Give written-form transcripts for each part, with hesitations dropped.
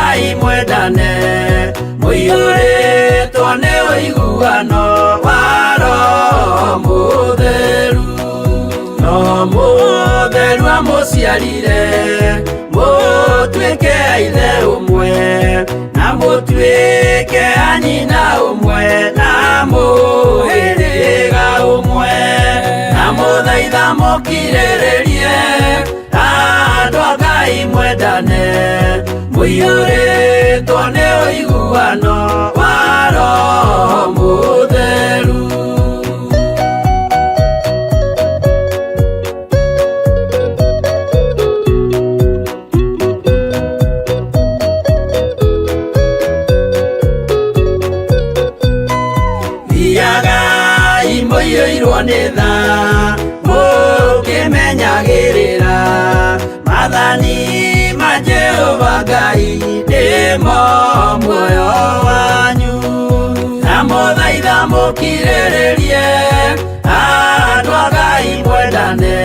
Ngai mwendane muiyũrĩtwo nĩ ũiguano wa Roho Mũtheru. Roho Mũtheru amũciarire mũtuĩke a ithe ũmwe na mũtuĩke a nyina ũmwe na mũhĩrĩga ũmwe, na mũthaitha mũkirĩrĩrie andũ a Ngai mwendane muiyũrĩtwo nĩ ũiguano wa Roho Mũtheru. Thiagai mũiyũirwo nĩ tha mũkĩmenyagĩrĩra mathani ma Jehova Ngai nĩmo muoyo wanyu, na mũthaitha mũkirĩrĩrie andũ a Ngai mwendane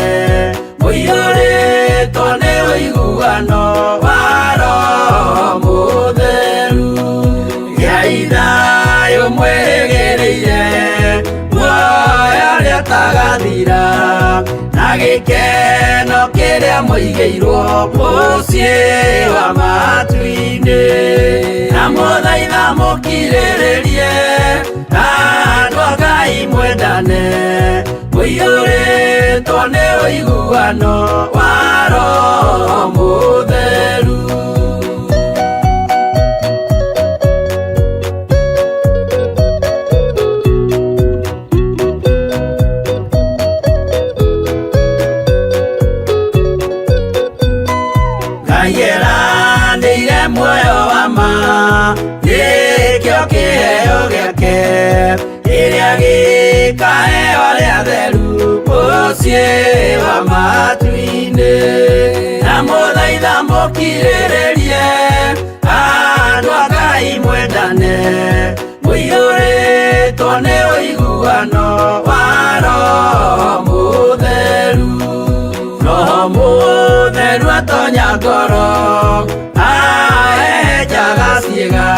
muiyũrĩtwo nĩ ũiguano wa Roho Mũtheru. Gĩai thayũ mwĩrĩgĩrĩire muoyo ũrĩa ũtagathira na gĩkeno kĩrĩa mũigĩirwo mũciĩ wa matu-inĩ, na mũthaitha mũkirĩrĩrie andũ a Ngai mwendane muiyũrĩtwo nĩ ũiguano wa Roho Mũtheru. Nĩire muoyo wa ma gĩkĩo kĩheo gĩake kĩrĩa gĩkaheo arĩa atheru mũciĩ wa matu-inĩ, na mũthaitha mũkirĩrĩrie andũ a Ngai mwendane muiyũrĩtwo nĩ ũiguano wa Roho Mũtheru. Roho Mũtheru atonya ngoro ahejaga ciĩga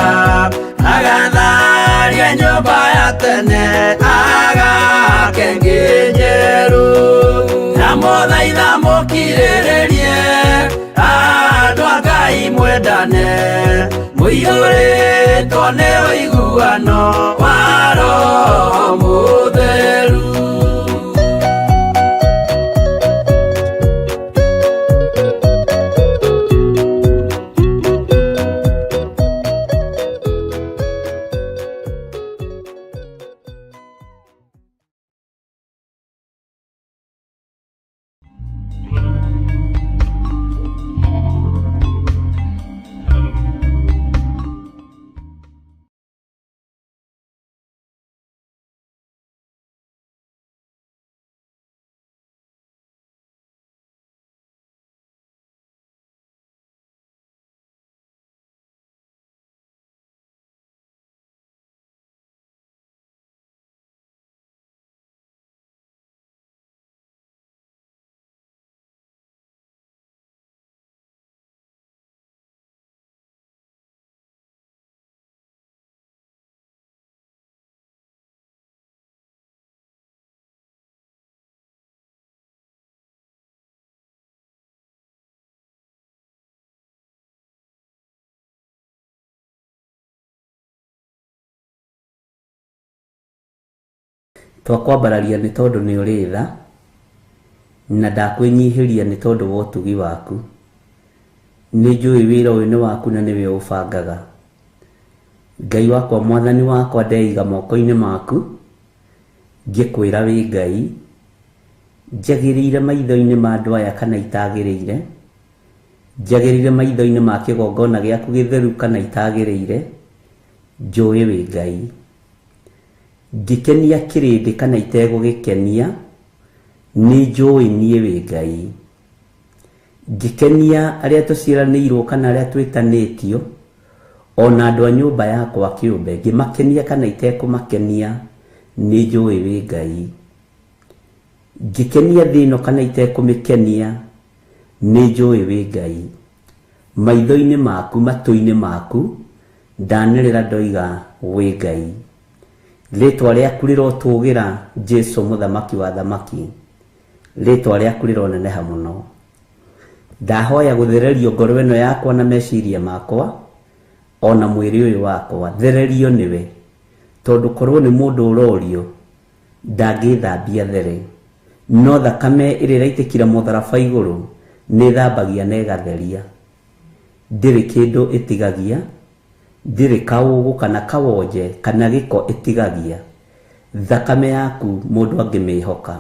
agatharia nyũmba ya tene agake ngĩ njerũ, na mũthaitha mũkirĩrĩrie andũ a Ngai mwendane muiyũrĩtwo nĩ ũiguano wa Roho Mũtheru. Twakwambararia nĩ tondũ nĩ ũrĩ tha na ndakwĩnyihĩria nĩ tondũ wa ũtugi waku. Nĩ njũĩ wĩra ũyũ nĩ waku na nĩwe ũbangaga. Ngai wakwa, mwathani wakwa, ndeiga moko-inĩ maku ngĩkwĩra wĩ Ngai njagĩrĩire maitho-inĩ ma andũ aya kana itagĩrĩire, njagĩrĩire maitho-inĩ ma kĩgongona gĩaku gĩtheru kana itagĩrĩire, njũĩ wĩ Ngai. Ngĩkenia kĩrĩndĩ kana itegũgĩkenia, nĩ njũĩ niĩ wĩ Ngai. Ngĩkenia arĩa tũciaranĩirwo kana arĩa twĩtanĩtio, ona andũ a nyũmba yakwa kĩũmbe, ngĩmakenia kana itekũmakenia, nĩ njũĩ wĩ Ngai. Ngĩkenia thĩ ĩno kana itekũmĩkenia, nĩ njũĩ wĩ Ngai. maitho-inĩ maku matũ-inĩ maku ndanĩrĩra ndoiga wĩ Ngai. Rĩtwa rĩaku rĩrotũgĩra Jesu mũthamaki wa thamaki, rĩtwa rĩaku rĩroneneha mũno. Ndahoya gũthererio ngoro ĩno yakwa na meciria makwa ona mwĩrĩ ũyũ wakwa, thererio nĩwe, tondũ korwo nĩ mũndũ ũrorio ndangĩthambia there, no thakame ĩrĩa ĩraitĩkira mũtharaba igũrũ nĩ thambagia na ĩgatheria. Ndĩrĩ kĩndũ ĩtigagia, ndĩrĩ kaũgũ kana kawonje kana gĩko ĩtigagia. Thakame yaku mũndũ angĩmĩhoka.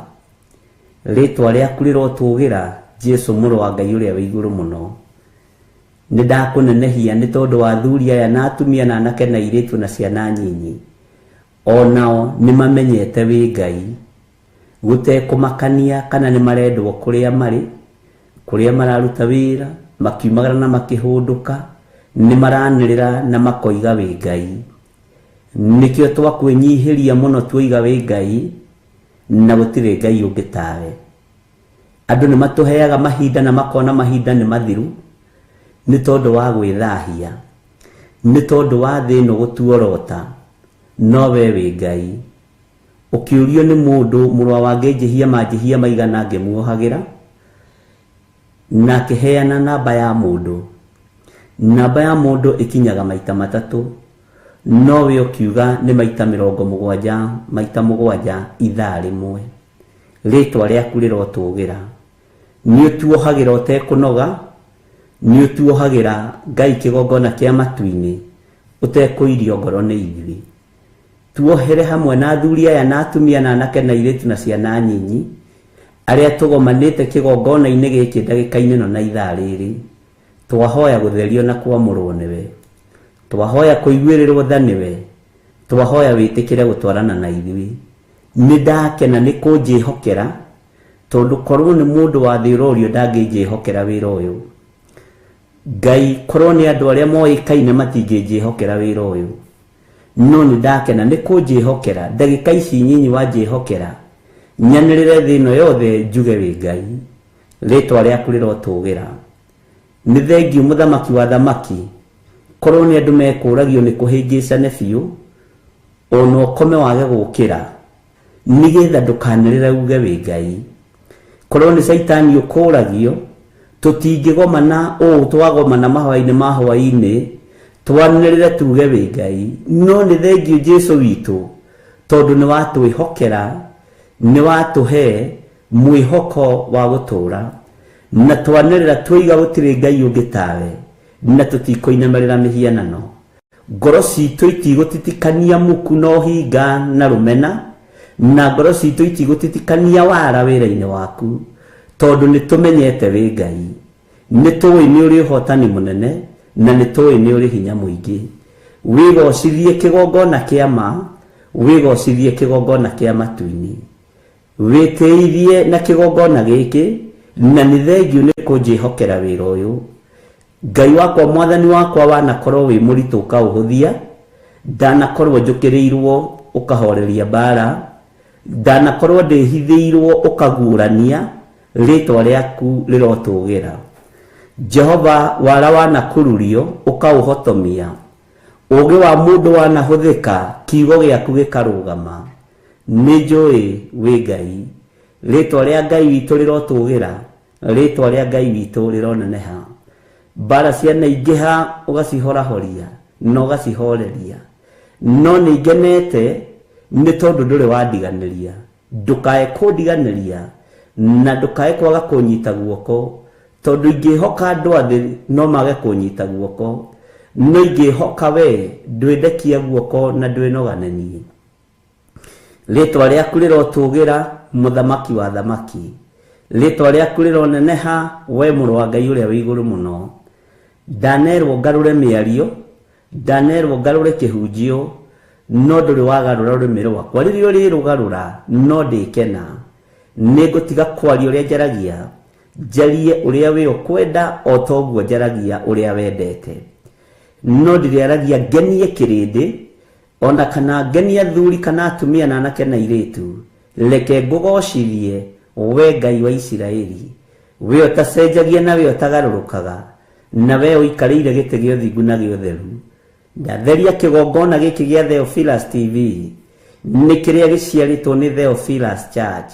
Rĩtwa rĩaku rĩrotũgĩra Jesu mũrũ wa Ngai ũrĩa wĩ igũrũ mũno. Nĩ ndakũnenehia nĩ tondũ wa athuri aya na atumia na anake na airĩtu na ciana nyinyi, onao nĩ mamenyete wĩ Ngai, gũtekũmakania kana nĩ marendwo kũrĩa marĩ, kũrĩa mararuta wĩra, makiumagara na makĩhũndũka, nĩ maranĩrĩra na makoiga wĩ Ngai. Nĩkĩo twakwĩnyihĩria mũno tuoiga wĩ Ngai, na gũtirĩ Ngai ũngĩ tawe. Andũ nĩ matũheaga mahinda na makona mahinda nĩ mathiru, nĩ tondũ wa gwĩthahia, nĩ tondũ wa thĩ ĩno gũtuorota, no we wĩ Ngai. Ũkĩũrio nĩ mũndũ mũrũ wa Ngai njĩhia maigana ngĩmuohagĩra, na akĩheana namba ya mũndũ. Namba ya mũndũ ĩkinyaga maita matatũ, no we ũkiuga nĩ maita 70, maita 7 ithaa rĩmwe. Rĩtwa rĩaku rĩrotũgĩra. Nĩ ũtuohagĩra ũtekũnoga, nĩ ũtuohagĩra Ngai kĩgongona kĩa matu-inĩ ũtekũirio ngoro nĩ ithuĩ. Tuohere hamwe na athuri aya na atumia na anake na airĩtu na ciana nyinyi arĩa tũgomanĩte kĩgongona-inĩ gĩkĩ ndagĩka-inĩ ĩno na ithaa rĩrĩ. Twahoya gũtherio na kwamũrwo nĩwe, twahoya kũiguĩrĩrwo tha nĩwe, twahoya wĩtĩkĩre gũtwarana na ithuĩ. Nĩ ndakena nĩ kũnjĩhokera, tondũ korwo nĩ mũndũ wa thĩ ũrorio ndangĩnjĩhokera wĩra ũyũ. Ngai, korwo nĩ andũ arĩa moĩkaine matingĩnjĩhokera wĩra ũyũ, no nĩ ndakena nĩ kũnjĩhokera. Ndagĩka ici nyinyi wanjĩhokera, nyanĩrĩre thĩ ĩno yothe njuge wĩ Ngai. Rĩtwa rĩaku rĩrotũgĩra. Nĩ thengiũ mũthamaki wa thamaki, korwo nĩ andũ mekũragio nĩ kũhĩngĩcane biũ, ona ũkome wage gũkĩra, nĩgetha ndũkanĩrĩre uge wĩ Ngai. Korwo nĩ Saitani ũkũragio, tũtingĩgomana ũũ twagomana mahũa-inĩ ma hũa-inĩ, twanĩrĩre tuge wĩ Ngai. No nĩ thengiũ Jesu witũ, tondũ nĩ watwĩhokera, nĩ watũhe mwĩhoko wa gũtũra, na twanĩrĩra tuiga gũtirĩ Ngai ũngĩ tawe, na tũtikũinamĩrĩra mĩhianano. Ngoro citũ itigũtitikania muku na ũhinga na rũmena, na ngoro citũ itigũtitikania wara wĩra-inĩ waku, tondũ nĩ tũmenyete wĩ Ngai. Nĩ tũĩ nĩ ũrĩ ũhotani mũnene, na nĩ tũĩ nĩ ũrĩ hinya mũingĩ. Wĩgocithie kĩgongona kĩa ma, wĩgocithie kĩgongona kĩa matu-inĩ, wĩtĩithie na kĩgongona gĩkĩ, na nĩ thengiũ nĩ kũnjĩhokera wĩra ũyũ. Ngai wakwa, mwathani wakwa, wanakorwo wĩ mũritũ ũkaũhũthia, ndanakorwo njũkĩrĩirwo ũkahoreria mbara, ndanakorwo ndĩhithĩirwo ũkaguũrania. Rĩtwa rĩaku rĩrotũgĩra. Jehova, wara wanakũrurio ũkaũhotomia, ũũgĩ wa mũndũ wanahũthĩka, kiugo gĩaku gĩkarũgama. Nĩ njũĩ wĩ Ngai. Rĩtwa rĩa Ngai witũ rĩrotũgĩra, rĩtwa rĩa Ngai witũ rĩroneneha. Mbara cianaingĩha ũgacihorahoria na ũgacihoreria. No nĩ ngenete nĩ tondũ ndũrĩ wandiganĩria. Ndũkae kũndiganĩria na ndũkae kwaga kũnyita guoko, tondũ ingĩhoka andũ athĩ no mage kũnyita guoko, no ingĩhoka we ndwĩndekia guoko na ndwĩnoganenie. Rĩtwa rĩaku rĩrotũgĩra, mũthamaki wa thamaki. Rĩtwa rĩaku rĩroneneha, we mũrũ wa Ngai ũrĩa wĩ igũrũ mũno. Ndanerwo ngarũre mĩario, ndanerwo ngarũre kĩhunjio, no ndũrĩ wagarũra rũrĩmĩ rwakwa. Rĩrĩa ũrĩrũgarũra no ndĩkena. Nĩngũtiga kwaria ũrĩa njaragia, njarie ũrĩa we ũkwenda, o toguo njaragia ũrĩa wendete. No ndĩrĩaragia ngenie kĩrĩndĩ, ona kana ngenie athuri kana atumia na anake na airĩtu. Reke ngũgocithie, we Ngai wa Isiraeli, we ũtacenjagia na we ũtagarũrũkaga, na we uikarĩire gĩtĩ gĩa ũthingu na gĩa ũtheru. Ndatheria kĩgongona gĩkĩ gĩa Theophilus TV nĩ kĩrĩa gĩciarĩtwo nĩ Theophilus Church.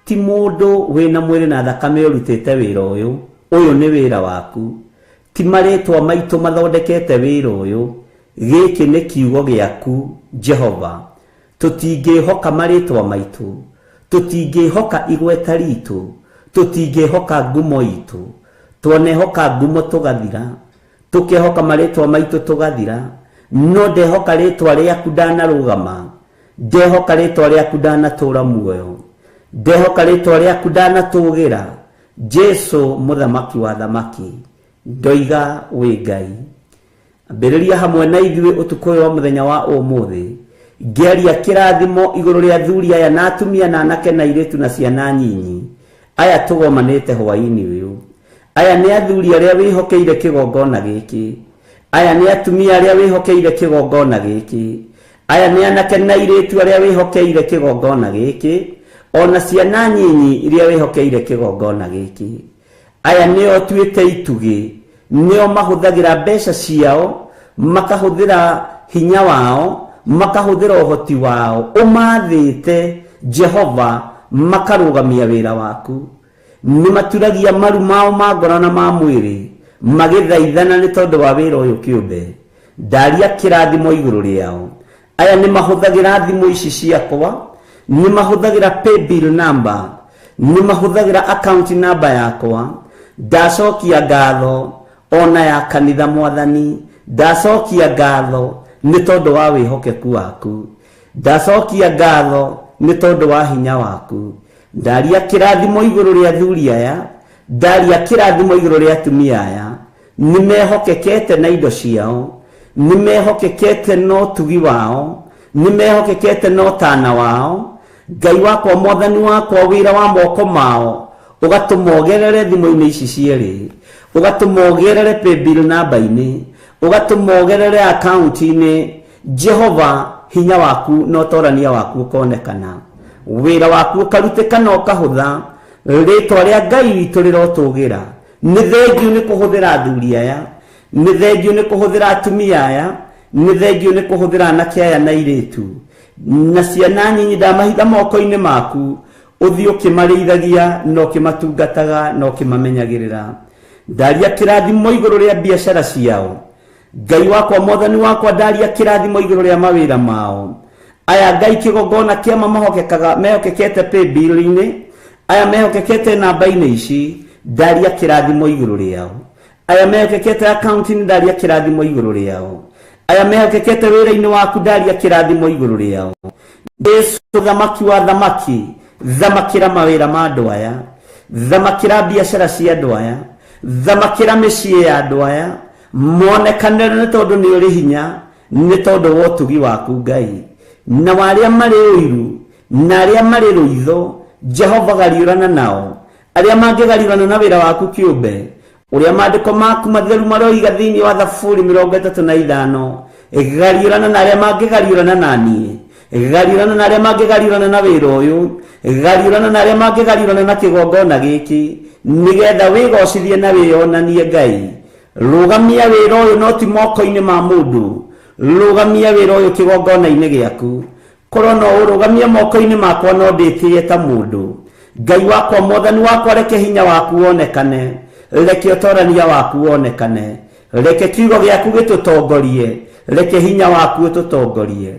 Ti mũndũ wĩna mwĩrĩ na thakame ũrutĩte wĩra ũyũ. Ũyũ nĩ wĩra waku. Ti marĩtwa maitũ mathondekete wĩra ũyũ. Gĩkĩ nĩ kiugo gĩaku Jehova. Tũtingĩhoka marĩtwa maitũ, tũtingĩhoka igweta ritũ, tũtingĩhoka ngumo itũ. Twanehoka ngumo tũgathira, tũkehoka marĩtwa maitũ tũgathira. No ndehoka rĩtwa rĩaku ndanarũgama, ndehoka rĩtwa rĩaku ndanatũra muoyo, ndehoka rĩtwa rĩaku ndanatũgĩra. Jesu mũthamaki wa thamaki, ndoiga wĩ Ngai. Ambĩrĩria hamwe na ithuĩ ũtukũ ũyũ wa mũthenya wa ũmũthĩ, ngĩaria kĩrathimo igũrũ rĩa athuri aya na atumia na anake na airĩtu na ciana nyinyi aya tũgomanĩte hwaĩ-inĩ ũyũ. Aya nĩ athuri arĩa wĩhokeire kĩgongona gĩkĩ, aya nĩ atumia arĩa wĩhokeire kĩgongona gĩkĩ, aya nĩ anake na airĩtu arĩa wĩhokeire kĩgongona gĩkĩ, ona ciana nyinyi iria wĩhokeire kĩgongona gĩkĩ. Aya nĩo tuĩte itugĩ, nĩo mahũthagĩra mbeca ciao, makahũthĩra hinya wao, makahũthĩra ũhoti wao, ũmathĩte Jehova, makarũgamia wĩra waku. Nĩ maturagia maru mao ma ngoro na ma mwĩrĩ, magĩthaithana nĩ tondũ wa wĩra ũyũ kĩũmbe. Ndaria kĩrathimo igũrũ rĩao. Aya nĩ mahũthagĩra thimũ ici ciakwa, nĩ mahũthagĩra paybill number, nĩ mahũthagĩra account number yakwa. Ndacokia ngatho ona ya kanitha Mwathani, ndacokia ngatho nĩ tondũ wa wĩhokeku waku, ndacokia ngatho nĩ tondũ wa hinya waku. Ndaria kĩrathimo igũrũ rĩa athuri aya, ndaria kĩrathimo igũrũ rĩa atumia aya. Nĩ mehokekete na indo ciao, nĩ mehokekete na ũtugi wao, nĩ mehokekete na ũtana wao. Ngai wakwa, Mwathani wakwa, wĩra wa moko mao ũgatũmogerere thimũ-inĩ ici cierĩ, ũgatũmogerere paybill number-inĩ, ũgatũmogerere account-inĩ. Jehova, hinya waku na ũtorania waku ũkonekana, wĩra waku ũkarutĩkana ũkahũtha. Rĩtwa rĩa Ngai witũ rĩrotũgĩra. Nĩ thengiũ nĩ kũhũthĩra athuri aya, nĩ thengiũ nĩ kũhũthĩra atumia aya, nĩ thengiũ nĩ kũhũthĩra anake aya na airĩtu na ciana nyinyi. Ndamahitha moko-inĩ maku, ũthiĩ ũkĩmarĩithagia na ũkĩmatungataga na ũkĩmamenyagĩrĩra. Ndaria kĩrathimo igũrũ rĩa biacara ciao. Ngai wakwa, Mwathani wakwa, ndaria kĩrathimo igũrũ rĩa mawĩra mao. Aya Ngai kĩgongona kĩama mahokekaga, mehokekete paybill-inĩ, aya mehokekete namba-inĩ ici, ndaria kĩrathimo igũrũ rĩao. Aya mehokekete account-inĩ, ndaria kĩrathimo igũrũ rĩao. Aya mehokekete wĩra-inĩ waku, ndaria kĩrathimo igũrũ rĩao. Jesu thamaki wa thamaki, thamakĩra mawĩra ma andũ aya, thamakĩra biacara cia andũ aya, thamakĩra mĩciĩ ya andũ aya. Monekanĩre nĩ tondũ nĩ ũrĩ hinya, nĩ tondũ wa ũtugi waku Ngai. Na arĩa marĩ ũiru na arĩa marĩ rũitho, Jehova gariũrana nao. Arĩa mangĩgariũrana na wĩra waku kĩũmbe, ũrĩa maandĩko maku matheru maroiga thĩinĩ wa Thaburi 35, gariũrana na arĩa mangĩgariũrana na niĩ, gariũrana na arĩa mangĩgariũrana na wĩra ũyũ, gariũrana na arĩa mangĩgariũrana na kĩgongona gĩkĩ, nĩgetha wĩgocithie na wĩonanie Ngai. Rũgamia wĩra ũyũ no ti moko-inĩ ma mũndũ, rũgamia wĩra ũyũ kĩgongona-inĩ gĩaku. Korwo no ũrũgamia moko-inĩ makwa no ndĩtĩye ta mũndũ. Ngai wakwa, Mwathani wakwa, reke hinya waku wonekane, reke ũtorania waku wonekane, reke kiugo gĩaku gĩtũtongorie, reke hinya waku ũtũtongorie.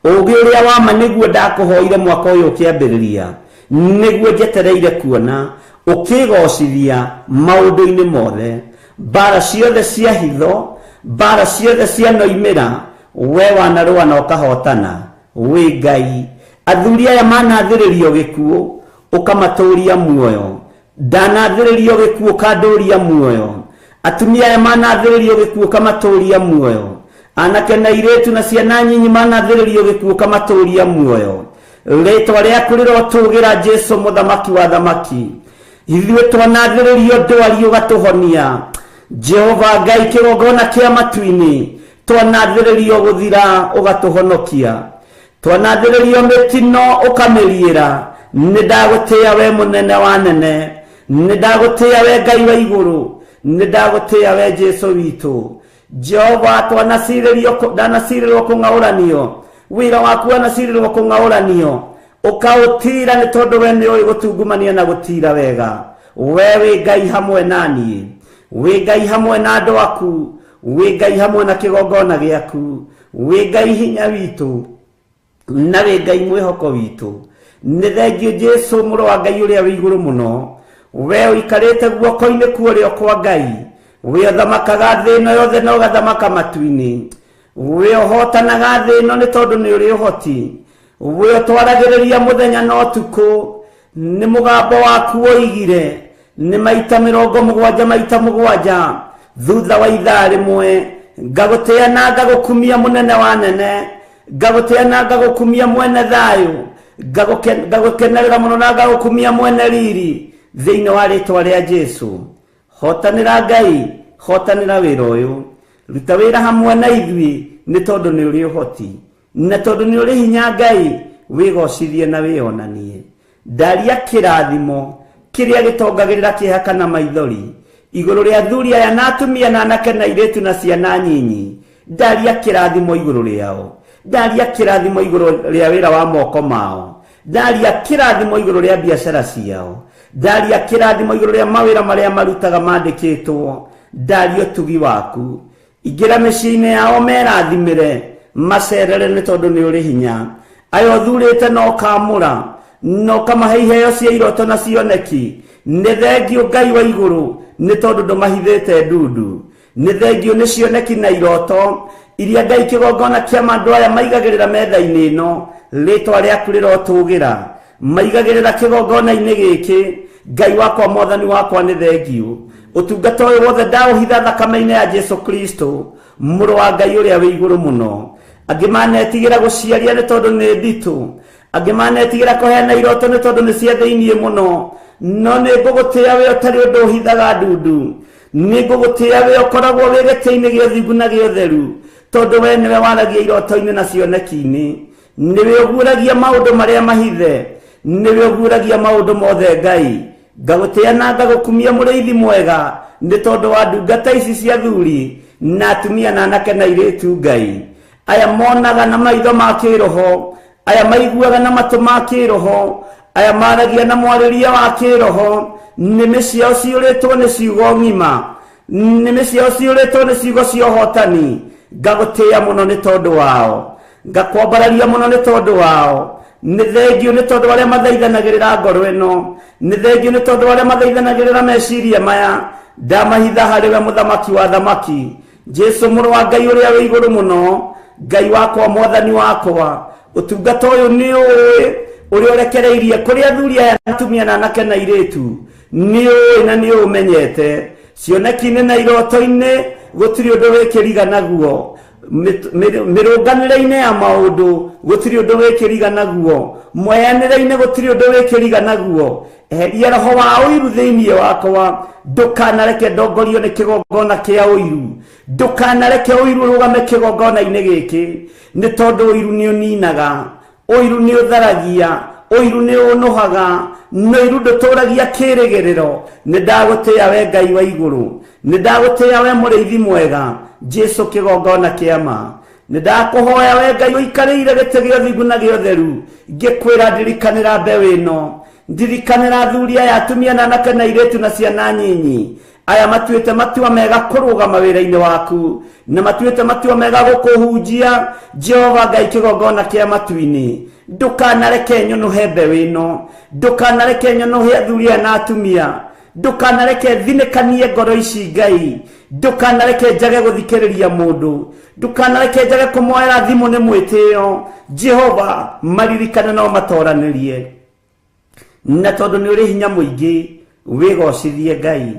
Ũũgĩ ũrĩa wa ma nĩguo ndakũhoire mwaka ũyũ ũkĩambĩrĩria, nĩguo njetereire kuona ũkĩgocithia maũndũ-inĩ mothe. Mbara ciothe cia hitho, mbara ciothe cia noimĩra, we wanarũa na ũkahotana, wĩ Ngai. Athuri aya manathĩrĩrio gĩkuũ, ũkamatũria muoyo. Ndanathĩrĩrio gĩkuũ, ũkandũria muoyo. Atumia aya manathĩrĩrio gĩkuũ, ũkamatũria muoyo. Anake na airĩtu na ciana nyinyi manathĩrĩrio gĩkuũ, ũkamatũria muoyo. Rĩtwa rĩaku rĩrotũgĩra Jesu mũthamaki wa thamaki. Ithuĩ twanathĩrĩrio ndwari ũgatũhonia. Jehova Ngai kĩgongona kĩa matu-inĩ, twanathĩrĩrio gũthira ũgatũhonokia. Twanathĩrĩrio mĩtino ũkamĩriĩra. Nĩ ndagũtĩĩa we mũnene wa nene, nĩ ndagũtĩĩa we Ngai wa igũrũ, Nidagutia we Jesu witu. Jehova twanasirirwo kung'auranio. Wira waku wanasirirwo kung'auranio. Ukautira ni tondu we ni uri gutungumania na gutira wega. We Ngai hamwe nani. We Ngai hamwe na andu aku. We Ngai hamwe na kigongona giaku. We Ngai hinya witu. Na we Ngai mwihoko witu. Ni thengio Jesu muru wa Ngai uria wi iguru muno. We uikarite guoko-ini kuorio kwa Ngai. We uthamakaga thi ino yothe na ugathamaka matu-ini. We uhotanaga thi ino ni tondu ni uri uhoti. We utwaragiriria muthenya na utuku. Ni mugambo waku woigire. Ni maita 70 maita 7 thutha wa ithaa rimwe. Ngagutia na ngagukumia munene wa nene. Ngagutia na ngagukumia mwene thayu. Ngagukenerera muno na ngagukumia mwene riri. Thiini wa ritwa ria Jesu. Hotanira Ngai, hotanira wira uyu. Ruta wira hamwe na ithui ni tondu ni uri uhoti. Na tondu ni uri hinya Ngai, wigocithie na wionanie. Ndaria kirathimo kiria gitongagirira kihaka na maithori. Iguru ria athuri aya na atumia na anake na airitu na ciana nyinyi. Ndaria kirathimo iguru riao. Ndaria kirathimo iguru ria wira wa moko mao. Ndaria kirathimo iguru ria biashara ciao. Ndaria kirathimo iguru ria mawira maria marutaga mandikitwo. Ndaria utugi waku. Igira micini yao merathimire. Macerere ni tondu ni uri hinya. Ayo thurite no kamura. No kamahe iheo cia iroto na cioneki. Ni thengio Ngai wa iguru. Ni tondu ndumahithite ndundu. Ni thengio ni cioneki na iroto. Iria Ngai kigongona kia mandu aya maigagirira metha-ini ino. Ritwa riaku rirotugira. Maigagirira kigongona-ini giki. Ngai wakwa mwathani wakwa ni thengio. Utungata uyu wothe ndauhitha thakame-ini ya Jesu Kristo. Muru wa Ngai uria wi iguru muno. Angi manetigira guciaria ni tondu ni nditu. Angi manetigira kuheana iroto ni tondu ni cia thiini muno. No ni ngugutia we utari undu uhithaga ndundu. Ni ngugutia we ukoragwo wi giti-ini gia uthingu na gia utheru. Tondu we niwe waragia iroto-ini na cioneki-ini. Niwe uguragia maundu maria mahithe. Niwe uguragia maundu mothe Ngai. Ngagutia na ngagukumia muriithi mwega. Ni tondu wa ndungata ici cia athuri na atumia na anake na airitu Ngai. Aya monaga na maitho ma kiroho. Aya maiguaga na matu ma kiroho. Aya maragia na mwariria wa kiroho. Nimi ciao ciuritwo ni ciugo ng'ima. Nimi ciao ciuritwo ni ciugo cia uhotani. Ngagutia muno ni tondu wao. Ngakwambararia muno ni tondu wao. Ni thengio ni tondu aria mathaithanagirira ngoro ino. Ni thengio ni tondu aria mathaithanagirira meciria maya. Ndamahitha hariwe muthamaki wa thamaki. Jesu muru wa Ngai uria wi iguru muno. Ngai wakwa mwathani wakwa. Utungata uyu ni uri urekereirie kuri athuri aya atumia na anake na airitu. Ni na ni umenyete. Cioneki-ini na iroto-ini gutiri undu wikiriga naguo. Mirunganire-ini ya maundu gutiri undu wikiriga naguo. Mweyanire-ini gutiri undu wikiriga naguo. Eheria roho wa uiru thiini wakwa. Ndukanareke ndongorio ni kigongona kia uiru. Ndukanareke uiru rugame kigongona-ini giki. Ni tondu uiru ni uninaga. Uiru ni utharagia. Uiru ni unuhaga. Noiru nduturagia kirigiriro. Ni ndagutia we Ngai wa iguru. Ni ndagutia we muriithi mwega. Jesu kigongona kiama. Ni ndakuhoya we Ngai uikariire giti gia uthingu na gia utheru. Ngikwira ndirikanira mbeũ ino. Ndirikanira athuri aya atumia na anake na airitu na ciana nyinyi. Aya matuite matua mega kurugama wira-ini waku. Na matuite matua mega gukuhunjia. Jehova Ngai kigongona kia matu-ini. Ndukanareke nyonuhe mbeũ ino. Ndukanareke nyonuhe athuri aya na atumia. Ndukanareke thinekanie ngoro ici Ngai. Ndukanareke njage guthikiriria mundu. Ndukanareke njage kumwoera thimu ni mwitio. Jehova maririkane no matoranirie. Na tondu ni uri hinya muingi wigocithie Ngai.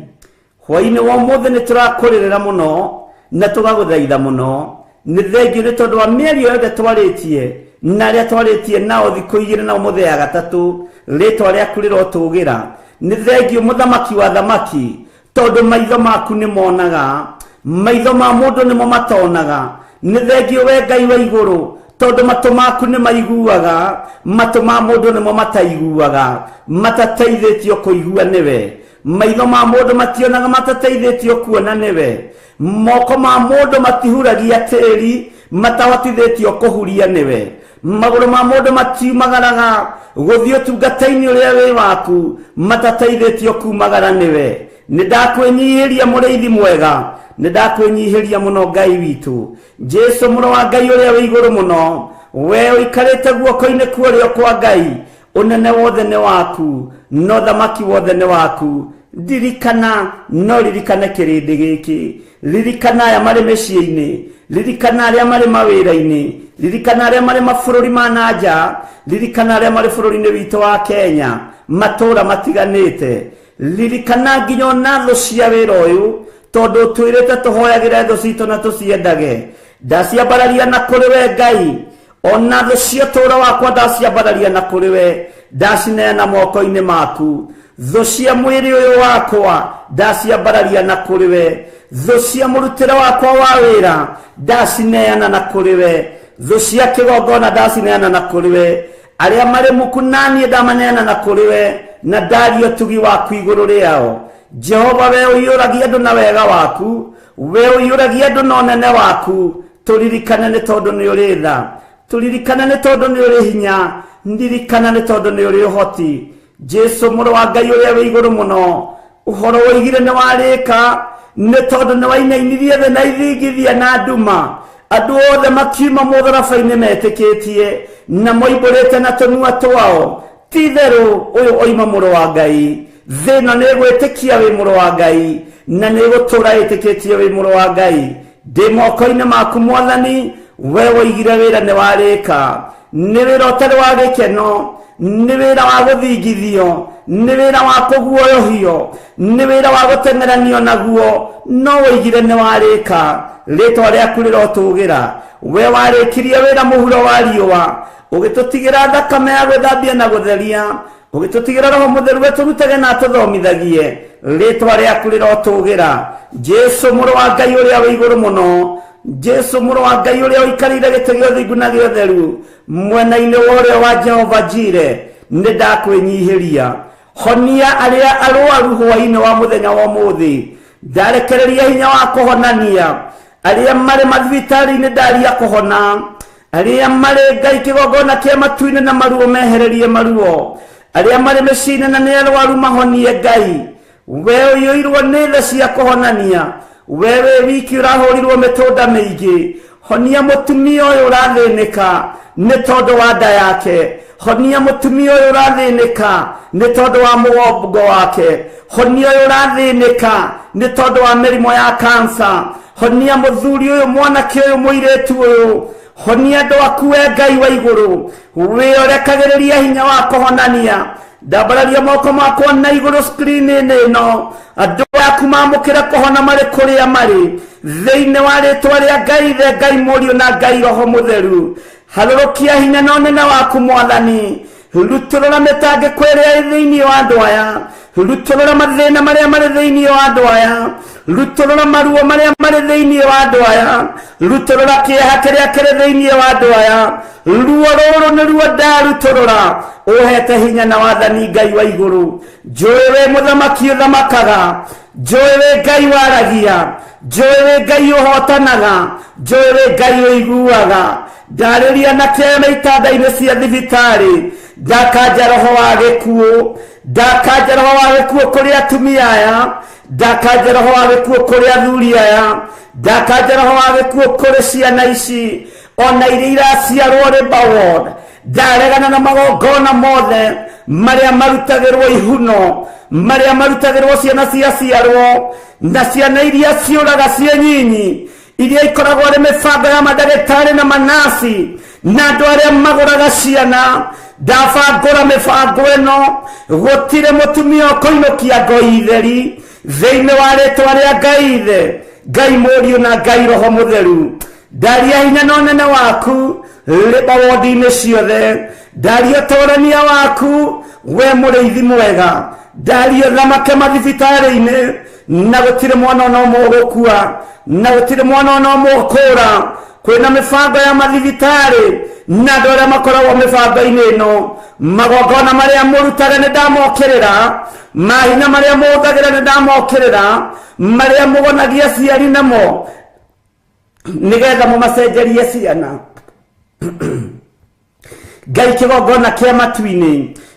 Hwaini wa mothe ni turakuririra muno na tugaguthaitha muno. Ni thengio ni tondu wa mieri yothe twaritie na ria twaritie nao thiku igiri na umuthe ya gatatu. Ritwa riaku rirotugira. Ni thengio muthamaki wa thamaki. Tondu maitho maku ni monaga. Maitho ma mundu ni mo matonaga. Ni thengio we Ngai wa iguru. Tondu matu maku ni maiguaga. Matu ma mundu ni mo mataiguaga. Matataithitio kuigua niwe. maitho ma mundu mationaga matateithĩtio kuona nĩwe, moko ma mundu matihuragia tĩri matahotithĩtio kũhuria nĩwe, magũrũ ma mundu matiumagaraga gũthiĩ ũtungata-inĩ ũrĩa wĩ waku matateithĩtio kumagara nĩwe. Nĩndakwĩnyihĩria mũrĩithi mwega, nĩndakwĩnyihĩria mũno Ngai witũ Jesu mũrũ wa Ngai ũrĩa wĩ igũrũ mũno, we ũikarĩte guoko-inĩ kwa ũrĩo kwa Ngai, ũnene wothe nĩ waku na ũthamaki wothe nĩ waku. Ririkana, no ririkane kĩrĩndĩ gĩkĩ, ririkana aya marĩ mĩciĩ-inĩ, ririkana arĩa marĩ mawĩra-inĩ, ririkana arĩa marĩ mabũrũri ma nanja, ririkana arĩa marĩ bũrũri-inĩ witũ wa Kenya matũũra matiganĩte, ririkana nginya ona thũ cia wĩra ũyũ, tondũ twĩrĩte tũhoyagĩre thũ citũ na tũciendage. Ndaciambararia na kũrĩ we Ngai, ona thũ cia ũtũũro wakwa ndaciambararia na kũrĩ we, ndacineana moko-inĩ maku. Thũ cia mwĩrĩ ũyũ wakwa ndaciambararia na kũrĩ we, thũ cia mũrutĩre wakwa wa wĩra ndacineana na kũrĩ we, thũ cia kĩgongona ndacineana na kũrĩ we, arĩa marĩ muku naniĩ ndamaneana na kũrĩ we, na ndaria ũtugi waku igũrũ rĩao. Jehova, we ũiyũragia andũ na wega waku, we ũiyũragia andũ na ũnene waku. Tũririkane nĩ tondũ nĩ ũrĩ tha, tũririkane nĩ tondũ nĩ ũrĩ hinya, ndirikana nĩ tondũ nĩ ũrĩ ũhoti. Jesu mũrũ wa Ngai ũrĩa wĩ igũrũ mũno, ũhoro woigire nĩ warĩka, nĩ tondũ nĩ wainainirie thĩ na ithingithia na nduma, andũ othe makiuma mũtharaba-inĩ metĩkĩtie na moimbũrĩte na tũnua twao. Ti-itherũ ũyũ oima mũrũ wa Ngai, thĩ ĩno nĩ ĩgwĩtĩkia wĩ mũrũ wa Ngai, na nĩ ĩgũtũũra ĩtĩkĩtie wĩ mũrũ wa Ngai. Ndĩ moko-inĩ maku Mwathani, we woigire wĩra nĩ warĩka. Nĩ wĩra ũtarĩ wa gĩkeno, nĩ wĩra wa gũthingithio, nĩ wĩra wa kũguoyohio, nĩ wĩra wa gũteng'eranio naguo, no woigire nĩ warĩka. Rĩĩtwa rĩaku rĩrotũũgĩra. We warĩkirie wĩra mũhuro wa riũa, ũgĩtũtigĩra thakame ya gwĩthambia na gũtheria, ũgĩtũtigĩra Roho Mũtheru wetũrutage na atũthomithagie. Rĩĩtwa rĩaku rĩrotũũgĩra. Jesu mũrũ wa Ngai ũrĩa wĩ igũrũ mũno, Jesu mũrũ wa Ngai ũrĩa ũikarĩire gĩtĩ gĩa ũthingu na gĩa ũtheru, mwena-inĩ wa ũrĩo wa Jehova Jire, nĩ ndakwĩnyihĩria. Honia arĩa arũaru hwaĩ-inĩ wa mũthenya wa ũmũthĩ, ndarekereria hinya wa kũhonania. Arĩa marĩ mathibitarĩ-inĩ ndaria kũhona, arĩa marĩ Ngai kĩgongona kĩa matu-inĩ na maruo mehererie maruo, arĩa marĩ mĩciĩ-inĩ na nĩ arũaru mahonie Ngai. We ũiyũirwo nĩ tha cia kũhonania, we wĩ wiki ũrahũrirwo mĩtũnda mĩingĩ. Honia mũtumia ũyũ ũrathĩnĩka nĩ tondũ wa nda yake, honia mũtumia ũyũ ũrathĩnĩka nĩ tondũ wa mũgongo wake, honia ũyũ ũrathĩnĩka nĩ tondũ wa mĩrimũ ya kansa, honia mũthuri ũyũ, mwanake ũyũ, mũirĩtu ũyũ, honia andũ aku we Ngai wa igũrũ, we ũrekagĩrĩria hinya wa kũhonania. Ndambararia moko makwa na igũrũ screen-inĩ ĩno, andũ aku mamũkĩra kũhona marĩ kũrĩa marĩ, thĩinĩ wa rĩĩtwa rĩa Ngai Ithe, Ngai Mũriũ na Ngai Roho Mũtheru. Harũrũkia hinya na ũnene waku Mwathani, rutũrũra mĩtangĩko ĩrĩa ĩ thĩinĩ wa andũ aya, rutũrũra mathĩna marĩa marĩ thĩinĩ wa andũ aya, rutũrũra maruo marĩa marĩ thĩinĩ wa andũ aya, rutũrũra kĩeha kĩrĩa kĩrĩ thĩinĩ wa andũ aya. Ruo rũrũ nĩruo ndarutũrũra, ũhete hinya na wathani Ngai wa igũrũ. Njũĩ wĩ mũthamaki ũthamakaga, njũĩ wĩ Ngai waragia, njũĩ wĩ Ngai ũhotanaga, njũĩ wĩ Ngai ũiguaga. Ndarĩria na kĩama itanda-inĩ cia thibitarĩ, ndakanja roho wa gĩkuũ, ndakanja roho wa gĩkuũ kũrĩ atumia aya, ndakanja roho wa gĩkuũ kũrĩ athuri aya, ndakanja roho wa gĩkuũ kũrĩ ciana ici ona iria iraciarwo rĩ baward. Ndaregana na magongona mothe marĩa marutagĩrwo ihuno, marĩa marutagĩrwo ciana ciaciarwo, na ciana iria ciũraga ciĩ nyinyi, iria ikoragwo arĩ mĩbango ya mandagĩtarĩ na manasi na andũ arĩa magũraga ciana. Ndabangũra mĩbango ĩno, gũtirĩ mũtumia ũkũinũkia ngoi theri thĩinĩ wa rĩĩtwa rĩa Ngai Ithe, Ngai Mũriũ na Ngai Roho Mũtheru. Ndaria hinya na ũnene waku rĩ bawodi-inĩ ciothe, ndaria ũtũũrania waku we mũrĩithi mwega, ndaria thamake mathibitarĩ-inĩ, na gũtirĩ mwana ona ũmwe ũgũkua, na gũtirĩ mwana ona ũmwe ũkũũra. Kwĩna mĩbango ya mathibitarĩ na andũ arĩa makoragwo mĩbango-inĩ ĩno, magongona marĩa mũrutaga nĩ ndamokĩrĩra, mahinya marĩa mũhũthagĩra nĩ ndamokĩrĩra, marĩa mũgonagia aciari namo nĩgetha mũmacenjerie ciana. Ngai kĩgongona kĩa matu-inĩ,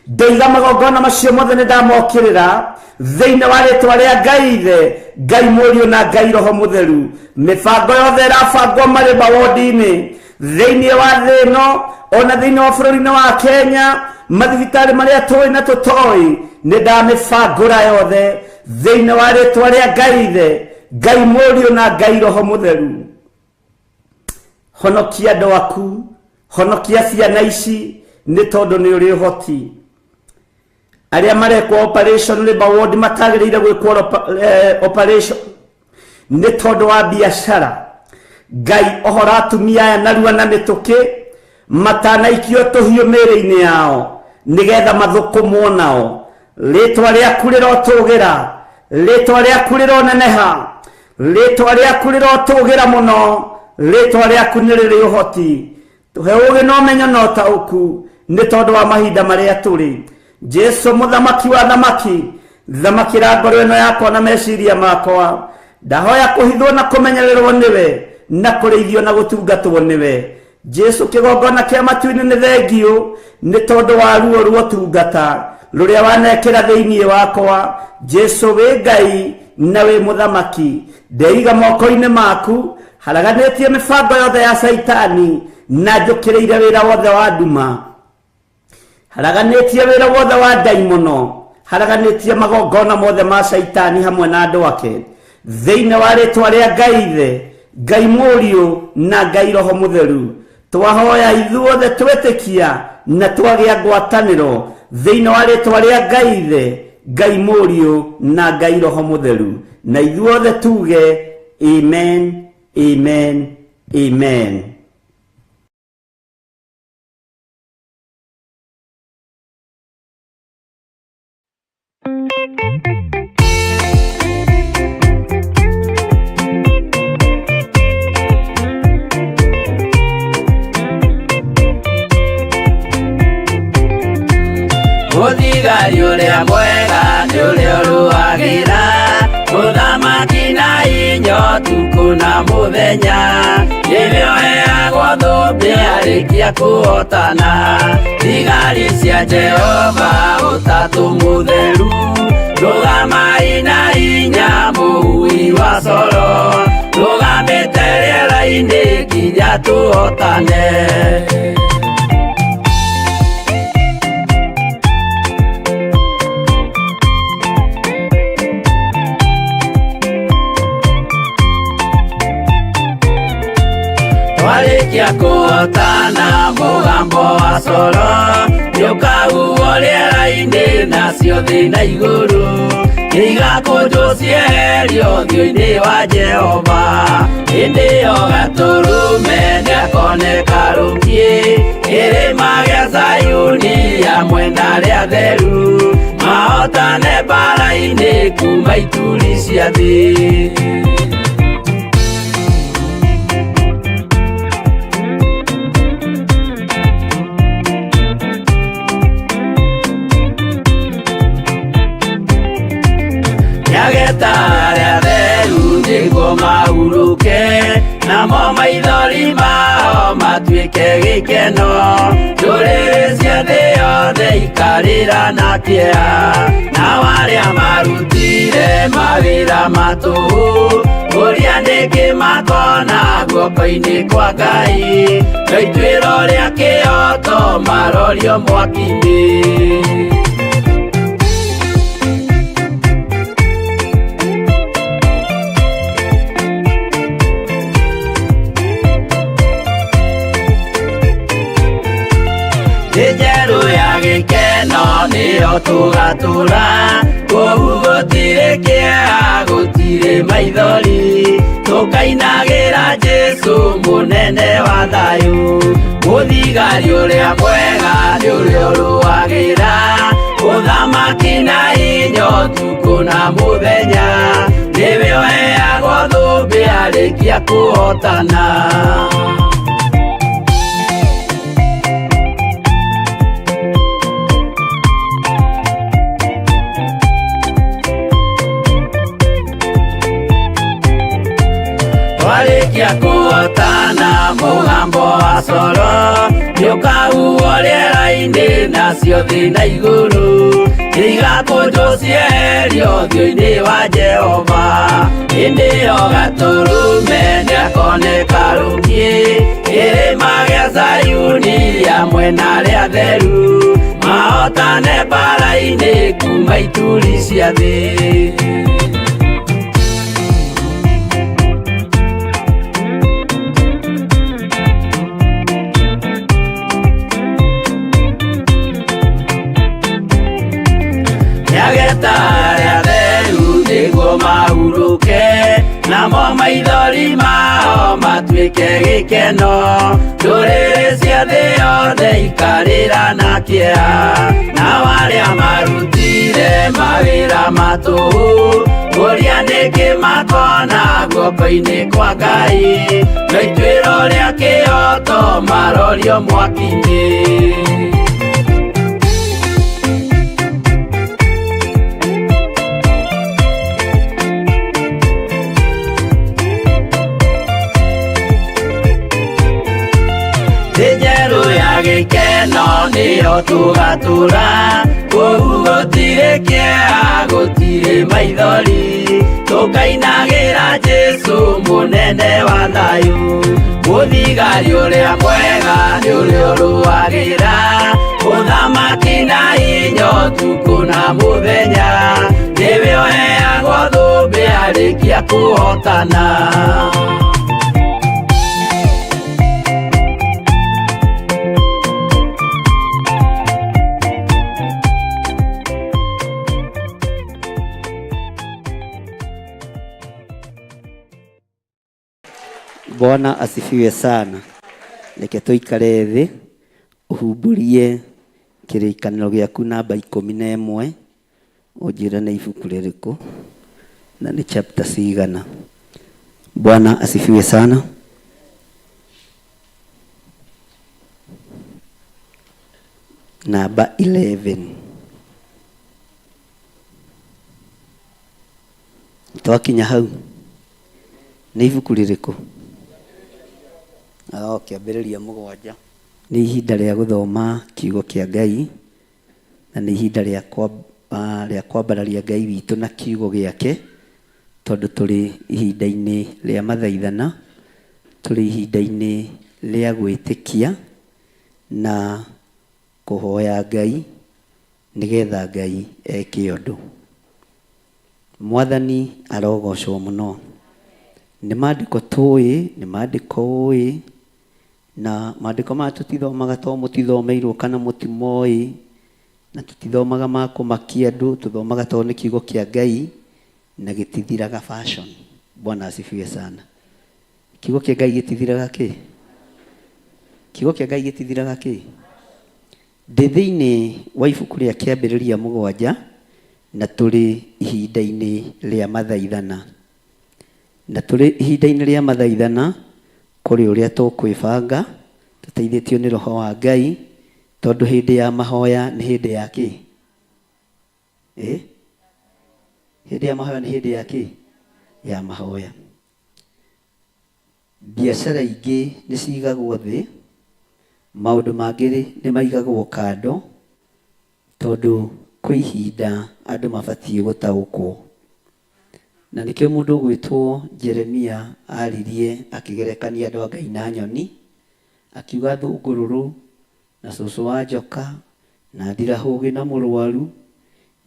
ndoiga magongona macio mothe nĩ ndamokĩrĩra thĩinĩ wa rĩtwa rĩa Ngai Ithe, Ngai Mũriũ na Ngai Roho Mũtheru. Mĩbango yothe ĩrabangwo marĩ mawondi-inĩ thĩinĩ wa thĩ ĩno, ona thĩinĩ wa bũrũri-inĩ wa Kenya, mathibitarĩ marĩa tũĩ na tũtoĩ, nĩ ndamĩbangũra yothe thĩinĩ wa rĩtwa rĩa Ngai Ithe, Ngai Mũriũ na Ngai Roho Mũtheru. Honokia andũ aku, honokia ciana ici, nĩ tondũ nĩ ũrĩ ũhoti. Arĩa marekwo operation labor ward matagĩrĩire gwĩkwo operation nĩ tondũ wa biacara. Ngai ohora atumia aya narua na mĩtũkĩ matanaikio tũhiũ mĩĩrĩ-inĩ yao nĩgetha mathũkũmwo nao. Rĩtwa rĩaku rĩrotũgĩra, rĩtwa rĩaku rĩroneneha, rĩtwa rĩaku rĩrotũgĩra mũno, rĩtwa rĩaku nĩ rĩrĩ ũhoti. Tũhe ũũgĩ na ũmenyo na ũtaũku nĩ tondũ wa mahinda marĩa tũrĩ. Jesu mũthamaki wa thamaki, thamakĩra ngoro ĩno yakwa na meciria makwa. Ndahoya kũhithwo na kũmenyererwo nĩwe, na kũrĩithio na gũtungatwo nĩwe. Jesu kĩgongona kĩa matu-inĩ nĩ thengio nĩ tondũ wa ruo rwa ũtungata rũrĩa wanekĩra thĩinĩ wakwa. Jesu wĩ Ngai na wĩ mũthamaki, ndeiga moko-inĩ maku, haraganĩtie mĩbango yothe ya Saitani na njũkĩrĩire wĩra wothe wa nduma, haraganĩtie wĩra wothe wa ndaimono, haraganĩtie magongona mothe ma Saitani hamwe na andũ ake thĩinĩ wa rĩtwa rĩa Ngai Ithe, Ngai Mũriũ na Ngai Roho Mũtheru. Twahoya ithuothe twĩtĩkia na twagĩa ngwatanĩro thĩinĩ wa rĩtwa rĩa Ngai Ithe, Ngai Mũriũ na Ngai Roho Mũtheru, na ithuothe tuge amen, amen, amen. Mũthigari ũrĩa mwega nĩ ũrĩa ũrũagĩra mũthamaki na hinya ũtukũ na mũthenya. Nĩwe ũheagwo thũmbĩ arĩkia kũhotana. Thigari cia Jehova ũtatũ mũtheru, rũgamai na hinya mũui wa coro, rũgamĩte rĩera-inĩ nginya tũhotane. Warĩkia kũhotana mũgambo wa coro, nĩũkahuhwo rĩera-inĩ nacio thĩ na igũrũ, igakũnjwo cieherio ũthiũ-inĩ wa Jehova. Hĩndĩ ĩyo Gatũrũme nĩakoneka rũngiĩ kĩrĩma gĩa Zayuni hamwe na arĩa atheru, mahotane mbara-inĩ kuma ituri cia thĩ. Nyageta arĩa atheru nĩguo mahurũke, namo maithori mao matuĩke gĩkeno. Ndũrĩrĩ cia thĩ yothe ikarĩra na kĩeha, nao arĩa marutire mawĩra matũhũ, ũrĩa nĩngĩ makona guoko-inĩ kwa Ngai. Na ituĩro rĩa kĩoto marorio mwaki-inĩ. Njerũ ya gĩkeno nĩyo tũgatũra, kũu gũtirĩ kĩeha gũtirĩ maithori, tũkainagĩra Jesu mũnene wa thayũ. Mũthigari ũrĩa mwega nĩ ũrĩa ũrũagĩra ũthamaki na hinya ũtukũ na mũthenya, nĩwe ũheagwo thũmbĩ arĩkia kũhotana. macoro nĩũkahuo rĩera-inĩ nacio thĩ na igũrũ igakũnjwo cieherio ũthiũ-inĩ wa Jehova. Hĩndĩ ĩyo Gatũrũme nĩakoneka rũngĩ kĩrĩma gĩa Zayuni hamwe na arĩa atheru mahotane mbara-inĩ kuma ituri cia thĩ. Nĩageta arĩa atheru nĩguo mahurũke, namo maithori mao matuĩke gĩkeno. Ndũrĩrĩ cia thĩ yothe ikarĩra na kĩeha, nao arĩa marutire mawĩra matũhũ ũrĩa nĩkĩ makona guoko-inĩ kwa Ngai. Na ituĩro rĩa kĩhoto marorio mwaki-inĩ. Njerũ ya gĩkeno nĩyo tũgatũra, kũu gũtirĩ kĩeha gũtirĩ maithori, tũkainagĩra Jesũ mũnene wa thayũ. Mũthigari ũrĩa mwega nĩ ũrĩa ũrũagĩra ũthamaki na hinya ũtukũ na mũthenya, nĩwe ũheagwo thũmbĩ arĩkia kũhotana. Bwana asifiwe sana. Reke tuikare thĩ ũhumburie kĩrĩkanĩro gĩaku namba 11 ũnjĩre nĩ ibuku rĩrĩkũ na nĩ chapter cigana. Bwana asifiwe sana. Namba 11. Twakinya hau nĩ ibuku rĩrĩkũ? Kĩambĩrĩria 7. Nĩ ihinda rĩa gũthoma kiugo kĩa Ngai na nĩ ihinda rĩa kwambararia Ngai witũ na kiugo gĩake, tondũ tũrĩ ihinda-inĩ rĩa mathaithana, tũrĩ ihinda-inĩ rĩa gwĩtĩkia na kũhoya Ngai nĩgetha Ngai eke ũndũ. Mwathani arogocwo mũno. Nĩ maandĩko tũĩ, nĩ maandĩko ũĩ, na maandĩko maya tũtithomaga to mũtithomeirwo kana mũtimoĩ, na tũtithomaga ma kũmakia andũ, tũthomaga to nĩ kiugo kĩa Ngai na gĩtithiraga fashion. Bwana asifiwe sana. Kiugo kĩa Ngai gĩtithiraga kĩ? Kiugo kĩa Ngai gĩtithiraga kĩ? Ndĩ thĩinĩ wa ibuku rĩa Kĩambĩrĩria 7 na tũrĩ ihinda-inĩ rĩa mathaithana. Na tũrĩ ihinda-inĩ rĩa mathaithana kũrĩ ũrĩa tũkwĩbanga tũteithĩtio nĩ Roho wa Ngai, tondũ hĩndĩ ya mahoya nĩ hĩndĩ ya kĩ? Hĩndĩ ya mahoya nĩ hĩndĩ ya kĩ? Ya mahoya. Biacara ingĩ nĩ cigagwo thĩ, maũndũ mangĩ nĩ maigagwo kando, tondũ kwĩ ihinda andũ mabatiĩ gũtaũkwo. Na nĩkĩo mũndũ gwĩtwo Jeremia aririe akĩgerekania andũ a Ngai na nyoni, akiuga thũngũrũrũ na cũcũ wa njoka na ndirahũgĩ na mũrwaru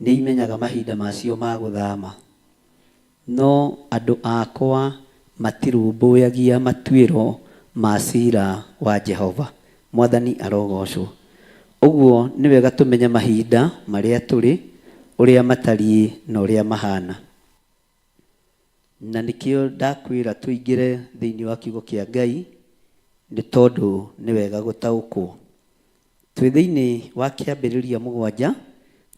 nĩ imenyaga mahinda macio ma gũthama, no andũ akwa matirũmbũyagia matuĩro ma cira wa Jehova. Mwathani arogocwo. Ũguo nĩ wega tũmenye mahinda marĩa tũrĩ, ũrĩa matariĩ na ũrĩa mahana. Na nĩkĩo ndakwĩra tũingĩre thĩinĩ wa kiugo kĩa Ngai, nĩ tondũ nĩ wega gũtaũkwo. Twĩ thĩinĩ wa Kĩambĩrĩria 7,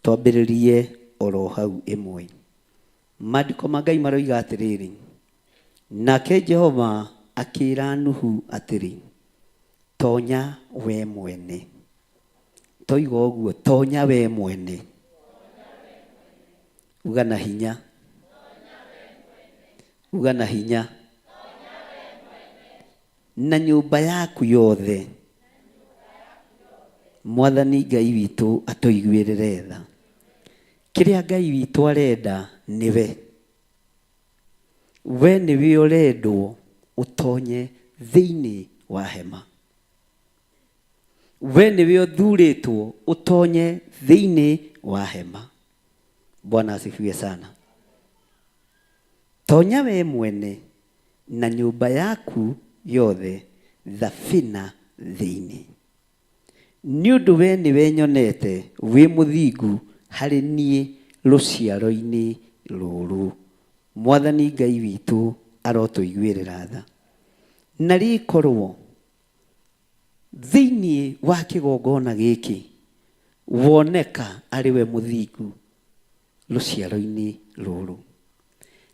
twambĩrĩrie oro hau 1. Maandĩko ma Ngai maroiga atĩrĩrĩ, nake Jehova akĩĩra Nuhu atĩrĩ, tonya we mwene. Toiga ũguo, tonya we mwene. Uga na hinya. Uga na hinya. na nyũmba yaku yothe. Mwathani Ngai witũ atũiguĩrĩre tha. Kĩrĩa Ngai witũ arenda nĩwe. We nĩwe ũrendwo ũtonye thĩinĩ wa hema. We nĩwe ũthurĩtwo ũtonye thĩinĩ wa hema. Bwana asifiwe sana. Tonya we mwene na nyũmba yaku yothe thabina thĩinĩ. Nĩ ũndũ we nĩwe nyonete wĩ mũthingu harĩ niĩ rũciaro-inĩ rũrũ. Mwathani Ngai witũ arotũiguĩrĩra tha. Na rĩkorwo thĩinĩ wa kĩgongona gĩkĩ woneka arĩ we mũthingu rũciaro-inĩ rũrũ.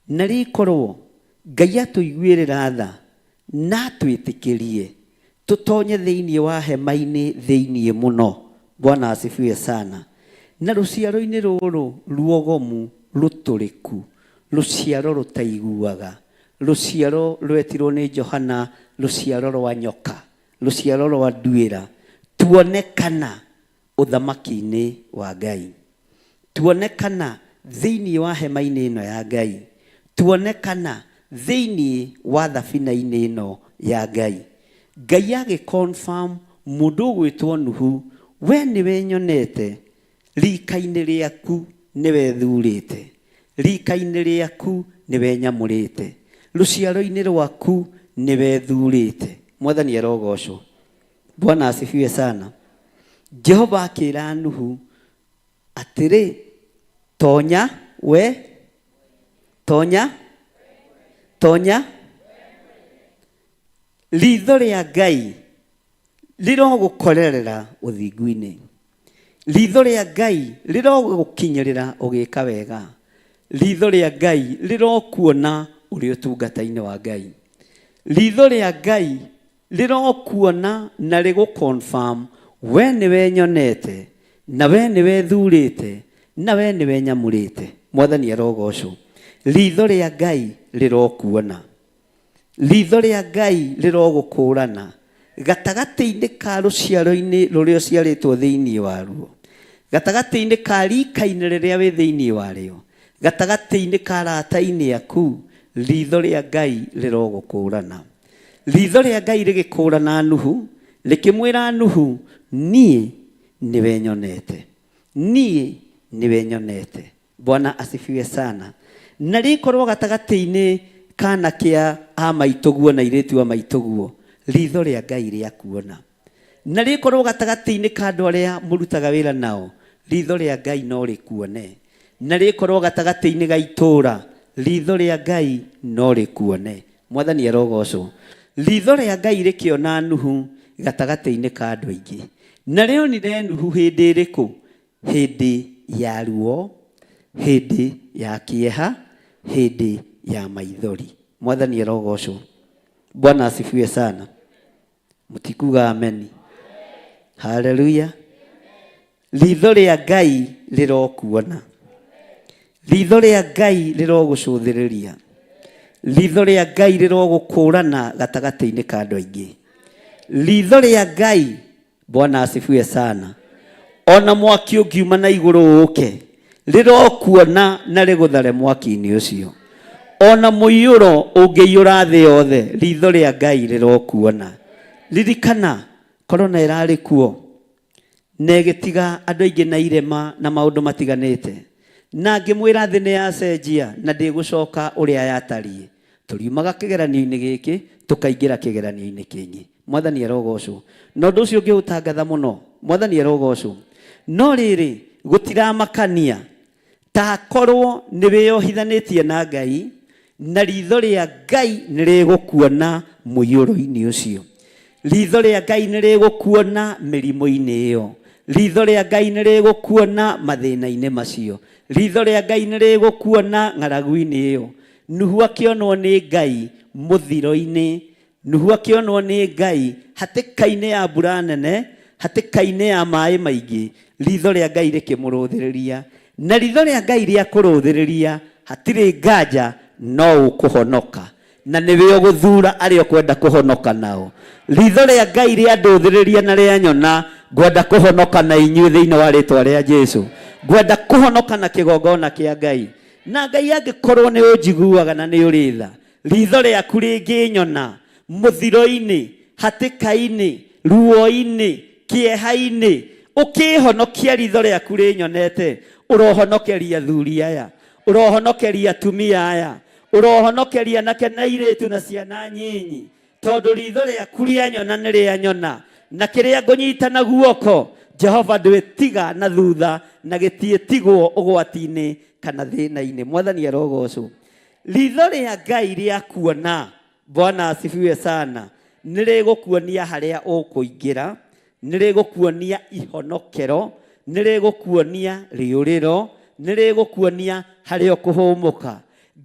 Na rĩkorwo Ngai atũiguĩrĩra tha na twĩtĩkĩrie tũtonye thĩinĩ wa hema-inĩ thĩinĩ mũno. Bwana asifiwe sana. Na rũciaro-inĩ rũrũ ruogomu rũtũrĩku, rũciaro rũtaiguaga, rũciaro rwetirwo nĩ Johana rũciaro rwa nyoka, rũciaro rwa nduĩra, tuonekana ũthamaki-inĩ wa Ngai. Tuonekana thĩinĩ wa hema-inĩ ĩno ya Ngai. Tuonekana thĩinĩ wa thabina-inĩ ĩno ya Ngai. Ngai agĩconfirm mũndũ ũgwĩtwo Nuhu, we nĩwe nyonete rika-inĩ rĩaku nĩwe thurĩte, rika-inĩ rĩaku nĩwe nyamũrĩte, rũciaro-inĩ rwaku nĩwe thurĩte. Mwathani arogocwo. Bwana asifiwe sana. Jehova akĩra Nuhu atĩrĩ, tonya we, tonya, tonya. Ritho rĩa Ngai rĩrogũkorerera ũthingu-inĩ. Ritho rĩa Ngai rĩrogũkinyĩrĩra ũgĩka wega. Ritho rĩa Ngai rĩrokuona ũrĩ ũtungata-inĩ wa Ngai. Ritho rĩa Ngai rĩrokuona na rĩgũconfirm we nĩwe nyonete, na we nĩwe thurĩte, na we nĩwe nyamũrĩte. Mwathani arogocwo. Ritho rĩa Ngai rĩrokuona. Ritho rĩa Ngai rĩrogũkũrana gatagatĩ-inĩ ka rũciaro-inĩ rũrĩa ũciarĩtwo thĩinĩ waruo, gatagatĩ-inĩ ka rika-inĩ rĩrĩa wĩ thĩinĩ warĩo, gatagatĩ-inĩ ka arata-inĩ aku. Ritho rĩa Ngai rĩrogũkũrana. Ritho rĩa Ngai rĩgĩkũrana Nuhu, rĩkĩmwĩra Nuhu, niĩ nĩwe nyonete, niĩ nĩwe nyonete. Bwana asifiwe sana. Na rĩkorwo gatagatĩ-inĩ kana kĩa amaitũguo na irĩtu amaitũguo, ritho rĩa Ngai rĩakuona. Na rĩkorwo gatagatĩ-inĩ ka andũ arĩa mũrutaga wĩra nao, ritho rĩa Ngai no rĩkuone. Na rĩkorwo gatagatĩ-inĩ ga itũũra, ritho rĩa Ngai no rĩkuone. Mwathani arogocwo. Ritho rĩa Ngai rĩkĩona Nuhu gatagatĩ-inĩ ka andũ aingĩ. Na rĩonire Nuhu hĩndĩ ĩrĩkũ? Hĩndĩ ya ruo, hĩndĩ ya kĩeha, hĩndĩ ya maithori. Mwathani arogocwo. Bwana asifiwe sana. Mutikuga ameni. Haleluya. Ritho rĩa Ngai rĩrokuona. Ritho rĩa Ngai rĩrogũcũthĩrĩria. Ritho rĩa Ngai rĩrogũkũrana gatagatĩ-inĩ ka andũ aingĩ. Ritho rĩa Ngai, Bwana asifiwe sana. Ona mwaki ũngiuma na igũrũ ũke, rĩrokuona na rĩgũthare mwaki-inĩ ũcio. Ona mũiyũro ũngĩiyũra thĩ yothe, ritho rĩa Ngai rĩrokuona. Ririkana korona ĩrarĩ kuo, na ĩgĩtiga andũ aingĩ na irema na maũndũ matiganĩte. Na ngĩmwĩra thĩ nĩ yacenjia na ndĩgũcoka ũrĩa yatariĩ. Tũriumaga kĩgeranio-inĩ gĩkĩ, tũkaingĩra kĩgeranio-inĩ kĩngĩ. Mwathani arogocwo. Na ũndũ ũcio ũngĩũtangatha mũno. Mwathani arogocwo. No rĩrĩ, gũtiramakania ta korwo nĩ wĩyohithanĩtie na Ngai, na ritho rĩa Ngai nĩ rĩgũkuona mũiyũro-inĩ ũcio. Ritho rĩa Ngai nĩ rĩgũkuona mĩrimũ-inĩ ĩyo. Ritho rĩa Ngai nĩ rĩgũkuona mathĩna-inĩ macio. Ritho rĩa Ngai nĩ rĩgũkuona ng'aragu-inĩ ĩyo. Nuhu akĩonwo nĩ Ngai mũthiro-inĩ. Nuhu akĩonwo nĩ Ngai hatĩka-inĩ ya mbura nene, hatĩka-inĩ ya maĩ maingĩ. Ritho rĩa Ngai rĩkĩmũrũthĩrĩria. Na ritho rĩa Ngai rĩa kũrũthĩrĩria, hatirĩ nganja no ũkũhonoka. na niwe uguthura ari okwenda kuhonoka nao. Ritho ria Ngai ria nduthiriria na ria nyona ngwenda kuhonoka na inyuĩ thĩinĩ wa rĩtwa rĩa Jesu. Ngwenda kuhonoka na kĩgongona kĩa Ngai. Na Ngai angĩkorwo nĩ ũnjiguaga na nĩ ũrĩ tha, ritho rĩaku rĩngĩnyona mũthiro-inĩ, hatĩka-inĩ, ruo-inĩ, kĩeha-inĩ, ũkĩhonokia ritho rĩaku rĩnyonete, ũrohonokeria athuri aya, ũrohonokeria atumia aya, ũrohonokeria anake na airĩtu na ciana nyinyi, tondũ ritho rĩaku rĩanyona nĩ rĩanyona, na kĩrĩa ngũnyita na guoko Jehova ndwĩtiga na thutha, na gĩtiĩtigwo ũgwati-inĩ kana thĩna-inĩ. Mwathani arogocwo. Ritho rĩa Ngai rĩa kuona, Bwana asifiwe sana, nĩrĩgũkuonia harĩa ũkũingĩra, nĩrĩgũkuonia ihonokero, nĩrĩgũkuonia rĩũrĩro, nĩrĩgũkuonia harĩa ũkũhũmũka.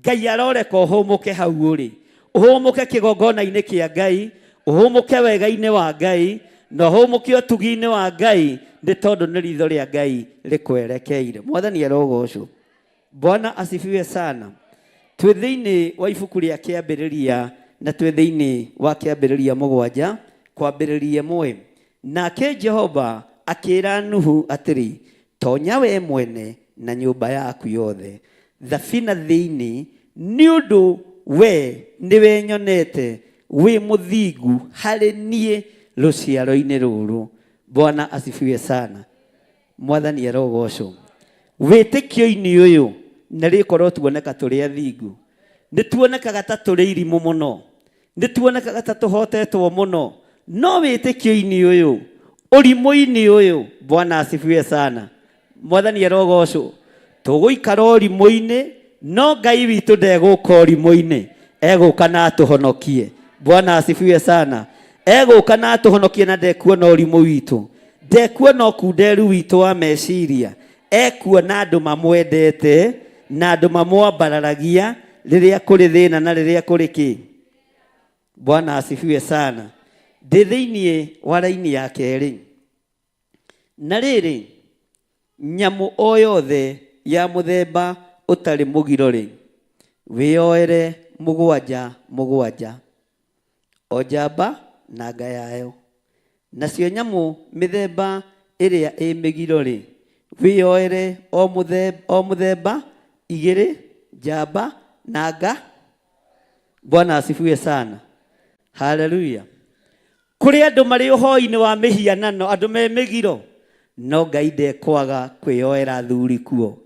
Ngai aroreka ũhũmũke hau ũrĩ, ũhũmũke kĩgongona-inĩ kĩa Ngai, ũhũmũke wega-inĩ wa Ngai, na ũhũmũke ũtugi-inĩ wa Ngai, nĩ tondũ nĩ ritho rĩa Ngai rĩkwerekeire. Mwathani arogocwo. Bwana asifiwe sana. Twĩ thĩinĩ wa ibuku rĩa Kĩambĩrĩria, na twĩ thĩinĩ wa Kĩambĩrĩria 7 kwambĩrĩria 1. Nake Jehova akĩra Nuhu atĩrĩ, tonya we mwene na nyũmba yaku yothe thabina thĩinĩ, nĩ ũndũ we nĩwe nyonete wĩ mũthingu harĩ niĩ rũciaro-inĩ rũrũ. Bwana asifiwe sana. Mwathani arogocwo. Wĩtĩkio-inĩ ũyũ nĩrĩkorwo tuoneka tũrĩ athingu, nĩtuonekaga ta tũrĩ irimũ mũno, nĩtuonekaga ta tũhotetwo mũno, no wĩtĩkio-inĩ ũyũ, ũrimũ-inĩ ũyũ, Bwana asifiwe sana. Mwathani arogocwo. Tũgũikara ũrimũ-inĩ, no Ngai witũ ndegũka ũrimũ-inĩ, egũka na atũhonokie. Bwana asifiwe sana. Egũka na atũhonokie, na ndekuona ũrimũ witũ, ndekuona ũkunderu witũ wa meciria, ekuona andũ mamwendete na andũ mamwambararagia rĩrĩa kũrĩ thĩna na rĩrĩa kũrĩ kĩ. Bwana asifiwe sana. Ndĩ thĩinĩ wa raini ya kerĩ. Na rĩrĩ, nyamũ o yothe ya mũthemba ũtarĩ mũgiro rĩ, wĩyoere mũgwanja, o njamba na nga yayo. Nacio nyamũ mĩthemba ĩrĩa ĩ mĩgiro rĩ, wĩyoere o mũthemba 2, njamba na nga. Bwana asifiwe sana. Hallelujah. Kũrĩ andũ marĩ ũhoi-inĩ wa mĩhianano, andũ me mĩgiro, no Ngai ndekwaga kwĩyoera athuri kuo,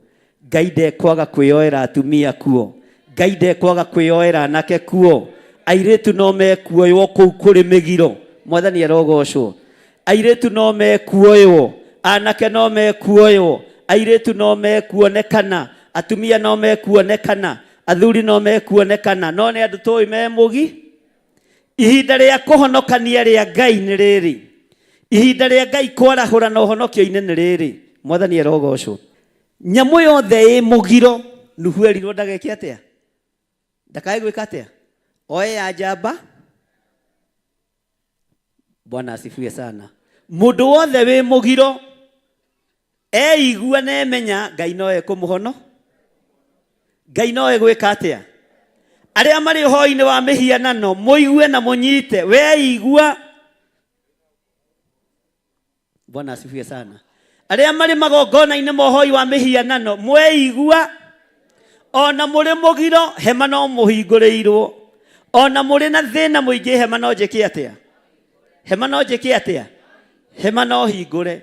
Ngai ndekwaga kwĩyoera atumia kuo, Ngai ndekwaga kwĩyoera anake kuo. Airĩtu no mekuoywo kũu kũrĩ mĩgiro. Mwathani arogocwo. Airĩtu no mekuoywo, anake no mekuoywo, airĩtu no mekuonekana, atumia no mekuonekana, athuri no mekuonekana, no nĩ andũ tũĩ me mũgi. Ihinda rĩa kũhonokania rĩa Ngai nĩ rĩrĩ. Ihinda rĩa Ngai kwarahũra na ũhonokio-inĩ nĩ rĩrĩ. Mwathani arogocwo. Nyamũ yothe ĩ mũgiro, Nuhu erirwo ndageke atĩa? Ndakae gwĩka atĩa? Oe ya njamba. Bwana asifiwe sana. Mũndũ wothe wĩ mũgiro eigua na emenya Ngai no ekũmũhono, Ngai no egwĩka atĩa? Arĩa marĩ ũhoi-inĩ wa mĩhianano, mũigue na mũnyite. Weigua. Bwana asifiwe sana. Arĩa marĩ magongona-inĩ ma ũhoi wa mĩhianano, mweigua. Ona mũrĩ mũgiro, hema no mũhingũrĩirwo. Ona mũrĩ na thĩna mũingĩ, hema no njĩke atĩa? Hema no njĩke atĩa? Hema no hingũre.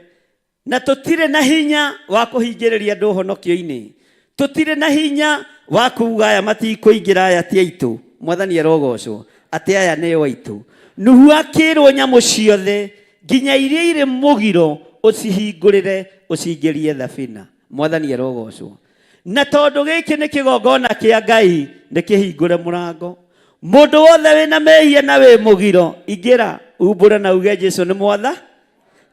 Na tũtirĩ na hinya wa kũhingĩrĩria andũ ũhonokio-inĩ. Tũtirĩ na hinya wa kuuga aya matikũingĩra, aya ti aitũ. Mwathani arogocwo. Atĩ aya nĩo aitũ. Nuhu akĩrwo nyamũ ciothe nginya iria irĩ mũgiro ũcihingũrĩre, ũcingĩrie thabina. Mwathani arogocwo. Na tondũ gĩkĩ nĩ kĩgongona kĩa Ngai, nĩ kĩhingũre mũrango. Mũndũ wothe wĩna mehia na wĩ mũgiro, ingĩra umbũre na uge Jesũ nĩ mwatha,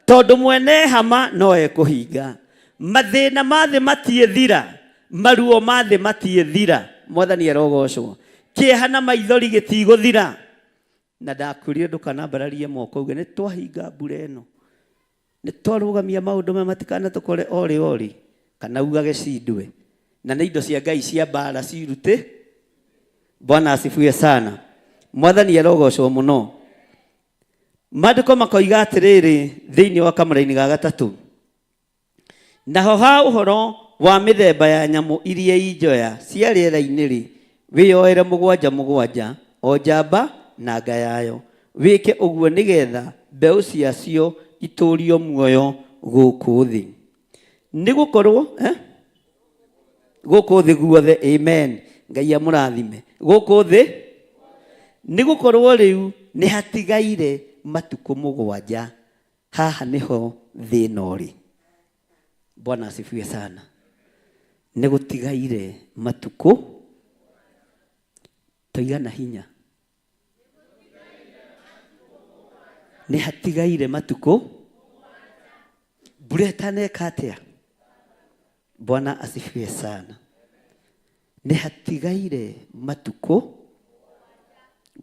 tondũ mwene hama no ekũhinga. Mathĩna ma thĩ matiĩthira, maruo ma thĩ matiĩthira. Mwathani arogocwo. Kĩeha na maithori gĩtigũthira. Na ndakwĩrire ndũkanambararie moko uge nĩ twahinga mbura ĩno, nĩ twarũgamia maũndũ maya matikanatũkore orĩ kana ugage cindwe. Na nĩ indo cia Ngai cia mbara cirute. Bwana asifiwe sana. Mwathani arogocwo muno. Maandĩko makoiga atĩrĩrĩ thĩinĩ wa kamũra-inĩ ga gatatũ, naho ha ũhoro wa mĩthemba ya nyamũ iria injoya cia rĩera-inĩ rĩ, wĩyoere mũgwanja mũgwanja o njamba na nga yayo, wĩke ũguo nĩgetha mbeũ ciacio itũũrio muoyo gũkũ thĩ. Nĩ gũkorwo gũkũ thĩ guothe, amen, Ngai amũrathime. Gũkũ thĩ nĩ gũkorwo rĩu nĩ hatigaire matukũ mũgwanja, haha nĩho thĩna ũrĩ. Bwana asifiwe sana. Nĩ gũtigaire matukũ, toigana hinya, nĩ hatigaire matukũ, mbura ĩtaneka atĩa? Bwana asifiwe sana. Nĩ hatigaire matukũ,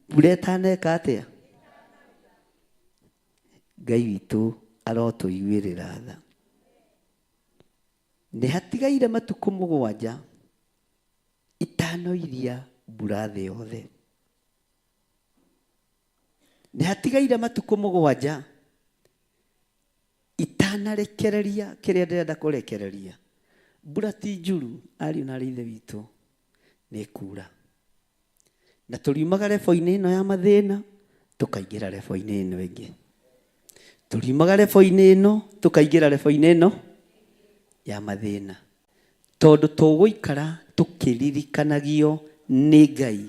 mbura ĩtaneka atĩa? Ngai witũ arotũiguĩrĩra tha. Nĩ hatigaire matukũ mũgwanja itanoiria mbura thĩ yothe. Nĩ hatigaire matukũ mũgwanja itanarekereria kĩrĩa ndĩrenda kũrekereria. Mbura ti njuru, ariũ na ithe witũ, nĩ kura. Na tũriumaga lebo-inĩ ĩno ya mathĩna tũkaingĩra lebo-inĩ ĩno ĩngĩ. Tũriumaga lebo-inĩ ĩno tũkaingĩra lebo-inĩ ĩno ya mathĩna, tondũ tũgũikara tũkĩririkanagio nĩ Ngai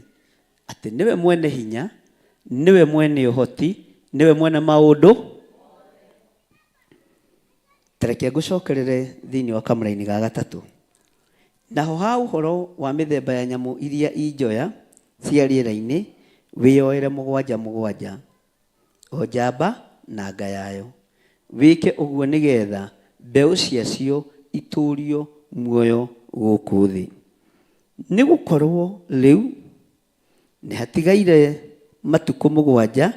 atĩ nĩwe mwene hinya, nĩwe mwene ũhoti, nĩwe mwene maũndũ. Tareke ngũcokerere thĩinĩ wa kamũra-inĩ ga gatatũ. Naho ha ũhoro wa mĩthemba ya nyamũ iria injoya cia rĩera-inĩ, wĩyoere mũgwanja mũgwanja o njamba na nga yayo, wĩke ũguo nĩgetha mbeũ ciacio itũũrio muoyo gũkũ thĩ. Nĩ gũkorwo rĩu nĩ hatigaire matukũ mũgwanja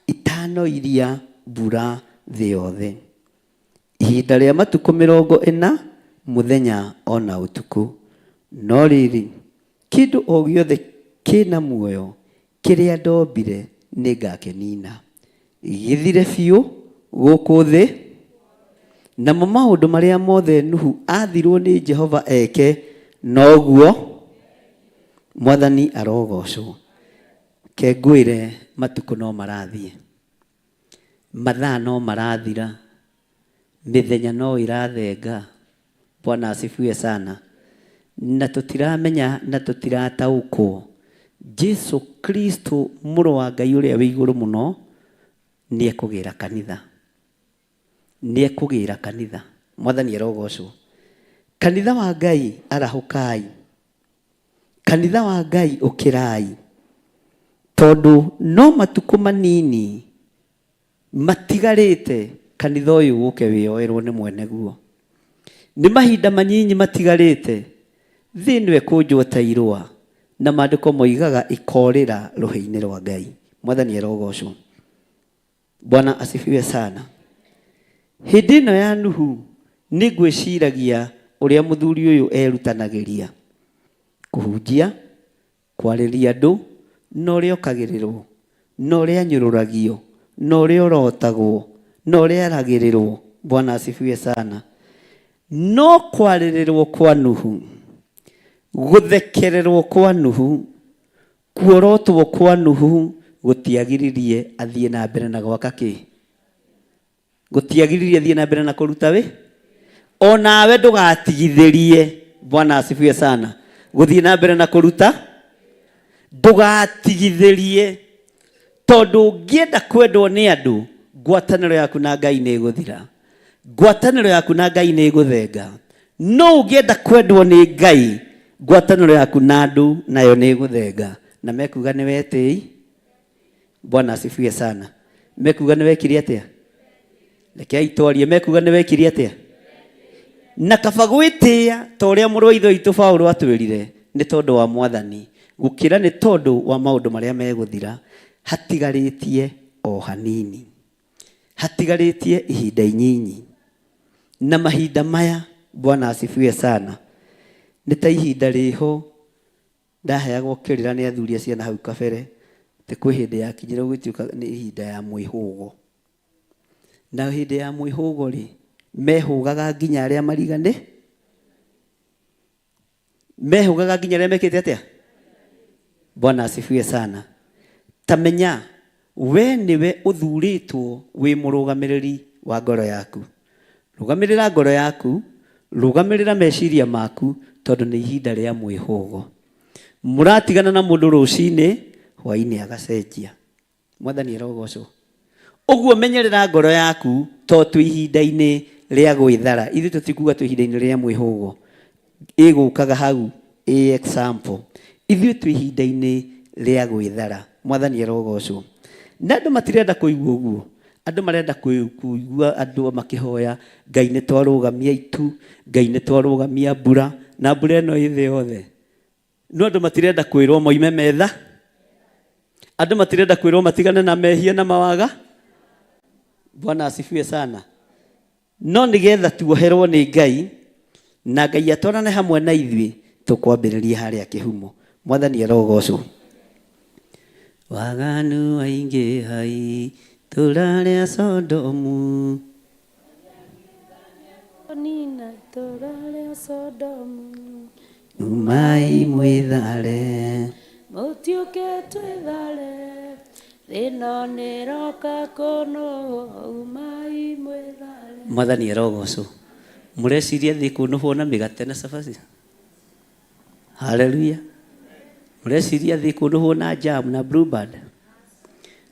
itanoiria mbura thĩ yothe. Ihinda rĩa matukũ 40 mũthenya ona ũtukũ. No rĩrĩ, kĩndũ o gĩothe kĩna muoyo kĩrĩa ndombire nĩ ngakĩnina, gĩthire biũ gũkũ thĩ. Namo maũndũ marĩa mothe Nuhu athirwo nĩ Jehova eke, noguo Mwathani arogocwo. Ke ngwĩre matukũ no marathiĩ, mathaa no marathira, mĩthenya no irathenga. Bwana asifiwe sana. Na tũtiramenya na tũtirataũkwo Jesu Kristo mũrũ wa Ngai ũrĩa wĩ igũrũ mũno nĩ ekũgĩra kanitha. Nĩ ekũgĩra kanitha. Mwathani arogocwo. Kanitha wa Ngai arahũkai. Kanitha wa Ngai ũkĩrai. Tondũ no matukũ manini matigarĩte kanitha ũyũ ũke wĩyoerwo nĩ mwene guo. Nĩ mahinda manyinyi matigarĩte thĩ nĩwe kũnjwo ta irũa, na maandĩko moigaga ikorĩra rũhĩ-inĩ rwa Ngai. Mwathani arogocwo. Bwana asifiwe sana. Hĩndĩ ĩno ya Nuhu nĩ ngwĩciragia ũrĩa mũthuri ũyũ erutanagĩria kũhunjia, kwarĩria andũ, na ũrĩa okagĩrĩrwo, na ũrĩa anyũrũragio, na ũrĩa ũrotagwo, na ũrĩa aragĩrĩrwo. Bwana asifiwe sana. No kwarĩrĩrwo kwa Nuhu, gũthekererwo kwa Nuhu, kuorotwo kwa Nuhu gũtiagiririe athiĩ na mbere na gwaka kĩ? Gũtiagiririe athiĩ na mbere na kũruta wĩ? Onawe ndũgatigithĩrie. Bwana asifiwe sana. Gũthiĩ na mbere na kũruta, ndũgatigithĩrie, tondũ ũngĩenda kwendwo nĩ andũ, ngwatanĩro yaku na Ngai nĩ ĩgũthira, ngwatanĩro yaku na Ngai nĩ ĩgũthenga. No ũngĩenda kwendwo nĩ Ngai, ngwatanĩro yaku na andũ nayo nĩ ĩgũthenga. Na mekuga nĩ wetĩi. Bwana asifiwe sana. Mekuga nĩ wekire atĩa? Rekei twarie. Mekuga nĩ wekire atĩa? Na kaba gwĩtĩĩa ta ũrĩa mũrũ wa ithe witũ Paũlũ atwĩrire, nĩ tondũ wa Mwathani, gũkĩra nĩ tondũ wa maũndũ marĩa megũthira. Hatigarĩtie o hanini, hatigarĩtie ihinda inyinyi. Na mahinda maya, Bwana asifiwe sana, nĩ ta ihinda rĩho ndaheagwo kĩrĩra nĩ athuri acio na hau kabere, te kwĩ hĩndĩ yakinyire gũgĩtuĩka nĩ ihinda ya mwĩhũgo. Na hĩndĩ ya mwĩhũgo rĩ, mehũgaga nginya arĩa marigane, mehũgaga nginya arĩa mekĩte atĩa. Bwana asifiwe sana. Tamenya we niwe ũthurĩtwo wĩ mũrũgamĩrĩri wa ngoro yaku. Rũgamĩrĩra ngoro yaku, rũgamĩrĩra meciria maku, tondũ nĩ ihinda rĩa mwĩhũgo. Mũratigana na mũndũ rũcinĩ, hwainĩ agacenjia. Mwathani arogocwo. Ũguo menyerera ngoro yaku, to twĩ ihinda-inĩ rĩa gwĩthara. Ithuĩ tũtikuga twĩ ihinda-inĩ rĩa mwĩhũgo. Ĩgũkaga hau example. Ithuĩ twĩ ihinda-inĩ rĩa gwĩthara. Mwathani arogocwo. Na andũ matirenda kũigua ũguo. Andũ marenda kũigua andũ makĩhoya, Ngai nĩ twarũgamia itu, Ngai nĩ twarũgamia mbura, na mbura ĩno ĩ thĩ yothe. No andũ matirenda kwĩrwo moime metha. Andũ matirenda kwĩrwo matigane na mehia na mawaga. Bwana asifiwe sana. No nĩgetha tuoherwo nĩ Ngai, na Ngai atwarane hamwe na ithuĩ, tũkwambĩrĩria harĩa kĩhumo. Mwathani arogocwo. Waganu aingĩ hai turarĩa Sodomu, nina turarĩa Sodomu, umai mwĩthare, mũtiũke twĩthare, thĩna nĩroka kũnũhwo, umai mwĩthare. Mwathani arogocwo. Mũreciria thĩ kũnũhwo na mĩgate na cabaci? Haleluya. Mũreciria thĩ kũnũhwo na jam na blueband?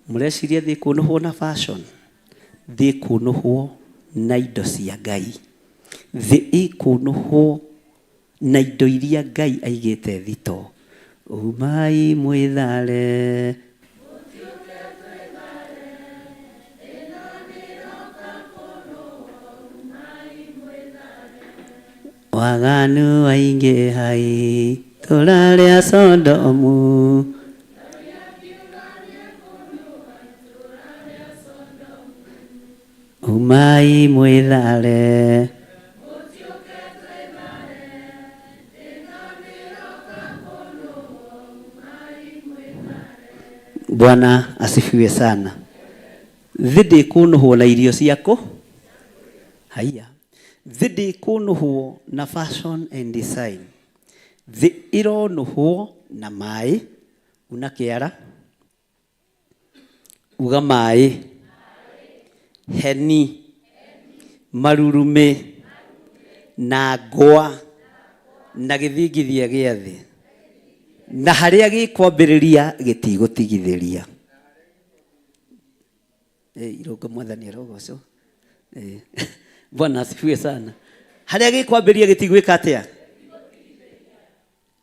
Mũreciria thĩ kũnũhwo na fashion? Thĩ kũnũhwo na indo cia Ngai. Thĩ ikũnũhwo na indo iria Ngai aigĩte thito. Umai mwĩthare. Waganu aingĩ hai turarĩa Sodomu, umai mwĩthare. Bwana asifiwe sana. Thĩ ndĩkũnũhwo na irio ciakũ. Haya. Thĩ ndĩkũnũhwo na fashion and design. Thĩ ĩronũhwo na maĩ. Una kĩara. Uga maĩ. Heni. Marurume. Na ngwa. Na gĩthingithia gĩa thĩ. Na harĩa gĩkwambĩrĩria gĩtigũtigithĩria. Iroga Mwathani arogocwo. Bwana asifiwe sana. Harĩa gĩkwambĩrĩria gĩtigwĩka atĩa?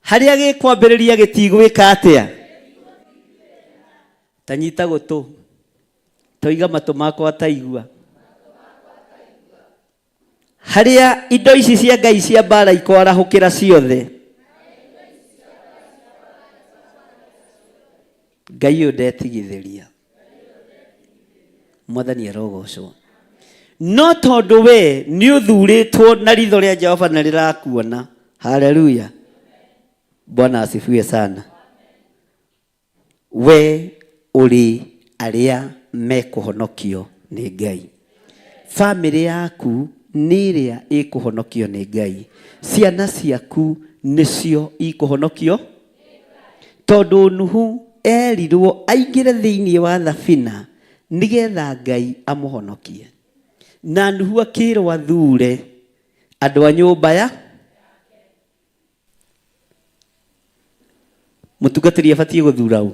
Harĩa gĩkwambĩrĩria gĩtigwĩka atĩa? Tanyita gũtũ. Toiga matũ makwa taigua. Harĩa indo ici cia Ngai cia mbara ikwarahũkĩra ciothe. Ngai ũyũ ndetigithĩria. Mwathani arogocwo. No tondũ we nĩ ũthurĩtwo na ritho rĩa Jehova na rĩrakuona. Haleluya. Bwana asifiwe sana. We ũrĩ arĩa mekũhonokio nĩ Ngai. Family yaku nĩ ĩrĩa ĩkũhonokio nĩ Ngai. Ciana ciaku nĩcio ikũhonokio. Tondũ Nuhu erirwo aingĩre thĩinĩ wa thabina nĩgetha Ngai amũhonokie. Na Nuhu akĩrwo athure andũ a nyũmba ya mũtungatĩri abatiĩ gũthura ũ?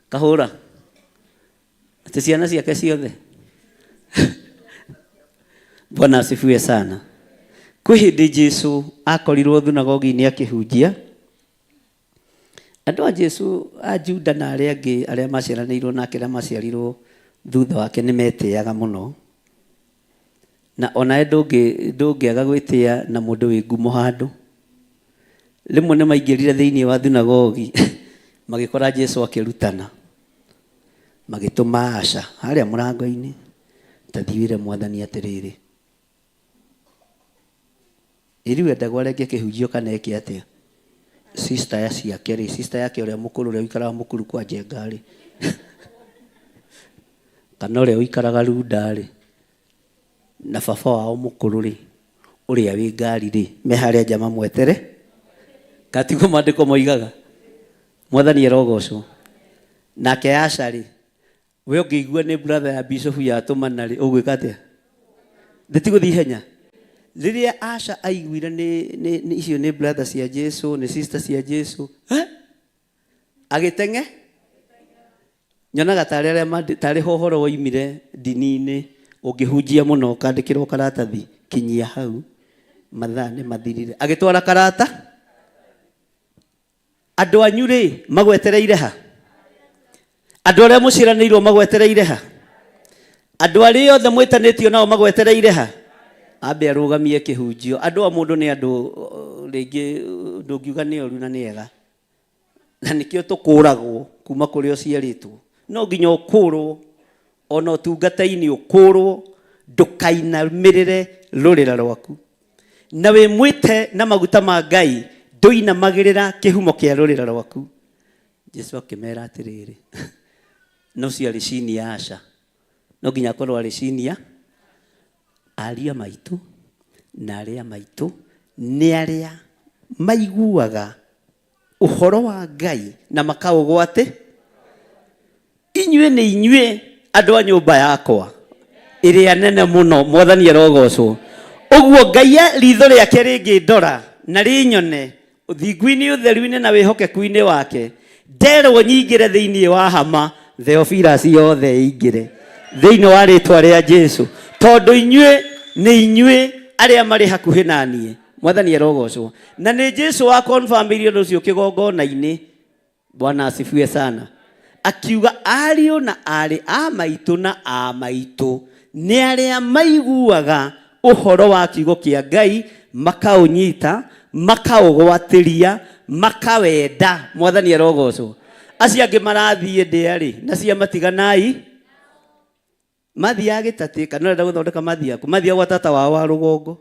Kahũra atĩ ciana ciake ciothe. Bwana asifiwe sana. Kwĩ hĩndĩ Jesũ akorirwo thunagogi-inĩ akĩhunjia. Andũ a Jesũ a Juda na arĩa angĩ arĩa maciaranĩirwo nake arĩa maciarirwo thutha wake nĩ metĩaga mũno. Na ona ndũngĩaga gwĩtĩa na mũndũ wĩ ngumo handũ. Rĩmwe nĩ maingĩrire thĩinĩ wa thunagogi magĩkora Jesũ akĩrutana. Magĩtũma Asha harĩa mũrango-inĩ, tathiĩre Mwathani atĩrĩrĩ. iriwe ndagwarenge kihunjio kana eke atia sister ya ciake ri sister yake uria mukuru ria ikaraga mukuru kwa jenga ri kana uria ikaraga runda ri na baba wao mukuru ri uria wi ngari ri me haria jama mwetere katigo mandiko moigaga mwathani erogocwo nake Asha ri we ungiigua ni brother ya bishop ya tumana ri ugwika atia nditiguthi henya riria Asha aiguire ni icio ni brothers ya Jesu ni sisters ya Jesu agitenge nyonaga tari hohoro woimire dini-ini ungihunjia muno kandikirwo karatathi kinyia hau mathaa ni mathirire agitwara karata andu anyu ri magwetereire ha andu aria muciranirwo magwetereire ha andu aria othe mwitanitio nao magwetereire ha ambe arugamie kihunjio andu a mundu ni andu ringi ndungiuga ni oru na ni ega na nikio tukuragwo kuma kuri ociaritwo no nginya ukurwo ona utungata-ini ukurwo ndukainamirire rurira rwaku na we mwite na maguta ma Ngai nduinamagirira kihumo kia rurira rwaku Jesu akimera atiriri no ciari cini ya Asha no nginya korwo ari cini ya aria maitu na aria maitu ni aria maiguaga uhoro wa Ngai na makaugwate inyue ni inyue andu a nyumba yakwa iria nene muno mwathani erogocwo uguo Ngai ritho riake ringi ndora na rinyone uthingu-ini utheru-ini na wihokeku-ini wake nderwo nyingire thiini wa hama Theophilus yothe ingire thiini wa ritwa ria Jesu tondu inyue ni inyue aria mari hakuhi nanie mwathani erogocwo na ni Jesu wa confirmirio rucio kigongona-ini Bwana asifiwe sana akiuga ario na ari a maitu na a maitu ni aria maiguaga uhoro wa kiugo kia Ngai makaunyita makaugwatiria makawenda mwathani erogocwo acia angi marathie ndiari na cia matiganai mathia gitatika no nda guthondeka mathia ku mathia gwa tata wao wa rugongo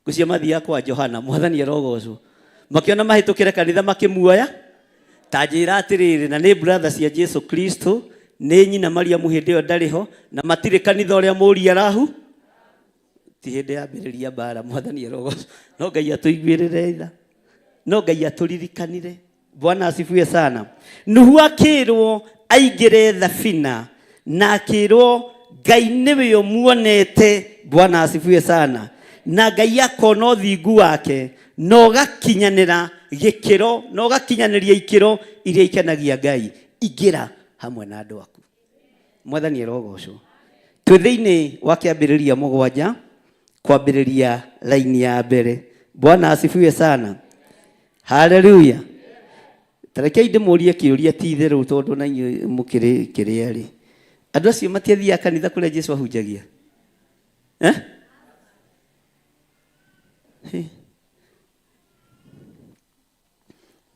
kucia mathia kwa Johana mwathani erogocwo makiona mahitukire kanitha makimuoya tajira atiriri na ni brothers ya Jesu Kristo ni nyina Mariamu hindi yo ndariho na matire kanitha uria muri arahu ti hindi ya mbiriria bara mwathani erogocwo no Ngai atuiguirire tha no Ngai aturirikanire Bwana asifiwe sana Nuhu akirwo aingire thabina na akirwo Ngai niwe umuonete Bwana asifiwe sana na Ngai akona uthingu wake no gakinyanira gikiro no gakinyaniria ikiro iria ikenagia Ngai ingira hamwe na andu aku mwathani erogocwo twi thiini wa kiambiriria 7 kwambiriria laini ya mbere Bwana asifiwe sana haleluya tarekei ndimurie kiuria ti theru tondu na inyu mukiri kiria ri andu acio matiathia kanitha kuria Jesu ahunjagia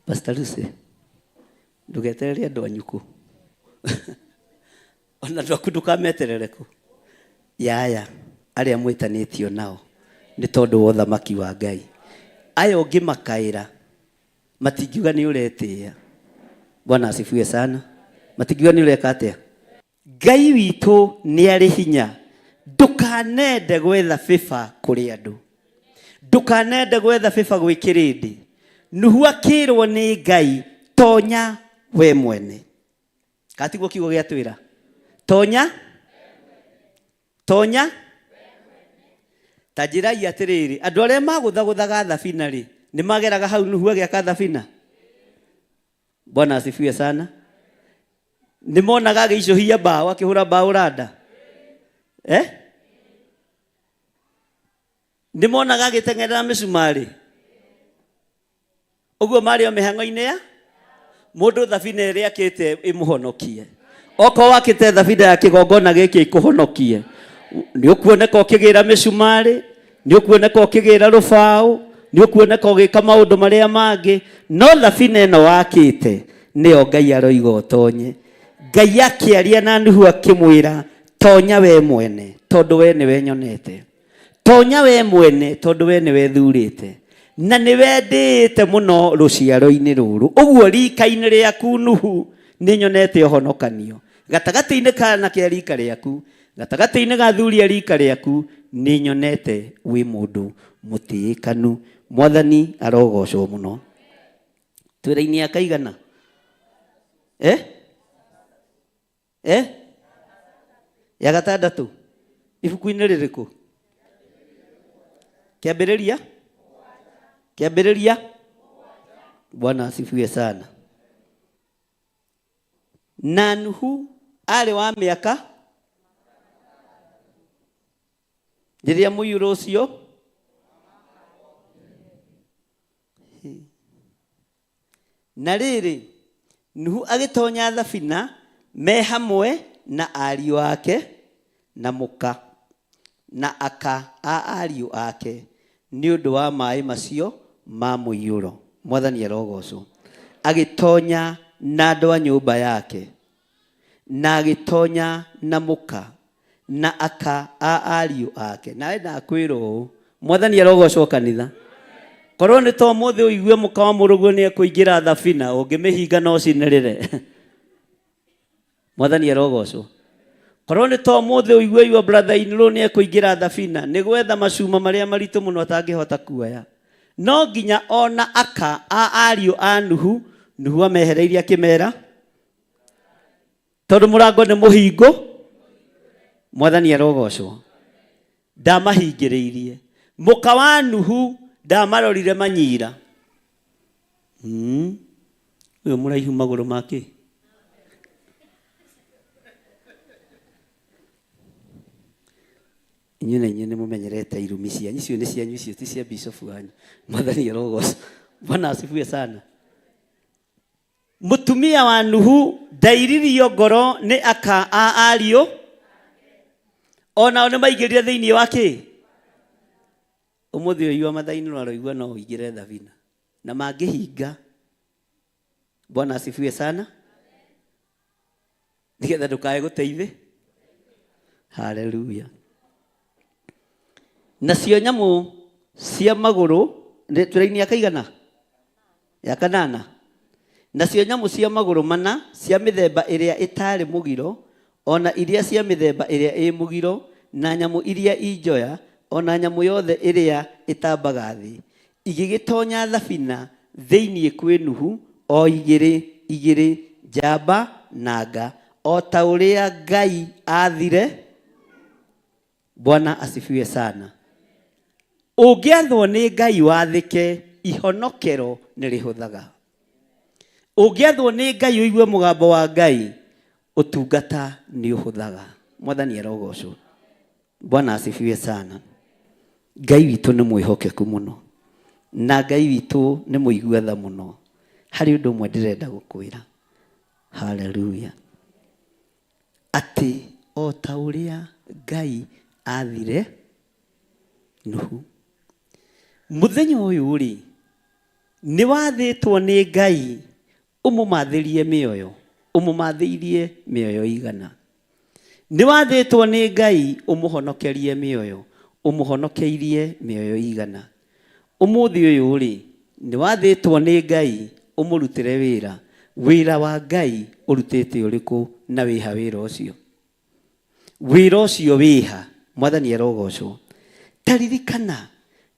Pastor Lucy ndugeterere andu anyuku ona ndoku ndukameterere ku yaya aria mwitanitio nao ni tondu wa thamaki wa Ngai aya ungi makaira matingiuga ni uretia Bwana asifiwe sana matingiuga ni ureka atia Ngai witu ni ari hinya ndukanende gwetha fifa kuri andu ndukanende gwetha fifa gwi kirindi Nuhu akirwo ni Ngai tonya we mwene katiguo kiugo gia twira tonya tajirai atiriri andu aria maguthaguthaga thabina ri ni mageraga hau Nuhu agiaka thabina Bwana asifiwe sana ni monaga agicohia mbao akihura mbao randa ni monaga agitengerera misumari uguo mari o mihango-ini ya mundu thabina iria akite imuhonokie oko wakite thabina ya kigongona giki ikuhonokie ni ukuoneka ukigira misumari ni ukuoneka ukigira rubao ni ukuoneka ugika maundu maria mangi no thabina ino wakite nio Ngai aroiga utonye Ngai akiaria na Nuhu akimwira tonya we mwene tondu we niwe nyonete tonya we mwene tondu we ni wethurite na ni wendete muno ruciaro-ini ruru uguo rika-ini riaku Nuhu ni nyonete uhonokanio gatagati-ini kana kia rika riaku gatagati-ini ga thuri a rika riaku ni nyonete wi mundu mutiikanu. Mwathani arogocwo muno. Twira-ini akaigana ya gatandatu ibuku-ini ririku kiambiriria. Bwana asifiwe sana. Na Nuhu ari wa miaka riria muiyuro ucio na riri Nuhu agitonya thabina me hamwe na ariũ ake na muka na aka a ariũ ake ni undu wa mai macio ma muiyuro. Mwathani arogocwo. Agitonya na andu a nyumba yake na agitonya na muka na aka a ariũ ake. Nawe ndakwĩrwo Mwathani arogocwo kanitha. Korwo nĩ to mũthĩ ũigue muka wa mũrũguo nĩ ekũingĩra thabina ũngĩmĩhinga no cinĩrĩre. Mwathani arogocwo. Korwo nĩ to mũthĩ ũigue your brother in law nĩ ekũingĩra thabina nĩ gwetha macuma marĩa maritũ mũno atangĩhota kuoya. No nginya ona aka a ariũ a Nuhu amehereirie akĩmera tondũ mũrango nĩ mũhingo. Mwathani arogocwo. Ndamahingĩrĩirie. Muka wa Nuhu ndamarorire manyira. Uyu muraihu maguru make. Inyuĩ nĩ mũmenyerete irumi cianyu icio nĩ cianyu icio ti cia bishop wanyu. Mwathani arogocwo. Bwana asifiwe sana. Mutumia wa Nuhu ndairirio ngoro nĩ aka a ariũ onao nĩ maingĩrire thĩinĩ wake. Umuthi ũyũ wa mathaini no aroigua no ũingĩre thabina na mangĩhinga. Bwana asifiwe sana. Nigetha ndukae gũteithie. Haleluya. Nacio nyamu cia magũrũ twĩra-inĩ akaigana ya kanana. Nacio nyamu cia magũrũ mana cia mĩthemba ĩrĩa ĩtarĩ mũgiro ona iria cia mĩthemba ĩrĩa ĩ mũgiro na nyamu iria injoya ona nyamu yothe ĩrĩa ĩtambaga thĩ igĩgĩtonya thabina thĩinĩ kwĩ Nuhu o igĩrĩ njamba na nga o ta ũrĩa Ngai athire. Bwana asifiwe sana. Ũngĩathwo nĩ Ngai wathĩke ihonokero nĩ rĩhũthaga. Ũngĩathwo nĩ Ngai ũigue mũgambo wa Ngai ũtungata nĩ ũhũthaga. Mwathani arogocwo. Bwana asifiwe sana. Ngai witũ nĩ mwĩhokeku mũno na Ngai witũ nĩ mũiguatha mũno. Harĩ ũndũ ũmwe ndĩrenda gũkwĩra. Haleluya. Atĩ o ta ũrĩa Ngai athire Nuhu mũthenya ũyũ rĩ nĩ wathĩtwo nĩ Ngai ũmũmathĩrie mĩoyo. Ũmũmathĩirie mĩoyo igana. Nĩ wathĩtwo nĩ Ngai ũmũhonokerie mĩoyo. Ũmũhonokeirie mĩoyo igana. Ũmũthĩ ũyũ rĩ nĩ wathĩtwo nĩ Ngai ũmũrutĩre wĩra. Wĩra wa Ngai ũrutĩte ũrĩkũ na wĩha wĩra ũcio? Wĩra ũcio wĩha. Mwathani arogocwo. Taririkana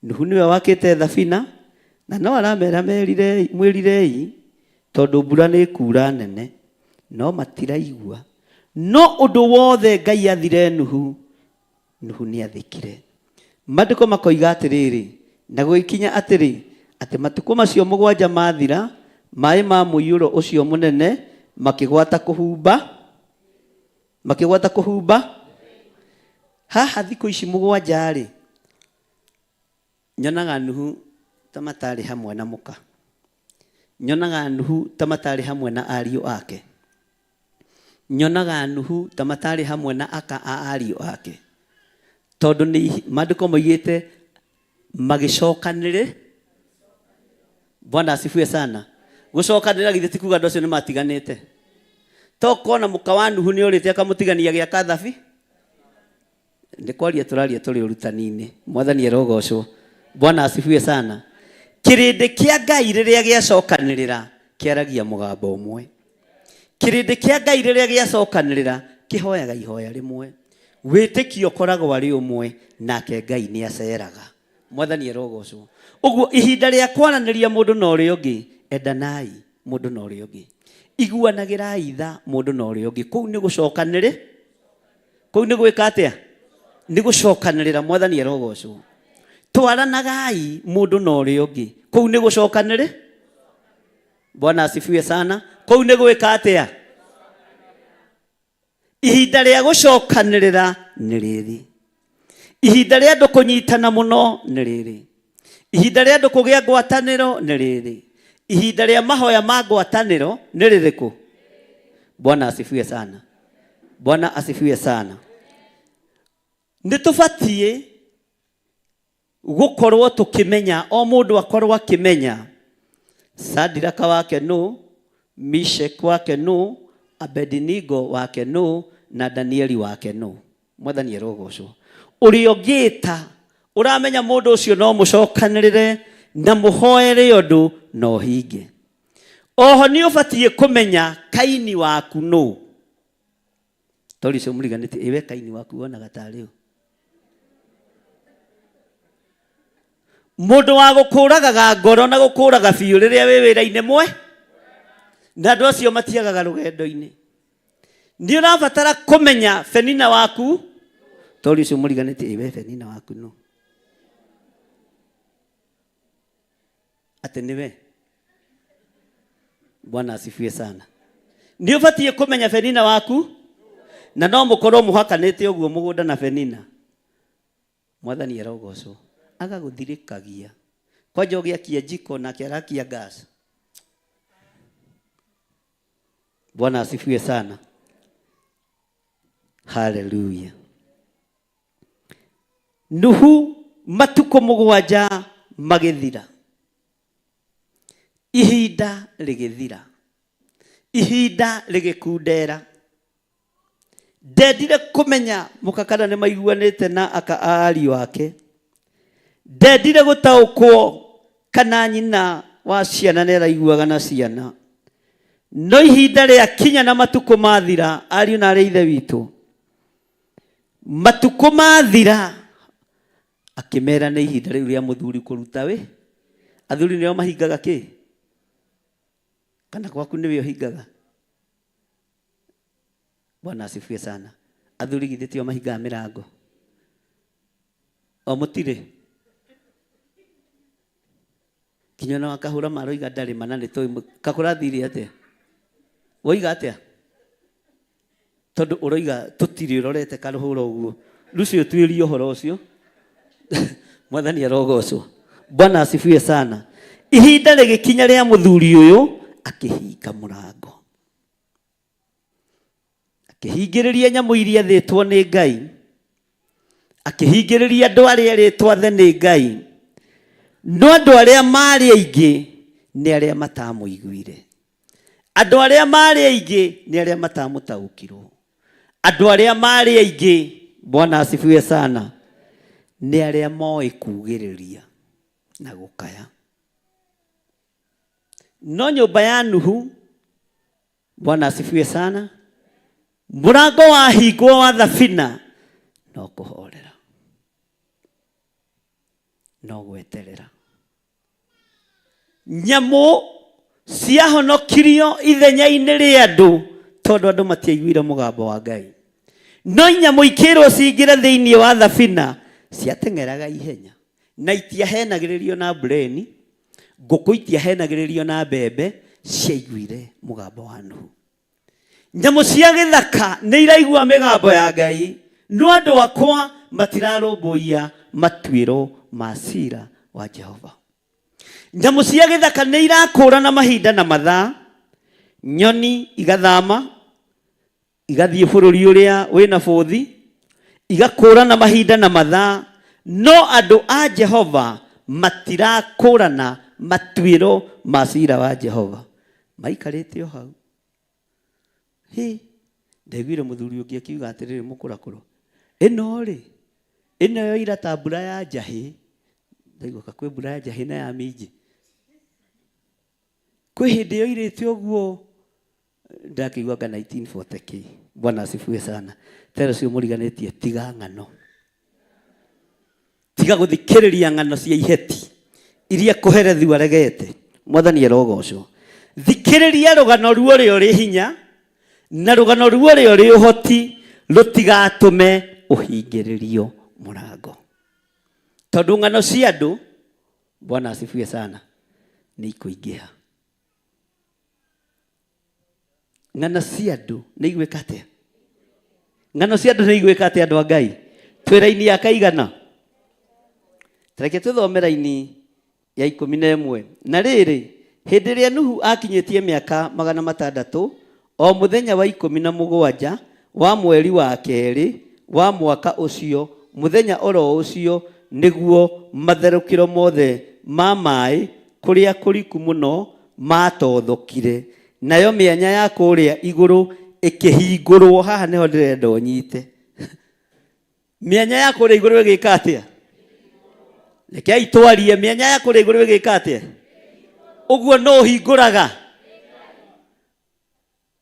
Nuhu nĩwe wakĩte thabina na no aramera mwĩrirei tondũ mbura nĩ kuura nene no matiraigua. No ũndũ wothe Ngai athire Nuhu nĩ athĩkire. Maandĩko makoiga atĩrĩrĩ na gũgĩkinya atĩ matukũ macio mũgwanja mathira maĩ ma mũiyũro ũcio mũnene makĩgwata kũhumba. Haha thikũ ici mũgwanja rĩ nyonaga Nuhu ta matarĩ hamwe na muka. Nyonaga Nuhu ta matarĩ hamwe na ariũ ake. Nyonaga Nuhu ta matarĩ hamwe na aka a ariũ ake. Tondũ nĩ maandĩko moigĩte magĩcokanĩre. Bwana asifiwe sana. Gũcokanĩra githĩ ti kuuga andũ acio nĩ matiganĩte. To kuona muka wa Nuhu nĩ ũrĩte akamũtigania gĩa kathabi. ndikwaria turaria turi urutani-ini mwathani erogocwo Bwana asifiwe sana kirindi kia Ngai riria giacokanirira kiaragia mugambo umwe kirindi kia Ngai riria giacokanirira kihoyaga ihoya rimwe witikio koragwo ari umwe nake Ngai ni aceraga mwathani erogocwo uguo ihinda ria kwaraniria mundu na uria ungi endanai mundu na uria ungi iguanagirai tha mundu na uria ungi kou ni gucokanire kou ni gwika atia ni gucokanirira mwathani erogocwo twaranagai mundu na uria ungi kou ni gucokanire Bwana asifiwe sana kou ni gwika atia ihinda ria gucokanirira ni riri ihinda ria andu kunyitana muno ni riri ihinda ria andu kugia ngwataniro ni riri ihinda ria mahoya ma ngwataniro ni ririku Bwana asifiwe sana Bwana asifiwe sana nitubatie gukorwo tukimenya o mundu akorwo akimenya Sadiraka wake no Meshach wake no Abednego wake no na Danieli wake no mwathani erogocwo uri ongita uramenya mundu ucio no mucokanirire na muhoere undu no hinge oho ni ubatie kumenya Kaini waku no tori cio muriganite iwe Kaini waku wona gatari mundu wa gukuraga ngoro na gukuraga biu riria wi wira-ini mwe na andu acio matiagaga rugendo-ini ni urabatara kumenya Penina waku tori cio muriganite iwe Penina waku no ati niwe Bwana asifiwe sana ni ubatie kumenya Penina waku na no mukorwo muhakanite uguo mugunda na Penina mwathani erogocwo agaguthirikagia kwanja ugiakia jiko na kiarakia gas Bwana asifiwe sana haleluya Nuhu matuko mugwanja magithira ihinda rigithira ihinda rigikundera ndendire kumenya mukakana ni maiguanite na akaari wake ndendire gutaukwo kana nyina wa ciana ne raiguaga na ciana no ihinda ria kinya na matuko mathira ariu na ithe witu matuko mathira akimera ni ihinda riu ria muthuri kuruta we athuri nio mahingaga ki kana gwaku niwe uhingaga Bwana asifiwe sana athuri githitio mahingaga mirango o mutire kinyona wakahura maroiga ndari manane toi kakurathiri atia woiga atia tondu uroiga tutiri urorete karuhura uguo rucio twirio horo ucio mwathani erogocwo Bwana asifiwe sana ihinda rigikinya ria muthuri uyu akihinga murango akihingiriria nyamu iria thitwo ni Ngai akihingiriria andu aria ritwa the ni Ngai no andu aria mari aingi ni aria matamuiguire andu aria mari aingi ni aria matamutaukirwo andu aria mari aingi Bwana asifiwe sana ni aria moi kugiriria na gukaya no nyumba ya Nuhu Bwana asifiwe sana murango wa hingwo wa thabina no kuhorera no gweterera nyamu ciahonokirio ithenya-ini ria andu tondu andu matiaiguire mugambo wa Ngai no nyamu ikirwo cingire thiini wa thabina ciateng'eraga ihenya na itiahenagiririo na breni nguku itiahenagiririo na mbembe ciaiguire mugambo wa Nuhu nyamu cia githaka ni iraigua migambo ya Ngai no andu akwa matirarumbuia matuiro masira wa Jehova nyamu cia githaka ni irakũrana mahinda na mathaa nyoni igathama igathie bururi uria wina bothi igakũrana mahinda na mathaa no andu a Jehova matirakũrana matuiro masira wa Jehova maikarite o hau ndaiguire muthuri ungi akiuga atiriri mukurakuro ino ri ino yo ira ta mbura ya njahi ndaiguka kwi mbura ya njahi na ya minji kwi hindi yo irite uguo ndakiguaga 1940k. Bwana asifiwe sana. Tero cio muriganitie tiga ng'ano, tiga guthikiriria ng'ano cia iheti iria kuherethi waregete. Mwathani arogocwo. Thikiriria rugano ruo ri hinya na rugano ruo ri uhoti rutigatume uhingiririo murango, tondu ng'ano cia andu, Bwana asifiwe sana, ni ikuingiha. Ng'ano cia andu ni igwika atia? Ng'ano cia andu ni igwika atia andu a Ngai? Twi raini ya kaigana? Tareke tuthome raini ya 11. Na riri hindi ria Nuhu akinyitie miaka 600 o muthenya wa 17 wa mweri wa keri wa mwaka ucio, muthenya oro ucio niguo matherukiro mothe ma mai kuria kuriku muno matothokire, nayo mianya ya kuria iguru ikihingurwo. Haha niho ndirenda unyite mianya ya kuria iguru igika atia? Rekei twarie, mianya ya kuria iguru igika atia? Uguo no hinguraga.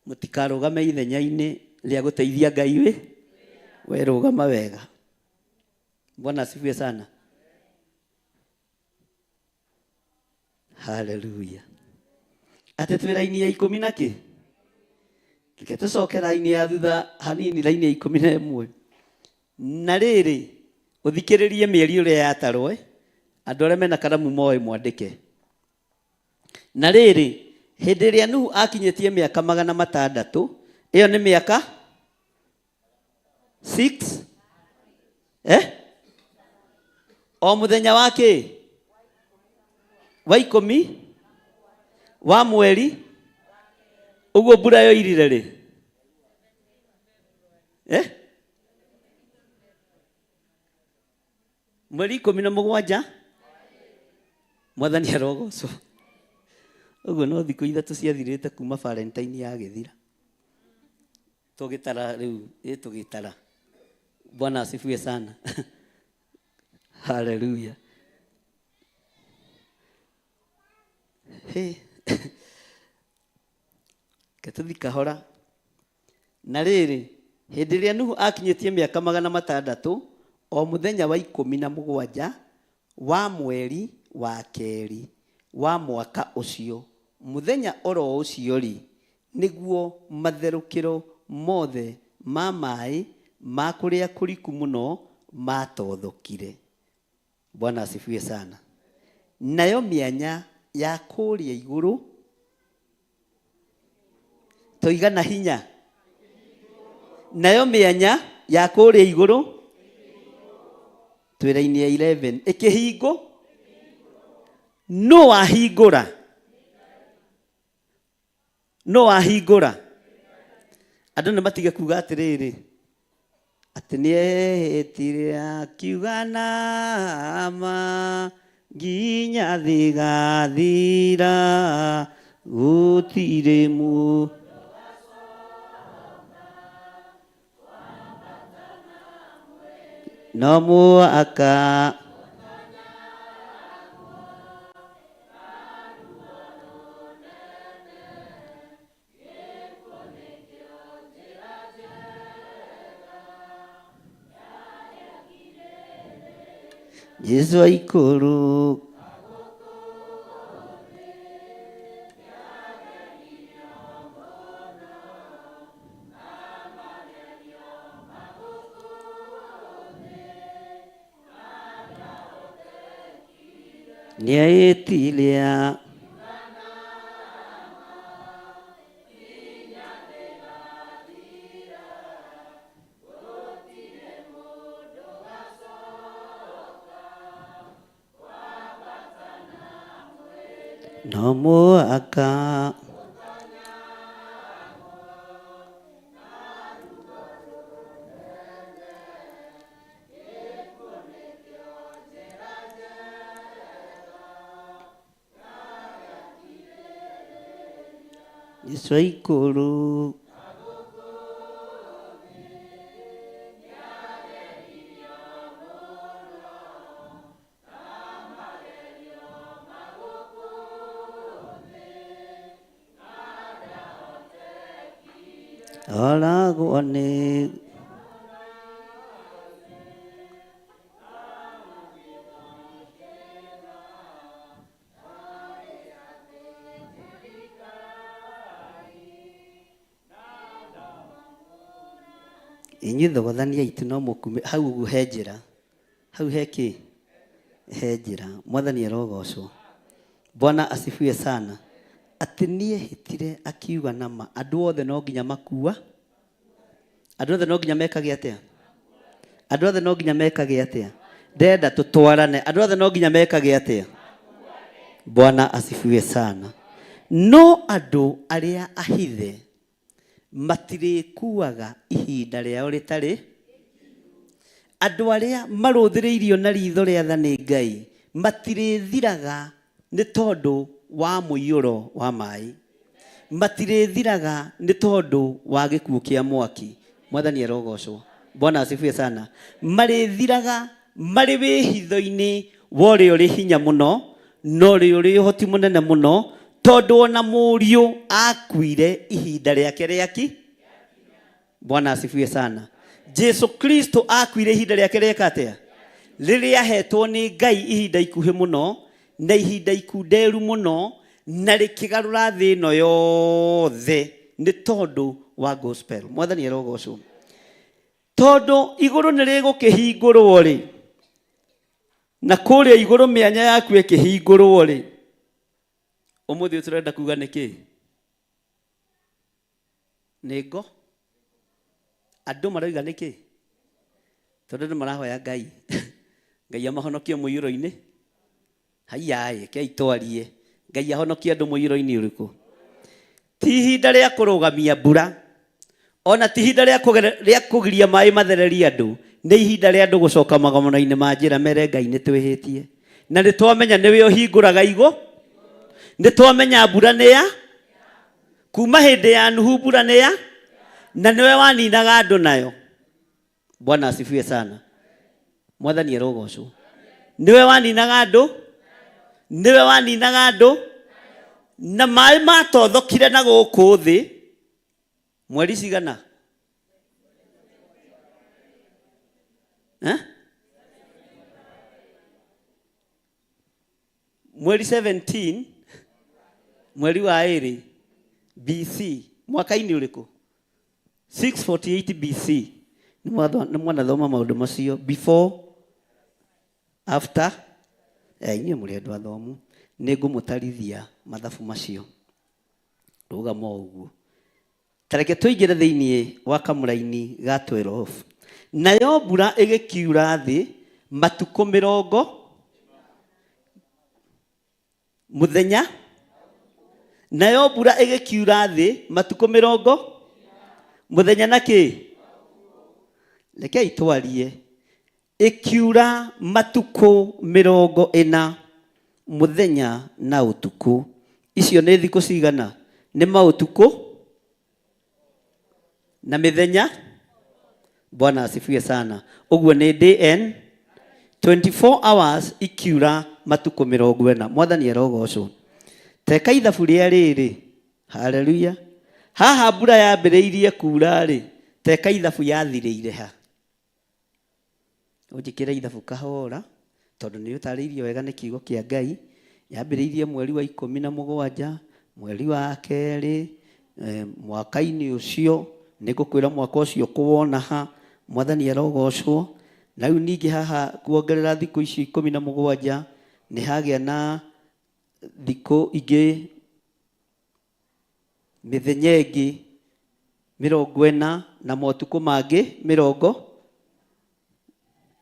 Mutikarugame ithenya-ini ria guteithia Ngai we rugama wega. Bwana asifiwe sana. Hallelujah. Ate twi raini ya 10 na ki? Reke tucoke raini ya thutha hanini, raini ya 11. Na riri uthikiririe mieri uria yatarwo, andu aria mena karamu moe mwandike. Na riri hindi ria Nuhu akinyitie miaka 600, iyo ni miaka 6 o muthenya wake wa 10 wa mweri uguo mbura yo irire ri mweri 17. Mwathani arogocwo. Uguo no thiku 3 ciathirite kuma Valentine ya githira tugitara riu tugitara. Bwana asifiwe sana. Hallelujah. Hey. Ketuthika hora. Na riri hindi ria Nuhu akinyitie miaka 600 o muthenya wa 17 wa mweri wa keri wa mwaka ucio, muthenya oro ucio ri niguo matherukiro mothe ma mai ma kuria kuriku muno matothokire. Bwana asifiwe sana. Nayo mianya ya kuria iguru toigana hinya. Nayo mianya ya kuria iguru twiraini ya 11 ikihingo. No ahingura. No ahingura. Andu ni matige kuga atiriri ati ni ehitire akiuga nama nginya thigathira gutire mu no muaka Yesu aikuru niaetilia no muaka Yesu aikuru oragwo nĩ inyuĩ thogothania itu no mũkume hau ũguo he njĩra hau he kĩ he njĩra. Mwathani arogocwo. Bwana asifiwe sana. Atĩ niĩ hĩtire akiuga nama andũ othe no nginya makua, andũ othe no nginya mekage atĩa, andũ othe no nginya mekage atĩa, ndenda tũtwarane, andũ othe no nginya mekage atĩa. Bwana asifiwe sana. No andũ arĩa ahithe matirĩkuaga ihinda rĩao rĩtarĩ. Andũ arĩa marũthĩrĩirio na ritho rĩa tha nĩ Ngai matirĩthiraga nĩ tondũ wa mũiyũro wa maĩ, matirĩthiraga nĩ tondũ wa gĩkuũ kĩa mwaki. Mwathani arogocwo. Bwana asifiwe sana. Marĩthiraga marĩ wĩhitho-inĩ wa ũrĩa ũrĩ hinya mũno na ũrĩa ũrĩ ũhoti mũnene mũno, tondũ ona mũriũ akuire ihinda rĩake rĩaki. Bwana asifiwe sana. Jesu Kristo akuire ihinda rĩake rĩeka atĩa, rĩrĩa ahetwo nĩ Ngai ihinda ikuhĩ mũno na ihinda ikunderu mũno na rĩkĩgarũra thĩ ĩno yothe nĩ tondũ wa gospel. Mwathani arogocwo. Tondũ igũrũ nĩ rĩgũkĩhingũrwo rĩ, na kũrĩa igũrũ mĩanya yaku ĩkĩhingũrwo rĩ, ũmũthĩ tũrenda kuga nĩkĩ? Nĩ ngo? Andũ marauga nĩkĩ? Tondũ andũ marahoya Ngai Ngai amahonokie mũiyũro-inĩ. Haiya kei twarie. Ngai ahonokie andũ mũiyũro-inĩ ũrĩkũ? Ti ihinda rĩa kũrũgamia mbura, ona ti ihinda rĩa kũgiria maĩ mathererie andũ. Nĩ ihinda rĩa andũ gũcoka magomano-inĩ ma njĩra mere Ngai nĩ twĩhĩtie, na nĩ twamenya nĩwe ũhingũraga igũ. Nĩ twamenya mbura nĩ ya kuma hĩndĩ ya Nuhu, mbura nĩ ya na niwe waninaga andũ nayo. Bwana asifiwe sana. Mwathani arogocwo. Niwe waninaga andũ, niwe waninaga andũ na maĩ matothokire na gũkũ thĩ mweri cigana? Mweri 17 mweri wa ĩrĩ BC mwaka-inĩ ũrĩkũ? 648 BC. Nĩ mwanathoma maũndũ macio before after. Inyuĩ mũrĩ andũ athomu, nĩ ngũmũtarithia mathabu macio. Rũgama ũguo. Tareke tũingĩre thĩinĩ wa kamũra-inĩ ga 12. Nayo mbura ĩgĩkiura thĩ matukũ 40 mũthenya. Nayo mbura ĩgĩkiura thĩ matukũ 40 mũthenya na kĩ? Rekei twarie. Ikiura matukũ 40 mũthenya na ũtukũ. Icio nĩ thikũ cigana? Nĩ maũtukũ na mĩthenya. Bwana asifiwe sana. Ũguo nĩ day and 24 hours ikiura matukũ 40. Mwathani arogocwo. Teka ithabu rĩa rĩrĩ. Haleluya. Haha mbura yambĩrĩirie kuura rĩ, teka ithabu yathirĩire ha. Ũnjĩkĩre ithabu kahora tondũ nĩ ũtarĩirio wega nĩ kiugo kĩa Ngai. Yambĩrĩirie mweri wa 17 mweri wa kerĩ mwaka-inĩ ũcio. Nĩ ngũkwĩra mwaka ũcio kũwona ha. Mwathani arogocwo. Na rĩu ningĩ haha kuongerera thikũ icio 17 nĩ hagĩa na thikũ ingĩ mĩthenya ĩngĩ 40 na matukũ mangĩ 40.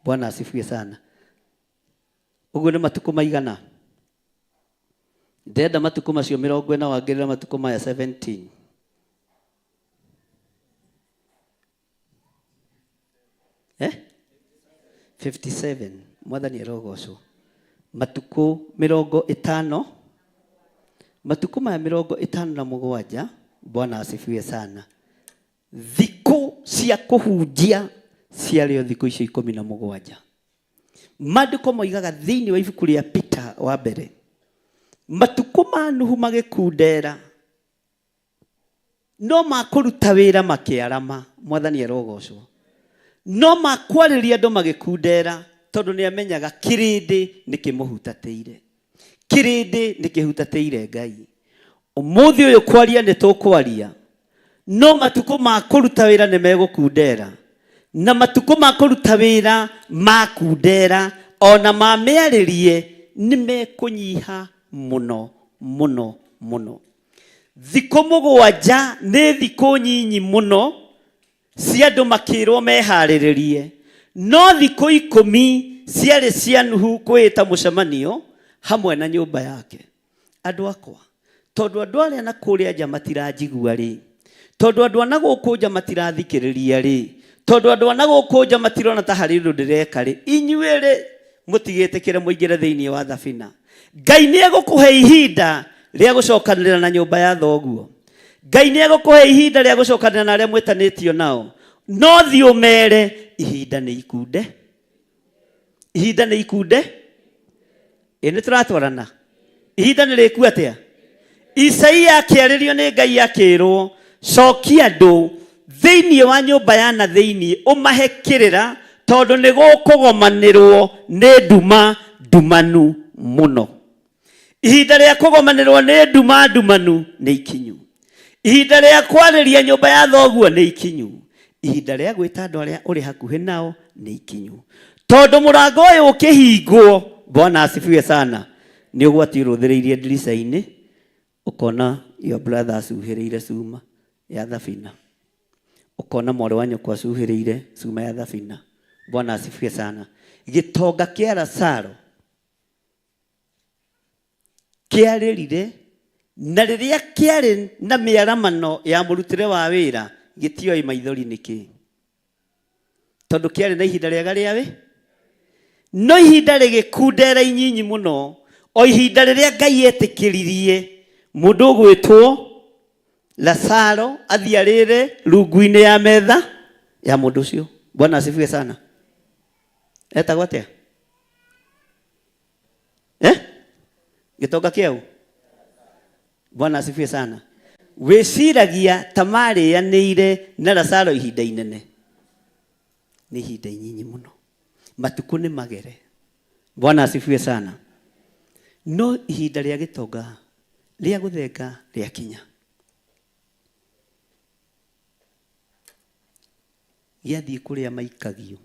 Bwana asifiwe sana. Ũguo nĩ matukũ maigana? Ndenda matukũ macio 40 wangĩrĩra matukũ maya 17. 57. Mwathani arogocwo. Matukũ 50. Matukũ maya 57. Bwana asifiwe sana. Thikũ cia kũhunjia ciarĩo thikũ icio 17. Maandĩko moigaga thĩinĩ wa ibuku rĩa Peter wa mbere, matukũ ma Nuhu magĩkundera no makũruta wĩra makĩarama. Mwathani arogocwo. No makwarĩria andũ magĩkundera tondũ nĩ amenyaga kĩrĩndĩ nĩ kĩmũhutatĩire. Kĩrĩndĩ nĩ kĩhutatĩire Ngai. Ũmũthĩ ũyũ kwaria nĩ tũkwaria, no matukũ ma kũruta wĩra nĩ megũkundera, na matukũ ma kũruta wĩra makundera ona mamĩarĩrie nĩ mekũnyiha mũno mũno mũno. Thikũ mũgwanja nĩ thikũ nyinyi mũno cia andũ makĩrwo meharĩrĩrie, no thikũ 10 ciarĩ cia Nuhu kwĩta mũcemanio hamwe na nyũmba yake. Andũ akwa, tondũ andũ arĩa na kũrĩa nja matiranjigua rĩ, tondũ andũ ana gũkũ nja matirathikĩrĩria rĩ, tondũ andũ ana gũkũ nja matirona ta harĩ ũndũ ndĩreka rĩ, inyuĩ rĩ mũtigĩtĩkĩre mũingĩre thĩinĩ wa thabina. Ngai nĩ egũkũhe ihinda rĩa gũcokanĩrĩra na nyũmba ya thoguo. Ngai nĩ egũkũhe ihinda rĩa gũcokanĩrĩra na arĩa mwĩtanĩtio nao, no thiĩ ũmere ihinda nĩ ikunde. Ihinda nĩ ikunde. Nĩ tũratwarana. Ihinda nĩ rĩku atĩa? Isaia akĩarĩrio nĩ Ngai akĩrwo, cokia andũ thĩinĩ wa nyũmba ya na thĩinĩ ũmahe kĩrĩra tondũ nĩ gũkũgomanĩrwo nĩ nduma ndumanu mũno. Ihinda rĩa kũgomanĩrwo nĩ nduma ndumanu nĩ ikinyu. Ihinda rĩa kwarĩria nyũmba ya thoguo nĩ ikinyu. Ihinda rĩa gwĩta andũ arĩa ũrĩ hakuhĩ nao nĩ ikinyu. Tondũ mũrango ũyũ ũkĩhingwo, Bwana asifiwe sana, nĩ ũgwati ũrũthĩrĩirie ndirica-inĩ ũkona your brother acuhĩrĩire cuma ya thabina, ũkona mwarĩ wa nyũkwa acuhĩrĩire cuma ya thabina. Bwana asifiwe sana. Gĩtonga kĩa Lazaro kĩarĩrire, na rĩrĩa kĩarĩ na mĩaramano ya mũrutĩre wa wĩra gĩtioĩ maithori nĩkĩ, tondũ kĩarĩ na ihinda rĩega rĩawe. No ihinda rĩgĩkundera inyinyi mũno, o ihinda rĩrĩa Ngai etĩkĩririe mũndũ ũgwĩtwo Lazaro athiarĩre rungu-inĩ ya metha ya mũndũ ũcio. Bwana asifiwe sana. Etagwo atĩa? Gĩtonga kĩau. Bwana asifiwe sana. Wĩciragia ta marĩanĩire na Lazaro ihinda inene. Nĩ ihinda inyinyi mũno. Matukũ nĩ magere. Bwana asifiwe sana. No ihinda rĩa gĩtonga rĩa gũthenga rĩa kinya. Gĩathiĩ kũrĩa maikagio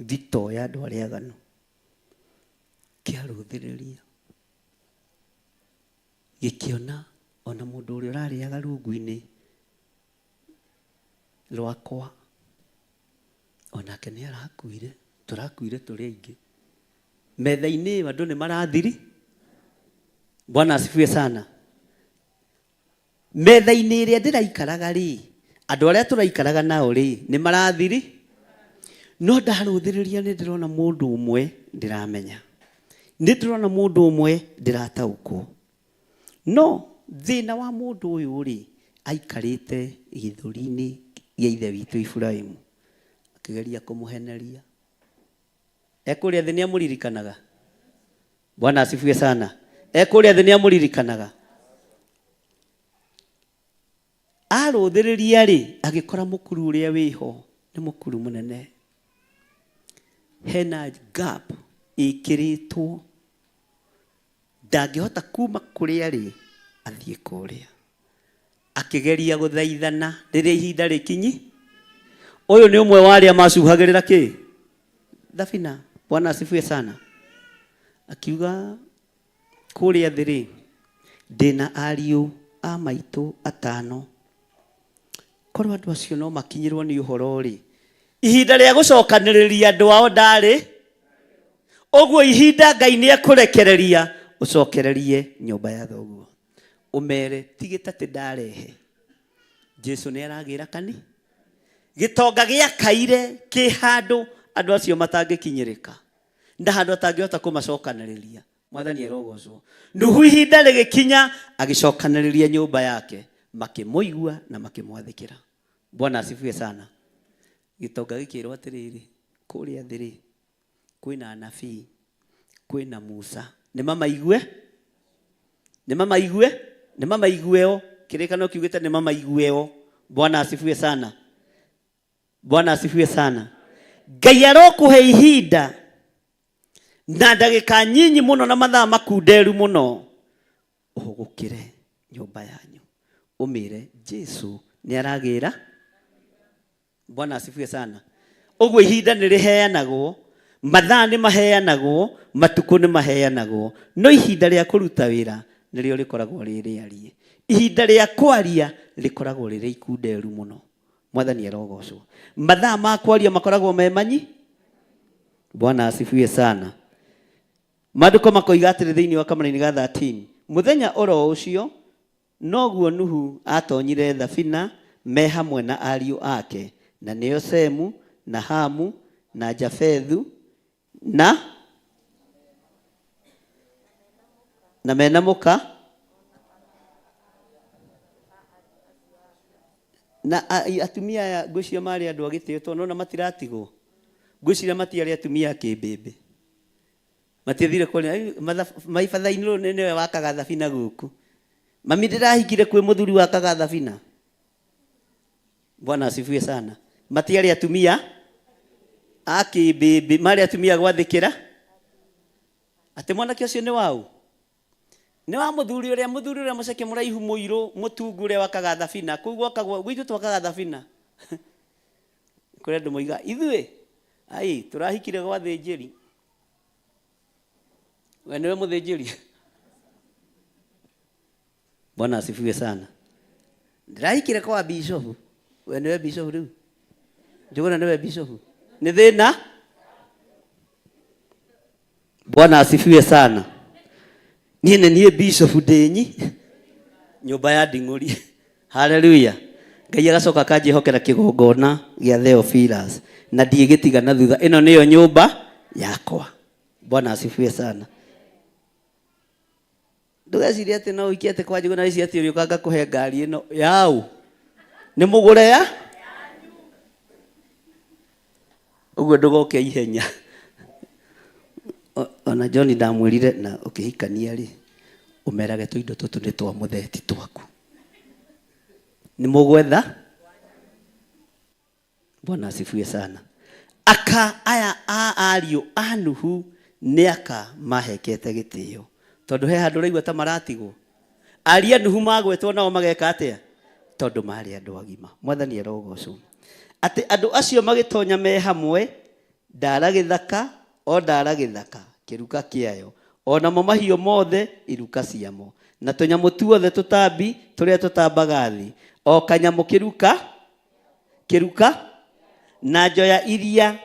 thito ya andũ arĩa aganu, kĩarũthĩrĩria gĩkĩona ona mũndũ ũrĩa ũrarĩaga rungu-inĩ rwakwa onake nĩ arakuire, tũrakuire tũrĩ aingĩ. Metha-inĩ andũ nĩ marathiri. Bwana asifiwe sana. Metha-inĩ ĩrĩa ndĩraikaraga rĩ, andũ arĩa tũraikaraga nao rĩ, nĩ marathiri. No ndarũthĩrĩria nĩ ndĩrona mũndũ ũmwe ndĩramenya, nĩ ndĩrona mũndũ ũmwe ndĩrataũkwo. No thĩna wa mũndũ ũyũ rĩ, aikarĩte gĩthũri-inĩ gĩa ithe witũ Iburahĩmu akĩgeria kũmũheneria. Ekũrĩa thĩ nĩ amũririkanaga. Bwana asifiwe sana. Ekũrĩa thĩ nĩ amũririkanaga. Arũthĩrĩria rĩ, agĩkora mũkuru ũrĩa wĩho nĩ mũkuru mũnene. Hena gap ĩkĩrĩtwo, ndangĩhota kuma kũrĩa rĩ athiĩ kũrĩa. Akĩgeria gũthaithana rĩrĩa ihinda rĩkinyi. Ũyũ nĩ ũmwe wa arĩa macuhagĩrĩra kĩ? Thabina. Bwana asifiwe sana. Akiuga kũrĩa thĩ rĩ, ndĩna ariũ a maitũ 5. Korwo andũ acio no makinyĩrwo nĩ ũhoro rĩ, ihinda rĩa gũcokanĩrĩria andũ ao ndarĩ. Ũguo ihinda Ngai nĩ ekũrekereria ũcokererie nyũmba ya thoguo. Ũmere tigĩta atĩ ndarehe. Jesu nĩ aragĩra kani. Gĩtonga gĩakaire kĩ handũ andũ acio matangĩkinyĩrĩka, nda handũ atangĩhota kũmacokanĩrĩria. Mwathani arogocwo. Nuhu ihinda rĩgĩkinya agĩcokanĩrĩria nyũmba yake, makĩmũigua na makĩmwathĩkĩra. Bwana asifiwe sana. Gĩtonga gĩkĩrwo atĩrĩrĩ, kũrĩa thĩ rĩ, kwĩna anabii, kwĩna Musa. Nĩ mamaigue? Nĩ mamaigue? Nĩ mamaigue o kirekano kiugite ni mama igweo. Bwana asifiwe sana. Bwana asifiwe sana. Ngai arokuhe ihinda na ndagika nyinyi muno na mathaa makunderu muno uhugukire nyumba yanyu umire Jesu ni aragira. Bwana asifiwe sana. Ogwo ihinda ni riheanagwo, mathaa ni maheanagwo, matuko ni maheanagwo, no ihinda ria kuruta wira nirio rikoragwo ririarie. Ihinda ria kwaria rikoragwo riri ikunderu muno. Mwathani arogocwo. Mathaa ma kwaria makoragwo memanyi. Bwana asifiwe sana. Maandiko makoiga atĩrĩ thĩinĩ wa kamũra-inĩ ga 13, mũthenya oro ũcio noguo Nuhu atonyire thabina me hamwe na ariũ ake, na nĩo Semu na Hamu na Jafethu na mena mũka na atumia ya ngwĩciria marĩ andũ a gĩtĩo, tondũ na matiratigwo. Ngwĩciria matiarĩ atumia a kĩmbĩmbĩ. Matiathire kũrĩa maibatha-inĩ rũrũ nĩwe wakaga thabina gũkũ. Mami ndĩrahingire kwĩ mũthuri wakaga thabina. Bwana asifiwe sana. Matiarĩ atumia a kĩmbĩmbĩ, marĩ atumia gwathĩkĩra. Atĩ mwanake ũcio nĩ wau? Nĩ wa mũthuri ũrĩa mũceke mũraihu mũirũ mũtungu ũrĩa wakaga thabina. Koguo akagwo gwitũ twakaga thabina. Kũrĩ andũ moiga ithuĩ tũrahikire gwa thĩnjĩri. We niwe mũthĩnjĩri. Bwana asifiwe sana. Ndĩrahikire kwa bishofu. We niwe bishofu rĩu. Njũgũna niwe bishofu. Nĩ thĩna. Bwana asifiwe sana. Niĩ bishofu ndĩnyi nyũmba ya nding'ũri. Hallelujah. Ngai agacoka akanjĩhokera kĩgongona gĩa Theophilus na ndigĩtiga na thutha. Ĩno nĩyo nyũmba yakwa. Bwana asifiwe sana. Ndũgecirie atĩ no ũikie atĩ kwa Njũgũna ici atĩ ũrĩũka ngakũhe ngari ĩno yaũ. Nĩ mũgũre ya? Ũguo ndũgoke ihenya. Ona John ndamwĩrire na ũkĩhikania rĩ, ũmerage tũindo tũtũ nĩ twa mũtheti twaku. Nĩ mũgwetha? Bwana asifiwe sana. Aya ariũ a Nuhu nĩaka mahekete gĩtĩo. Tondũ he handũ raigua ta maratigwo. Ariũ a Nuhu magwetwo nao mageka atĩa? Tondũ marĩ andũ agima. Mwathani arogocwo. Atĩ andũ acio magĩtonya me hamwe, ndara gĩthaka, o ndara gĩthaka, kĩruka kĩayo. Onamo mahiũ mothe, iruka ciamo. Na tũnyamũ tuothe tũtambi, tũrĩa tũtambaga thĩ. O kanyamũ kĩruka, na njoya iria,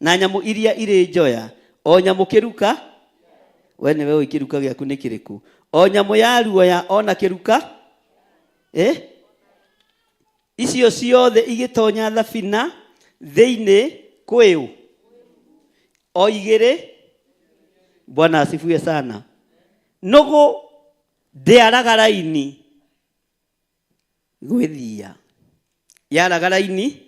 na nyamũ iria irĩ njoya. O nyamũ kĩruka, we nĩwe ũĩ kĩruka gĩaku nĩ kĩrĩkũ. O nyamũ ya ruoya, ona kĩruka, icio ciothe igĩtonya thabina thĩinĩ kwĩũ. O igĩrĩ. Bwana asifiwe sana. Nũgũ ndĩaraga raini gwĩthia. Yaraga raini.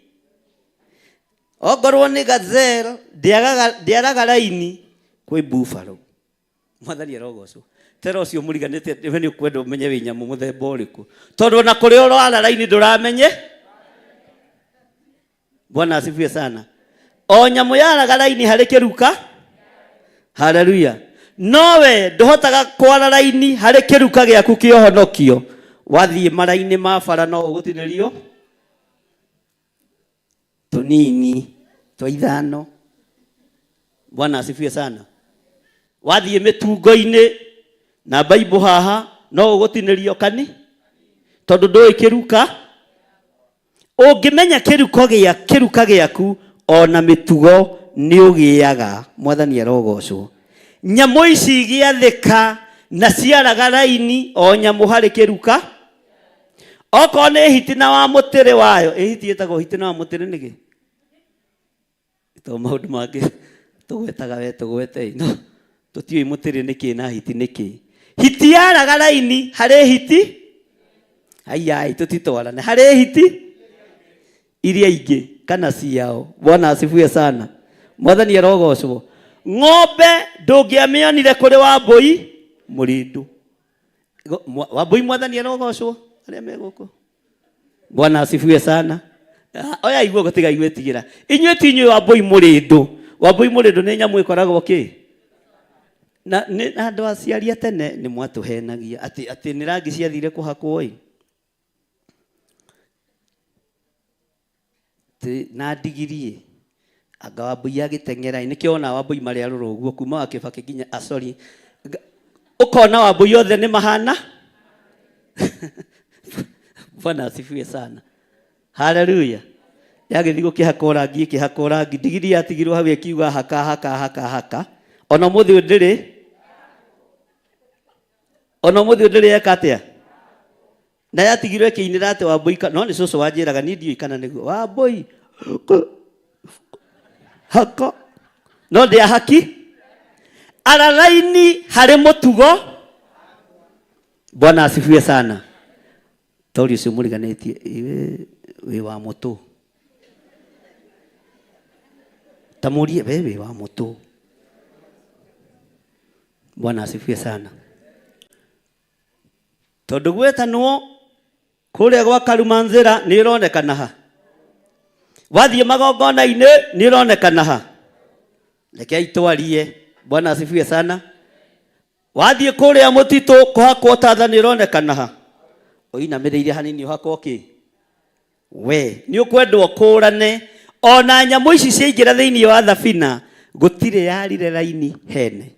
Ongorwo nĩ gazelle ndĩaraga raini kwĩ buffalo. Mwathani arogocwo. Tera ũcio mũriganĩte we nĩ ũkwenda ũmenye wĩ nyamũ mũthemba ũrĩkũ. Tondũ na kũrĩ ũrwara raini ndũramenye. Bwana asifiwe sana. O nyamũ yaraga raini harĩ kĩruka. Hallelujah. Nowe ndũhotaga kwara raini harĩ kĩruka gĩaku kĩa ũhonokio. Wathiĩ mara-inĩ ma bara no ũgũtinĩrio tũnini twa ithano. Bwana asifiwe sana. Wathiĩ mĩtungo-inĩ na Bible haha no ũgũtinĩrio kani tondũ ndũĩ kĩruka. Ũngĩmenya kĩruka gĩaku ona mĩtugo nĩ ũgĩaga. Mwathani arogocwo. Nyamũ ici igĩathĩka na ciaraga raini o nyamũ harĩ kĩruka. Okorwo nĩ hitina wa mũtĩrĩ wayo. Hiti ĩtagwo hitina wa mũtĩrĩ nĩkĩ? To maũndũ mangĩ tũgwetaga we tũgwete no tũtiũĩ mũtĩrĩ nĩkĩ na hiti nĩkĩ. Hiti yaraga raini harĩ hiti. Aiai tũtitwarane. Harĩ hiti iria ingĩ kana ciao. Bwana asifiwe sana. Mwathani arogocwo. Ng'ombe ndũngĩamĩonire kũrĩ Wambũi mũrĩndũ. Wambũi mwathani arogocwo. aria me guku. Bwana asifiwe sana. Oya igwo gutiga igwetigira. Inywe ti inywe Wambui Murindu. Wambui Murindu ni nyamu ikoragwo ki? Na andu aciaria tene ni mwatuhenagia ati ni rangi ciathire kuhakwo i. Na ndigirie anga Wambui agitengera nikio ona Wambui mari aroro uguo kuma wa Kibaki ginya asori ukona Wambui othe ni mahana. Bwana asifiwe sana. Haleluya. Yagithigwo kihakora ngi kihakora ngi ndigiri yatigirwo hau akiuga haka ona muthi ndiri ekatia na yatigirwo kiinira ate Wambui no ni cucu wanjiraga ni ndio ikana niguo Wambui haka no ndia haki araraini hari mutugo. Bwana asifiwe sana. Tori ucio muriganetie we wa mutu tamurie wewe wa mutu. Bwana asifiwe sana. Tondu gwetanwo kuria gwa Karumanzira ni ironekana ha, wathie magongona-ini ni ironekana ha. Reke itwarie. Bwana asifiwe sana. Wathie kuria mutitu kuhakwo tatha ni ironekana ha. Oinamiriire hanini uhakwo ki we ni ukwendwo kurane ona nyamu ici ciaingira thiini wa thabina gutire yarire raini hene.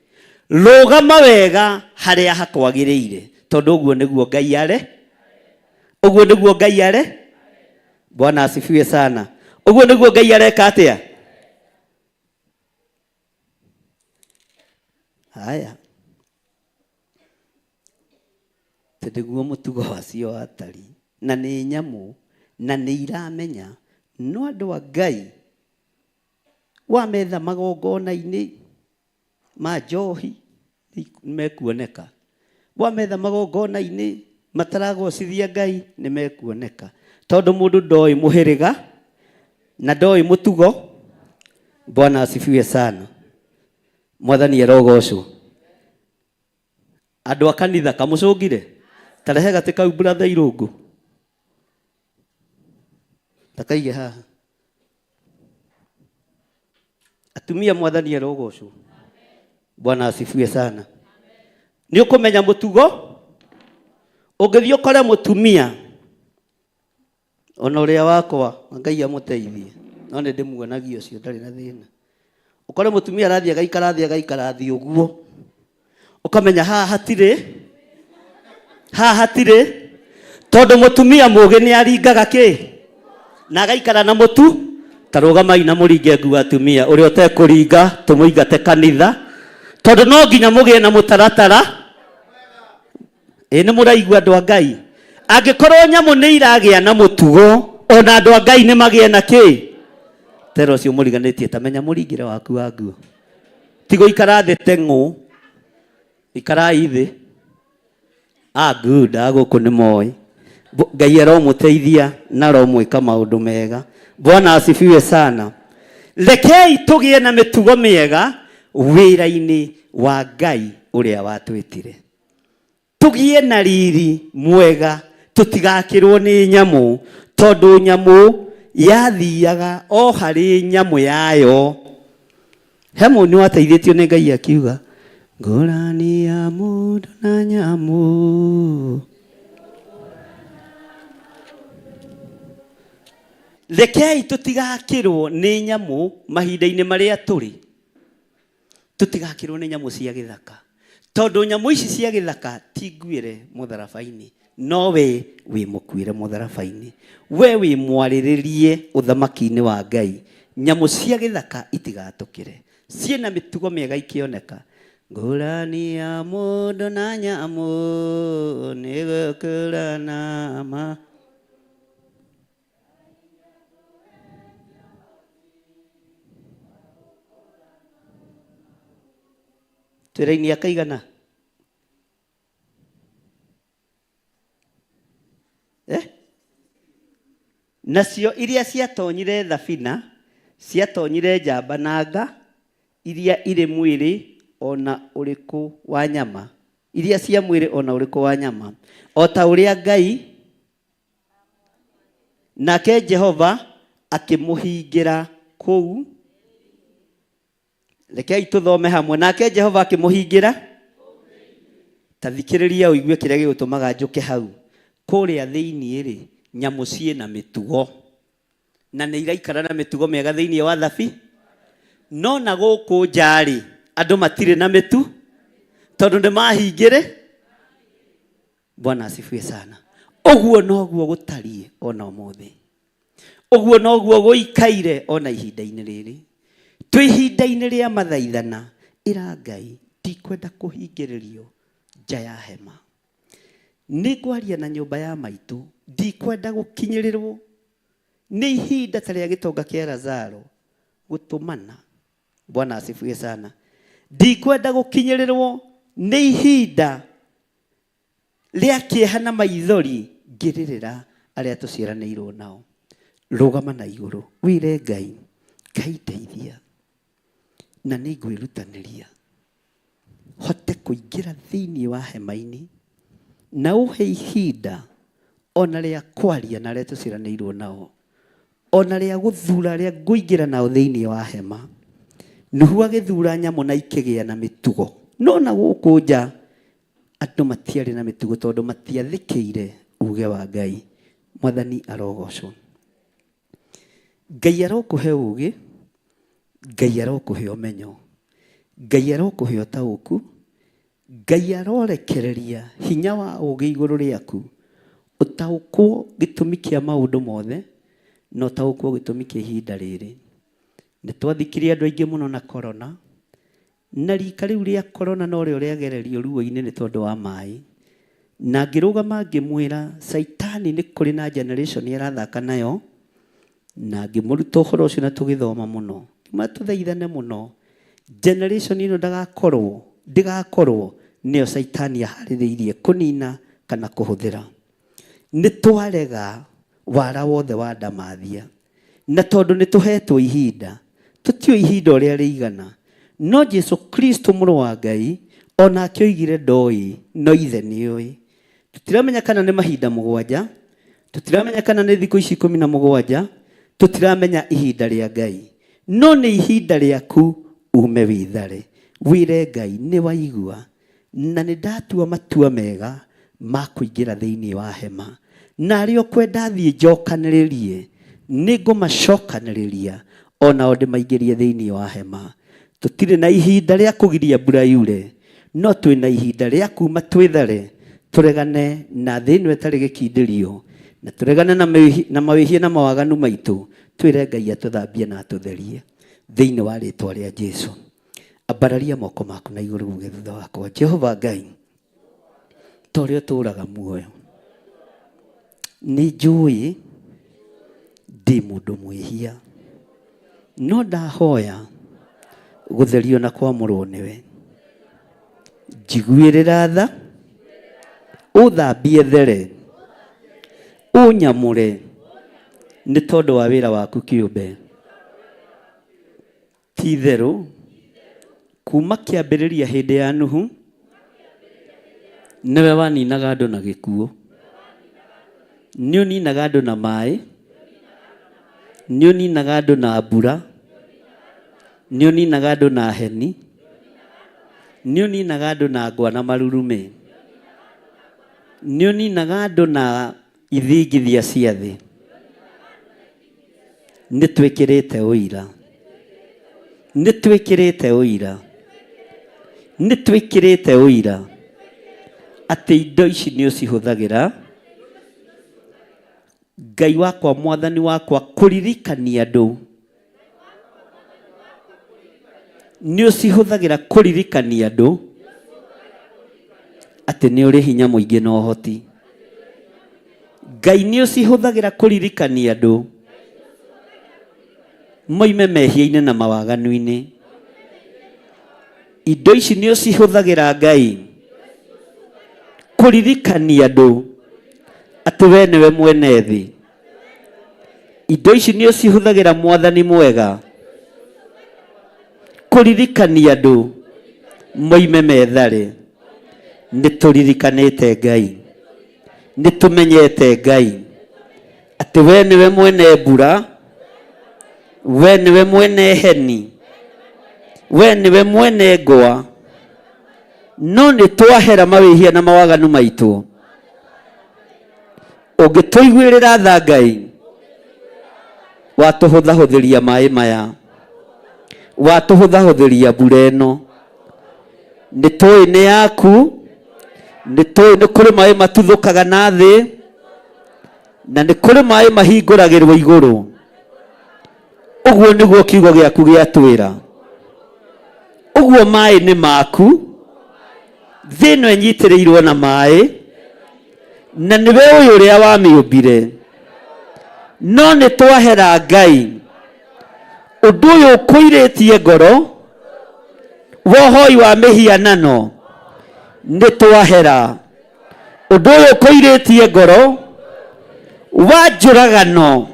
Rugama wega haria hakwagiriire tondu uguo niguo Ngai are. Uguo niguo Ngai are. Bwana asifiwe sana. Uguo niguo Ngai areka atia. Haya tediguo mutugo wacio atari na ni nyamu na ni iramenya no andu a Ngai wa metha magongona-ini ma njohi nimekuoneka. Wa metha magongona-ini mataragocithia Ngai nimekuoneka tondu mundu ndoi muhiriga na ndoi mutugo. Bwana asifiwe sana. Mwathani arogocwo. Andu a kanitha kamucungire tarehe gatika brother Irungu takaige haha. Atumia Mwathani arogocwo. Bwana asifiwe sana. Ni ukumenya mutugo ungithii ukore mutumia ona uria wakwa Ngai amuteithie no ni ndimuonagia ucio ndari na thina. Ukore mutumia arathie agaikara thi uguo ukamenya haha hatire tondu mutumia mugi ni aringaga ki na agaikara na mutu. Tarugamai na muringe ngu atumia uria utekuringa tumuingate kanitha tondu no nginya mugie na mutaratara. Ni muraigua andu a Ngai angikorwo nyamu ni iragia na mutugo ona andu a Ngai ni magie na ki. Tero ucio muriganetie tamenya muringire waku wa nguo tigo ikara thi tengu ikarai thi good aguku ni moi. Ngai aromuteithia na aromwika maundu mega. Bwana asifiwe sana. Rekei tugie na mitugo miega wira-ini wa Ngai uria watwitire. Tugie na riri mwega tutigakirwo ni nyamu tondu nyamu yathiaga o hari nyamu yayo. Hemu ni wateithitio ni Ngai akiuga ngurani ya mundu na nyamu. Rekei tutigakirwo ni nyamu mahinda-ini maria turi. Tutigakirwo ni nyamu cia githaka tondu nyamu ici cia githaka ti nguire mutharabai-ini no we wi mukuire mutharabai-ini. We wi mwariririe uthamaki-ini wa Ngai. Nyamu cia githaka itigatukire ciina mitugo miega ikioneka. Ngurani ya mundu na nyamu ni gukurana ma. Twiraini akaigana nacio iria ciatonyire thabina ciatonyire njamba na nga iria iri mwiri ona uriku wa nyama. Iria cia mwiri ona uriku wa nyama o ta uria Ngai nake Jehova akĩmũhingira kũu. Rekei tũthome hamwe. Nake Jehova akĩmũhingira. Ta thikĩrĩria ũigue kĩrĩa gĩgũtũmaga njũke hau. Kũrĩa thĩiniĩ rĩ, nyamũ ciĩna mĩtugo, na nĩ iraikara na mĩtugo mĩega thĩiniĩ wa thabi. No na gũkũ nja rĩ, andũ matirĩ na mĩtu, tondũ nĩ mahingĩre. Bwana asifiwe sana. Ũguo noguo gũtariĩ ona ũmũthĩ. Ũguo noguo gũikaire ona ihinda-inĩ rĩrĩ. Twĩ ihinda-inĩ rĩa mathaithana, ĩra Ngai ndikwenda kũhingĩrĩrio nja ya hema. Nĩ ngwaria na nyũmba ya maitũ, ndikwenda gũkinyĩrĩrwo nĩ ihinda ta rĩa gĩtonga kĩa Lazaro gũtũmana. Bwana asifiwe sana. Ndikwenda gũkinyĩrĩrwo nĩ ihinda rĩa kĩeha na maithori ngĩrĩrĩra arĩa tũciaranĩirwo nao. Rũgama na igũrũ wĩre Ngai, Ngai ndeithia na nĩ ngwĩrutanĩria hote kũingĩra thĩiniĩ wa hema-inĩ, na ũhe ihinda ona rĩa kwaria na arĩa tũciaranĩirwo nao, ona rĩa gũthura arĩa ngũingĩra nao thĩiniĩ wa hema. Nuhu agĩthura nyamũ na ikĩgĩa na mĩtugo, no na gũkũ nja andũ matiarĩ na mĩtugo tondũ matiathĩkĩire uge wa Ngai. Mwathani arogocwo. Ngai arokũhe ũgĩ, Ngai arokũhe ũmenyo, Ngai arokũhe ũtaũku, Ngai arorekereria hinya wa ũgĩ igũrũ rĩaku, ũtaũkwo gĩtũmi kĩa maũndũ mothe, na ũtaũkwo gĩtũmi kĩa ihinda rĩrĩ. Nĩ twathikirie andũ aingĩ mũno na corona, na rika rĩu rĩa corona no rĩo rĩagererio ruo-inĩ nĩ tondũ wa maĩ. Na ngĩrũgama ngĩmwĩra Saitani nĩ kũrĩ na generation ĩrathaka nayo, na ngĩmũruta ũhoro ũcio na tũgĩthoma mũno. Matũthaithane mũno, generation ĩno ndĩgakorwo nĩyo Saitani aharĩrĩirie kũnina kana kũhũthĩra. Nĩ twarega wara wothe wa ndamathia, na tondũ nĩ tũhetwo ihinda, tũtiũĩ ihinda ũrĩa rĩigana. No Jesu Kristo mũrũ wa Ngai ona akĩoigire ndoĩ, no ithe nĩoĩ. Tũtiramenya kana nĩ mahinda 7, tũtiramenya kana nĩ thikũ ici 17, tũtiramenya ihinda rĩa Ngai. No nĩ ihinda rĩaku ume wĩthare. Wĩre Ngai nĩ waigua, na nĩ ndatua matua mega ma kũingĩra thĩiniĩ wa hema. Na arĩa ũkwenda thiĩ njokanĩrĩrie, nĩ ngũmacokanĩrĩria ona o ndĩmaingĩrie thĩiniĩ wa hema. Tũtirĩ na ihinda rĩa kũgiria mbura yure, no twĩ na ihinda rĩa kuma twĩthare, tũregane na thĩ ĩno ĩtarĩ gĩkindĩrio, na tũregane na mawĩhia na mawaganu maitũ. Twĩre Ngai atũthambie na atũtherie thĩiniĩ wa rĩĩtwa rĩa Jesũ. Ambararia moko maku na igũrũ uge thutha wakwa. Jehova Ngai, ta ũrĩa ũtũũraga muoyo, nĩ njũĩ ndĩ mũndũ mwĩhia, no ndahoya gũtherio na kwamũrwo nĩwe. Njiguĩrĩra tha, ũthambie there, ũnyamũre nĩ tondũ wa wĩra waku kĩũmbe. Ti itherũ, kuma kĩambĩrĩria hĩndĩ ya Nuhu, nĩwe waninaga andũ na gĩkuũ, nĩ ũninaga andũ na maĩ, nĩ ũninaga andũ na mbura, nĩ ũninaga andũ na heni, nĩ ũninaga andũ na ngwa na marurume, nĩ ũninaga andũ na ithingithia cia thĩ. Nĩ twĩkĩrĩte ũira, nĩ twĩkĩrĩte ũira, nĩ twĩkĩrĩte ũira atĩ indo ici nĩ ũcihũthagĩra Ngai wakwa, Mwathani wakwa, kũririkania andũ. Nĩ ũcihũthagĩra kũririkania andũ atĩ nĩ ũrĩ hinya mũingĩ na ũhoti. Ngai nĩ ũcihũthagĩra kũririkania andũ moime mehia-inĩ na mawaganu-inĩ. Indo ici nĩ ũcihũthagĩra Ngai kũririkania andũ atĩ we nĩwe mwene thĩ. Indo ici nĩ ũcihũthagĩra Mwathani mwega kũririkania andũ moime methare. Nĩ tũririkanĩte Ngai, nĩ tũmenyete Ngai ati we niwe mwene mbura, we niwe mwene heni, we niwe mwene ngwa, no nĩ twahera mawĩhia na mawaganu maitũ. Ũngĩtũiguĩrĩra tha Ngai, watũhũthahũthĩria maĩ maya, watũhũthahũthĩria mbura ĩno. Nĩ tũĩ nĩ yaku, nĩ tũĩ nĩ kũrĩ maĩ matuthũkaga na thĩ, na nĩ kũrĩ maĩ mahingũragĩrwo igũrũ. Ũguo nĩguo kiugo gĩaku gĩatwĩra. Ũguo maĩ nĩ maku, thĩ ĩno ĩnyitĩrĩirwo na maĩ, na nĩwe ũyũ ũrĩa wamĩũmbire. No nĩ twahera Ngai, ũndũ ũyũ ũkũirĩtie ngoro, wohoi wa mĩhianano, nĩ twahera. Ũndũ ũyũ ũkũirĩtie ngoro, wa njũragano,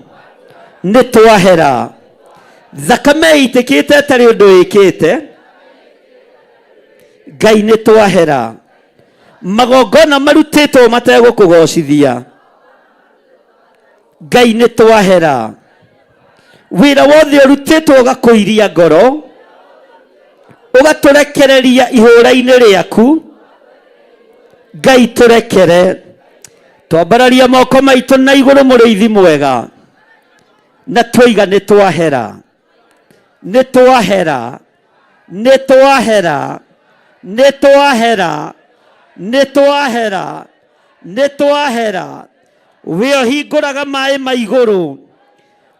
nĩ twahera. Thakame ĩitĩkĩte ĩtarĩ ũndũ ĩkĩte, Ngai nĩ twahera. Magongona marutĩtwo mategũkũgocithia, Ngai nĩ twahera. Wĩra wothe ũrutĩtwo ũgakũiria ngoro, ũgatũrekereria ihũra-inĩ rĩaku, Ngai tũrekere. Twambararia moko maitũ na igũrũ mũrĩithi mwega, na twoiga nĩ twahera, nĩ twahera, nĩ twahera, nĩ twahera, nĩ twahera, nĩ twahera. We ũhingũraga maĩ ma igũrũ,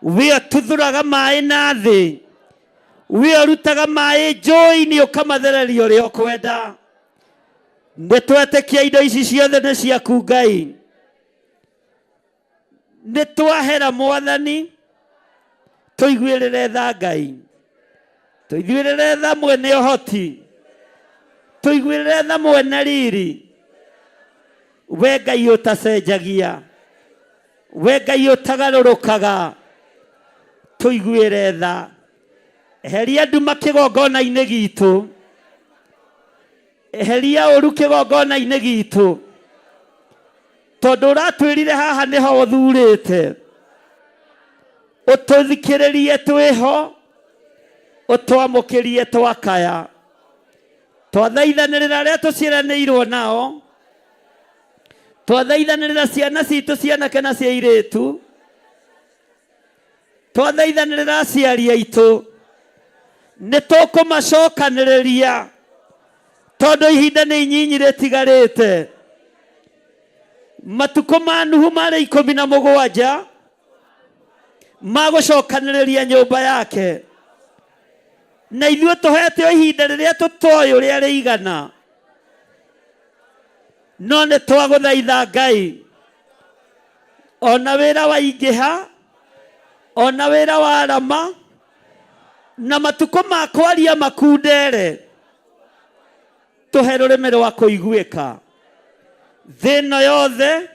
we ũtuthũraga maĩ na thĩ, we ũrutaga maĩ njũĩ-inĩ ũkamathereria ũrĩa ũkwenda. Nĩ twetĩkia indo ici ciothe nĩ ciaku Ngai. Nĩ twahera Mwathani, tũiguĩrĩre tha Ngai, tũiguĩrĩre tha mwene ũhoti, tũiguĩrĩre tha mwene riri. We Ngai ũtacenjagia, we Ngai ũtagarũrũkaga, tũiguĩre tha. Eheria nduma kĩgongona-inĩ gitũ, eheria ũru kĩgongona-inĩ gitũ, tondũ ũratwĩrire haha nĩho ũthurĩte. Ũtũthikĩrĩrie twĩho, ũtwamũkĩrie twakaya. Twathaithanĩrĩra arĩa tũciaranĩirwo nao, twathaithanĩrĩra ciana citũ cianake na cia airĩtu, twathaithanĩrĩra aciari aitũ. Nĩ tũkũmacokanĩrĩria, tondũ ihinda nĩ inyinyi rĩtigarĩte. Matukũ ma Nuhu marĩ 17 magũcokanĩrĩria nyũmba yake, na ithuĩ tũhetwo ihinda rĩrĩa tũtoĩ ũrĩa rĩigana. No nĩ twagũthaitha Ngai, ona wĩra waingĩha, ona wĩra warama, na matukũ ma kwaria makundere, tũhe rũrĩmĩ rwa kũiguĩka. Thĩ ĩno yothe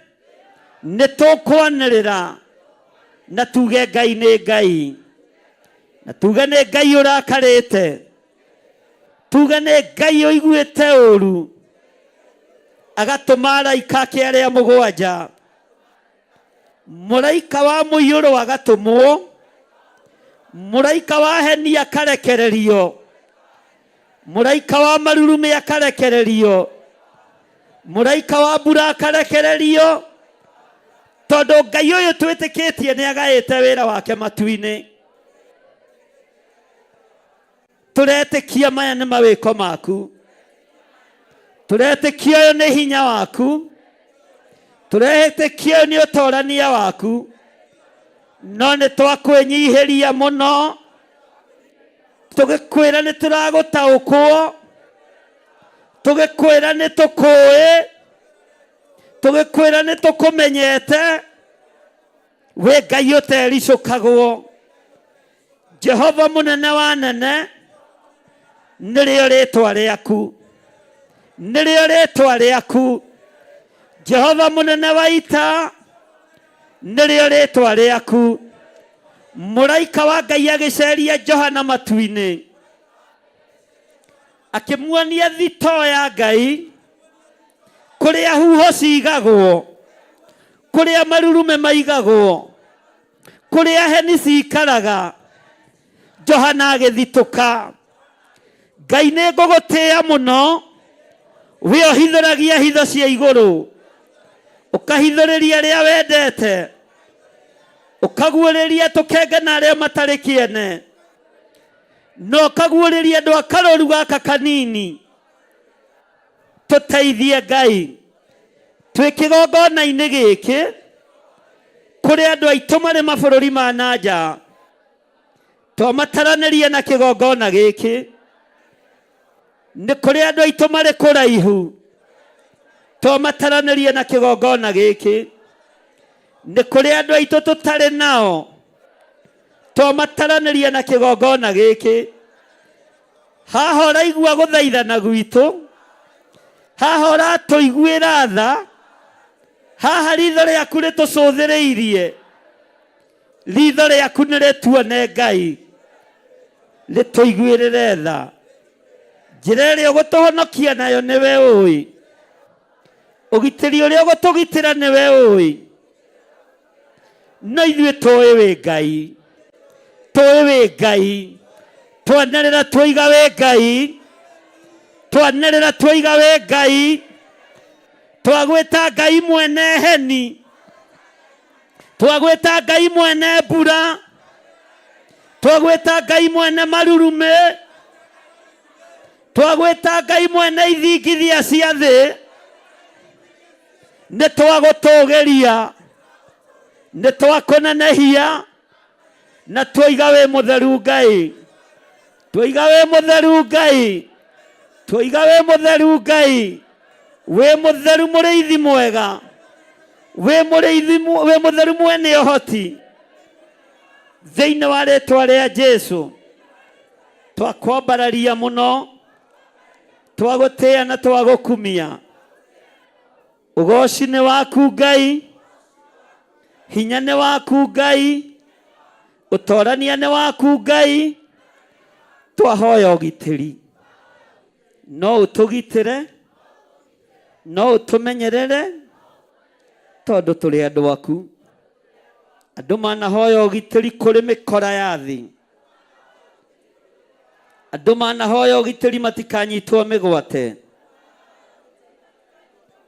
nĩ tũkwanĩrĩra na tuge Ngai nĩ Ngai, na tuge nĩ Ngai ũrakarĩte, tuge nĩ Ngai ũiguĩte ũru, agatũma araika ake arĩa 7, mũraika wa mũiyũro agatũmwo, mũraika wa heni akarekererio, mũraika wa marurumĩ akarekererio, mũraika wa mbura akarekererio, tondũ Ngai ũyũ twĩtĩkĩtie nĩ agaĩte wĩra wake matu-inĩ. Tũretĩkia maya nĩ mawĩko maku, tũretĩkia ũyũ nĩ hinya waku, tũretĩkia ũyũ nĩ ũtorania waku. No nĩ twakwĩnyihĩria mũno, tũgĩkwĩra nĩ tũragũtaũkwo, tũgĩkwĩra nĩ tũkũĩ, tũgĩkwĩra nĩ tũkũmenyete. We Ngai ũtericũkagwo, Jehova mũnene wa nene, nĩrĩo rĩĩtwa rĩaku, nĩrĩo rĩĩtwa rĩaku. Jehova mũnene wa ita, nĩrĩo rĩĩtwa rĩaku. Mũraika wa Ngai agĩceria Johana matu-inĩ, akĩmuonia thitoo ya Ngai, kũrĩa huho cigagwo, kũrĩa marurumĩ maigagwo, kuria heni cikaraga Johana agithituka Ngai nĩ ngũgũtĩĩa mũno we ohithũragia hitho cia igũrũ ũkahithũrĩria arĩa wendete ũkaguũrĩria tũkenge na arĩa matarĩ kĩene no ũkaguũrĩria andũ a karũru gaka kanini tũteithie Ngai twĩ kĩgongona-inĩ gĩkĩ kũrĩ andũ aitũ marĩ mabũrũri ma nanja twamataranĩrie na kĩgongona gĩkĩ nĩ kũrĩ andũ aitũ marĩ kũraihu twamataranĩrie na kĩgongona gĩkĩ nĩ kũrĩ andũ aitũ tũtarĩ nao twamataranĩrie na kĩgongona gĩkĩ haha ũraigua gũthaithana gwitũ haha ũratũiguĩra tha haha ritho rĩaku rĩtũcũthĩrĩirie ritho rĩaku nĩ rĩtuone Ngai rĩtũiguĩrĩre tha njĩra ĩrĩa ũgũtũhonokia nayo nĩwe ũĩ ũgitĩri ũrĩa ũgũtũgitĩra nĩwe ũĩ no ithuĩ tũĩ wĩ Ngai tũĩ wĩ Ngai twanĩrĩra twoiga wĩ Ngai twanĩrĩra twoiga wĩ Ngai twagwĩta Ngai mwene heni twagwĩta Ngai mwene mbura twagwĩta Ngai mwene marurume twagwĩta Ngai mwene ithingithia cia thĩ nĩ twagũtũgĩria nĩ twakũnenehia na twoiga wĩ mũtheru Ngai twoiga wĩ mũtheru Ngai twoiga wĩ mũtheru Ngai wĩ mũtheru mũrĩithi mwega wĩ mũtheru mwene ũhoti thĩinĩ wa rĩĩtwa rĩa Jesũ twakwambararia mũno twagũtĩĩa na twagũkumia ũgooci nĩ waku Ngai hinya nĩ waku Ngai ũtoorania nĩ waku Ngai twahoya ũgitĩri no ũtũgitĩre no ũtũmenyerere tondũ tũrĩ andũ aku andũ manahoya ũgitĩri kũrĩ mĩkora ya thĩ andũ manahoya ũgitĩri matikanyitwo mĩgwate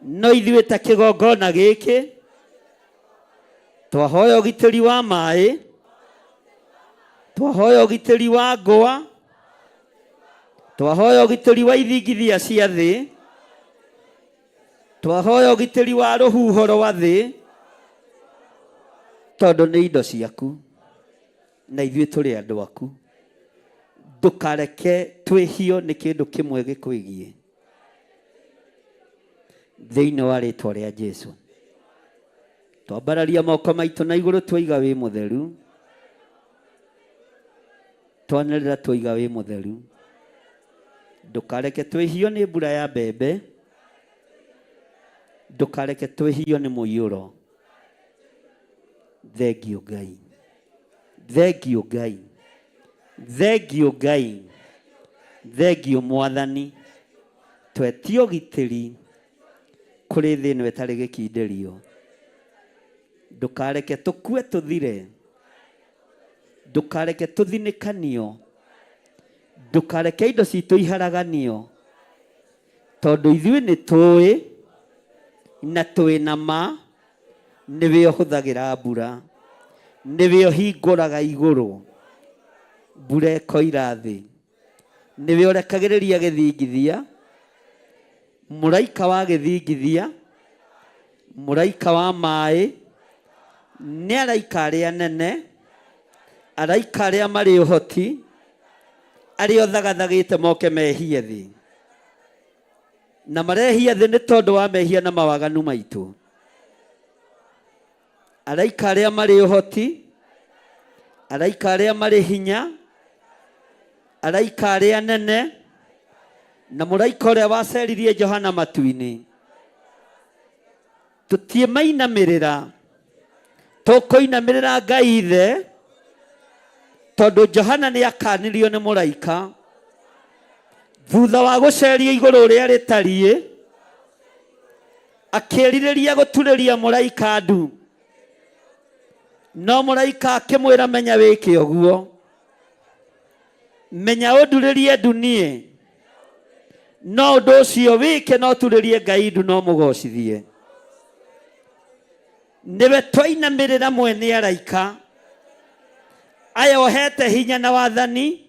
no ithuĩ ta kĩgongona gĩkĩ twahoya ũgitĩri wa maĩ twahoya ũgitĩri wa ngwa twahoya ũgitĩri wa ithingithia cia thĩ twahoya ũgitĩri wa rũhuho rwa thĩ tondũ nĩ indo ciaku na ithuĩ tũrĩ andũ aku ndũkareke twĩhio nĩ kĩndũ kĩmwe gĩkwĩgie thĩinĩ wa rĩĩtwa rĩa Jesũ twambararia moko maitũ na igũrũ twoiga wĩ mũtheru twanĩrĩra twoiga wĩ mũtheru ndũkareke twĩhio nĩ mbura ya mbembe ndũkareke twĩhio nĩ mũiyũro thengiũ Ngai thengiũ Ngai thengiũ Ngai thengiũ Mwathani twetie ũgitĩri kũrĩ thĩ ĩno ĩtarĩ gĩkindĩrio ndũkareke tũkue tũthire ndũkareke tũthinĩkanio ndũkareke indo citũ iharaganio tondũ ithuĩ nĩ tũĩ na twĩ na ma nĩwe ũhũthagĩra mbura nĩwe ũhingũraga igũrũ mbura ĩkoira thĩ nĩwe ũrekagĩrĩria gĩthingithia mũraika wa gĩthingithia mũraika wa maĩ nĩ araika arĩa anene araika arĩa marĩ ũhoti arĩa ũthagathagĩte moke mehie thĩ na marehia thĩ nĩ tondũ wa mehia na mawaganu maitũ araika arĩa marĩ ũhoti araika arĩa marĩ hinya araika arĩa anene na mũraika ũrĩa waceririe Johana matu-inĩ tũtiĩmainamĩrĩra tũkũinamĩrĩra Ngai Ithe tondũ Johana nĩ akanirio nĩ mũraika thutha wa gũceria igũrũ rĩa rĩtariĩ akĩrirĩria gũturĩria mũraika ndu no mũraika akĩmwĩra menya wĩke ũguo, menya ũndurĩrie ndu niĩ, no ũndũ ũcio wĩke no turĩrie Ngai ndu no mũgocithie. Nĩwe twainamĩrĩra mwene araika aya ohete hinya na wathani,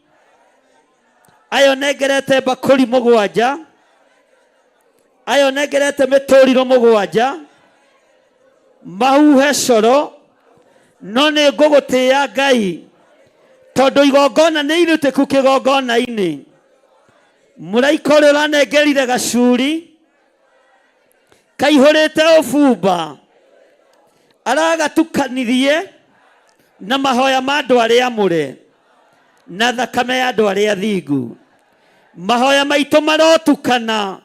aya onengerete mbakũri mũgwanja, aya onengerete mĩtũrirũ mũgwanja, mahuhe coro, no nĩ ngũgũtĩĩa Ngai tondũ igongona nĩ irutĩku kĩgongona-inĩ. Mũraika ũrĩa ũranengerire gacuri kaihũrĩte ũbumba aragatukanirie na mahoya ma andũ arĩa amũre na thakame ya andũ arĩa athingu. Mahoya maitũ marotukana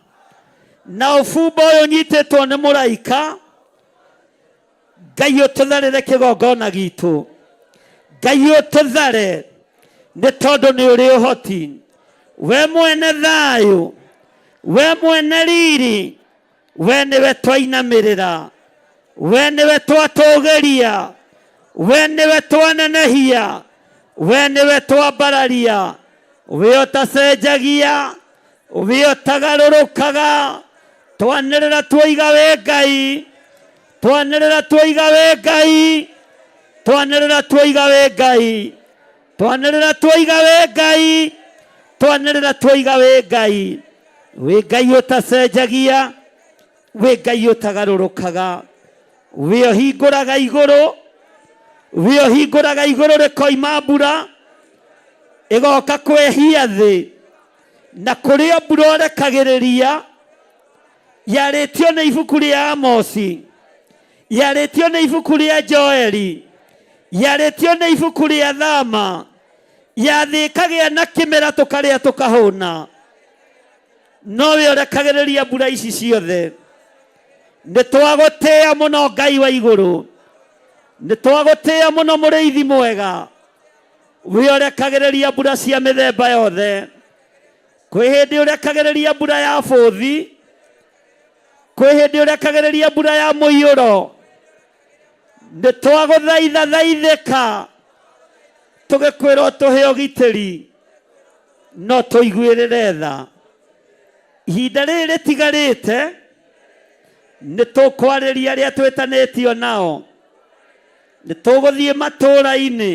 na ũbumba ũyũ ũnyitĩtwo nĩ mũraika. Ngai ũtũtharĩre kĩgongona gitũ, Ngai ũtũthare nĩ tondũ nĩ ũrĩ ũhoti. We mwene thayũ, we mwene riri, we nĩwe twainamĩrĩra, we nĩwe twatũgĩria, we nĩwe twanenehia, we nĩwe twambararia. We ũtacenjagia, we ũtagarũrũkaga, twanĩrĩra tuoiga we Ngai, twanĩrĩra tuoiga we Ngai, twanĩrĩra tuoiga we Ngai, twanĩrĩra tuoiga we Ngai, twanĩrĩra tuoiga we Ngai. We Ngai ũtacenjagia, we Ngai ũtagarũrũkaga, we ũhingũraga igũrũ, we ũhingũraga igũrũ rĩkoima mbura ĩgoka kwehia thĩ, na kũrĩa mbura ũrekagĩrĩria yarĩtio nĩ ibuku rĩa Amosi, yarĩtio nĩ ibuku rĩa Joeli, yarĩtio nĩ ibuku rĩa Thama, yathĩkagĩa na kĩmera tũkarĩa tũkahũna. Nowe ũrekagĩrĩria mbura ici ciothe. Nĩ twagũtĩĩa mũno Ngai wa igũrũ, nĩ twagũtĩĩa mũno mũrĩithi mwega. We ũrekagĩrĩria mbura cia mĩthemba yothe. Kwĩ hĩndĩ ũrekagĩrĩria mbura ya bũthi, kwĩ hĩndĩ ũrekagĩrĩria mbura ya mũiyũro. Nĩ twagũthaitha thaithĩka tũgĩkwĩrwo tũhe ũgitĩri, no tũiguĩrĩre tha. Ihinda rĩrĩ rĩtigarĩte nĩ tũkwarĩria arĩa twĩtanĩtio nao, nĩ tũgũthiĩ matũũra-inĩ,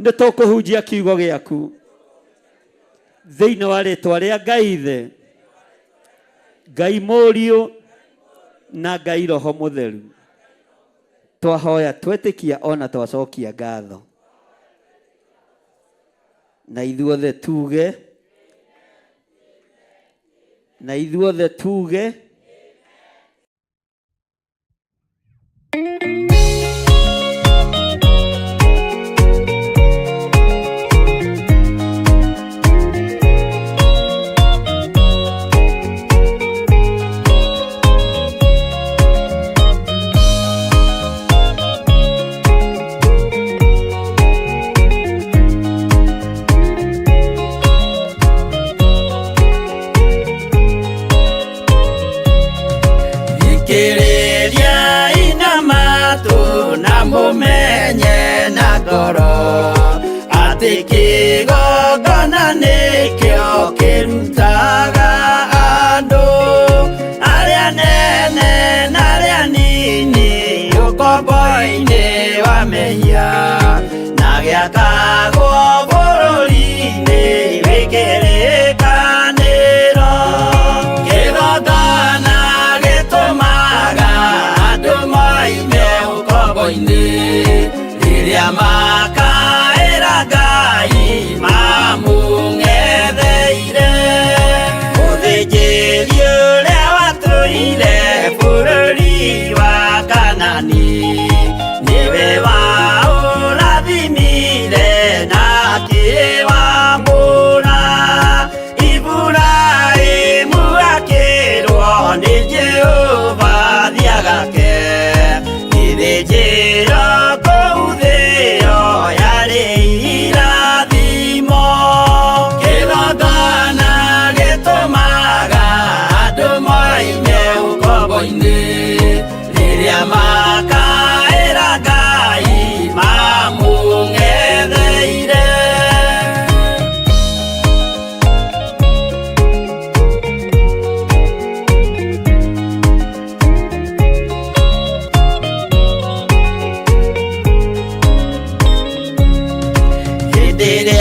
nĩ tũkũhunjia kiugo gĩaku thĩinĩ wa rĩĩtwa rĩa Ngai Ithe, Ngai Mũriũ na Ngai Roho Mũtheru. Twahoya twetĩkia ona twacokia ngatho, na ithuothe tuge, na ithuothe tuge. Mumenye na ngoro atĩ kĩgongona nĩkĩo kĩrutaga andũ arĩa nene na arĩa nini ũkombo-inĩ wa mehia, na gĩakagwo bũrũri-inĩ wĩkĩrĩkanĩro. Kĩgongona gĩtũmaga andũ moime ũkombo-inĩ rĩrĩa makaĩra Ngai mamu Hĩndĩ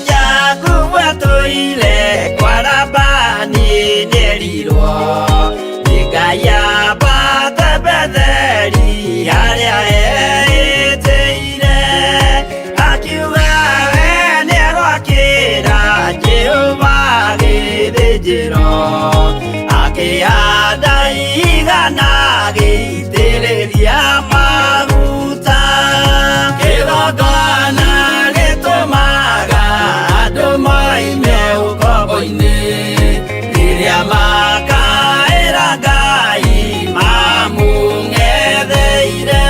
Jakubu atũire kwa Labani nĩerirwo nĩ Ngai ambate Betheli harĩa eĩtĩire, akiuga we nĩegwakĩra Jehova gĩthĩnjĩro, akĩhanda ihiga na agĩitĩrĩria maguta. Kĩgongona gĩtũmaga andũ moime ũkombo-inĩ, rĩrĩa makaĩra Ngai mamũng'etheire.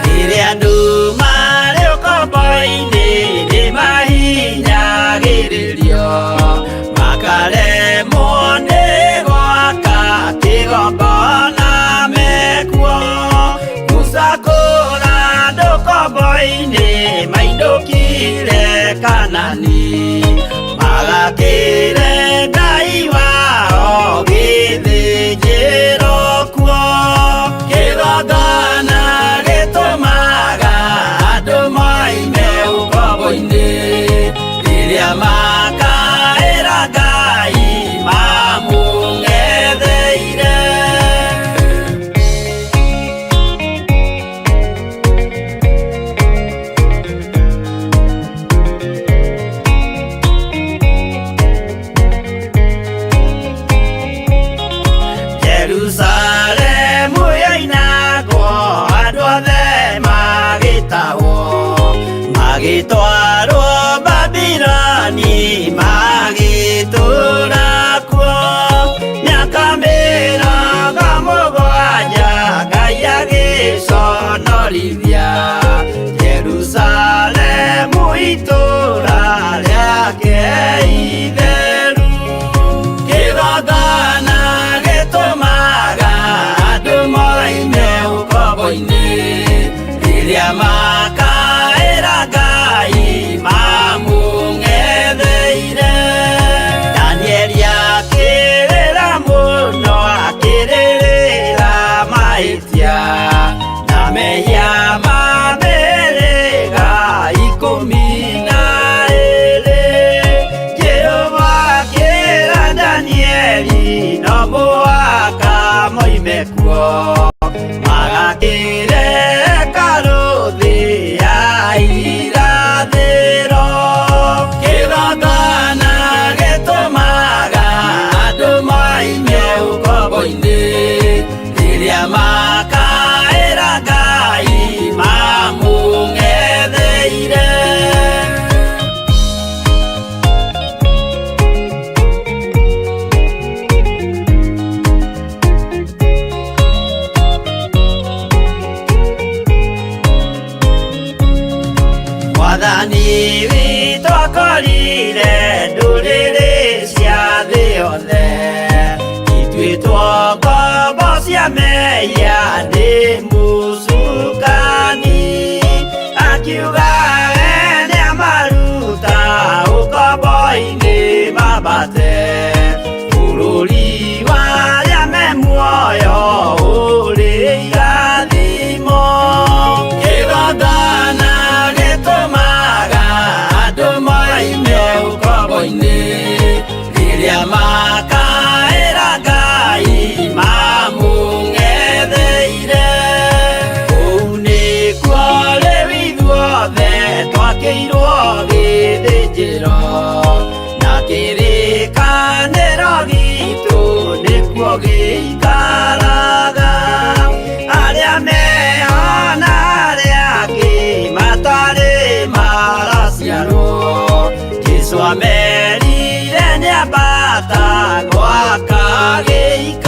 Rĩrĩa andũ marĩ ũkombo-inĩ nĩmahinyagĩrĩrio, makaremwo nĩ gwaka kĩgongona mekuo. Musa kũra andũ ũkombo-inĩ mainũkire Kanani, magakĩre Ngai wao gĩthĩnjĩro kuo. Kĩgongona gĩtũmaga andũ moime ũkombo-inĩ, rĩrĩa makaĩra Ngai mamũng'etheire. Jerusalemu yainagwo, andũ othe magĩtahwo, magĩtwarwo Babuloni, magĩtũũra kuo mĩaka 70 Ngai agĩconorithia Jerusalemu itũũra rĩake itheru. Kĩgongona gĩtũmaga andũ moime ũkombo-inĩ, rĩrĩa makaĩra Ngai mamũng'etheire. Danieli akĩrĩra mũno, akĩrĩrĩra mahĩtia na mehia ma mĩhĩrĩga 12. Jehova akĩra Danieli no mũhaka moime kuo, magakĩre hekarũ thĩ ya irathĩro. Kĩgongona gĩtũmaga andũ moime ũkombo-inĩ, rĩrĩa makaĩra Ngai mamũng'etheire. Mwathani witũ akorire ndũrĩrĩ cia thĩ yothe, ituĩtwo ngombo cia mehia nĩ mũcukani. Akiuga we nĩamaruta ũkombo-inĩ mambate bũrũri warĩa me muoyo ũrĩ irathimo. Kĩgongona gĩtũmaga andũ moime ũkombo-inĩ, rĩrĩa makaĩra Ngai mamũng'etheire. Kũu nĩkuo rĩu ithuothe twakĩirwo gĩthĩnjĩro, na kĩrĩkanĩro gitũ nĩkuo gĩikaraga. Arĩa meho na arĩa angĩ matarĩ maraciarwo, Jesũ amerire nĩambata gwaka gĩikaro.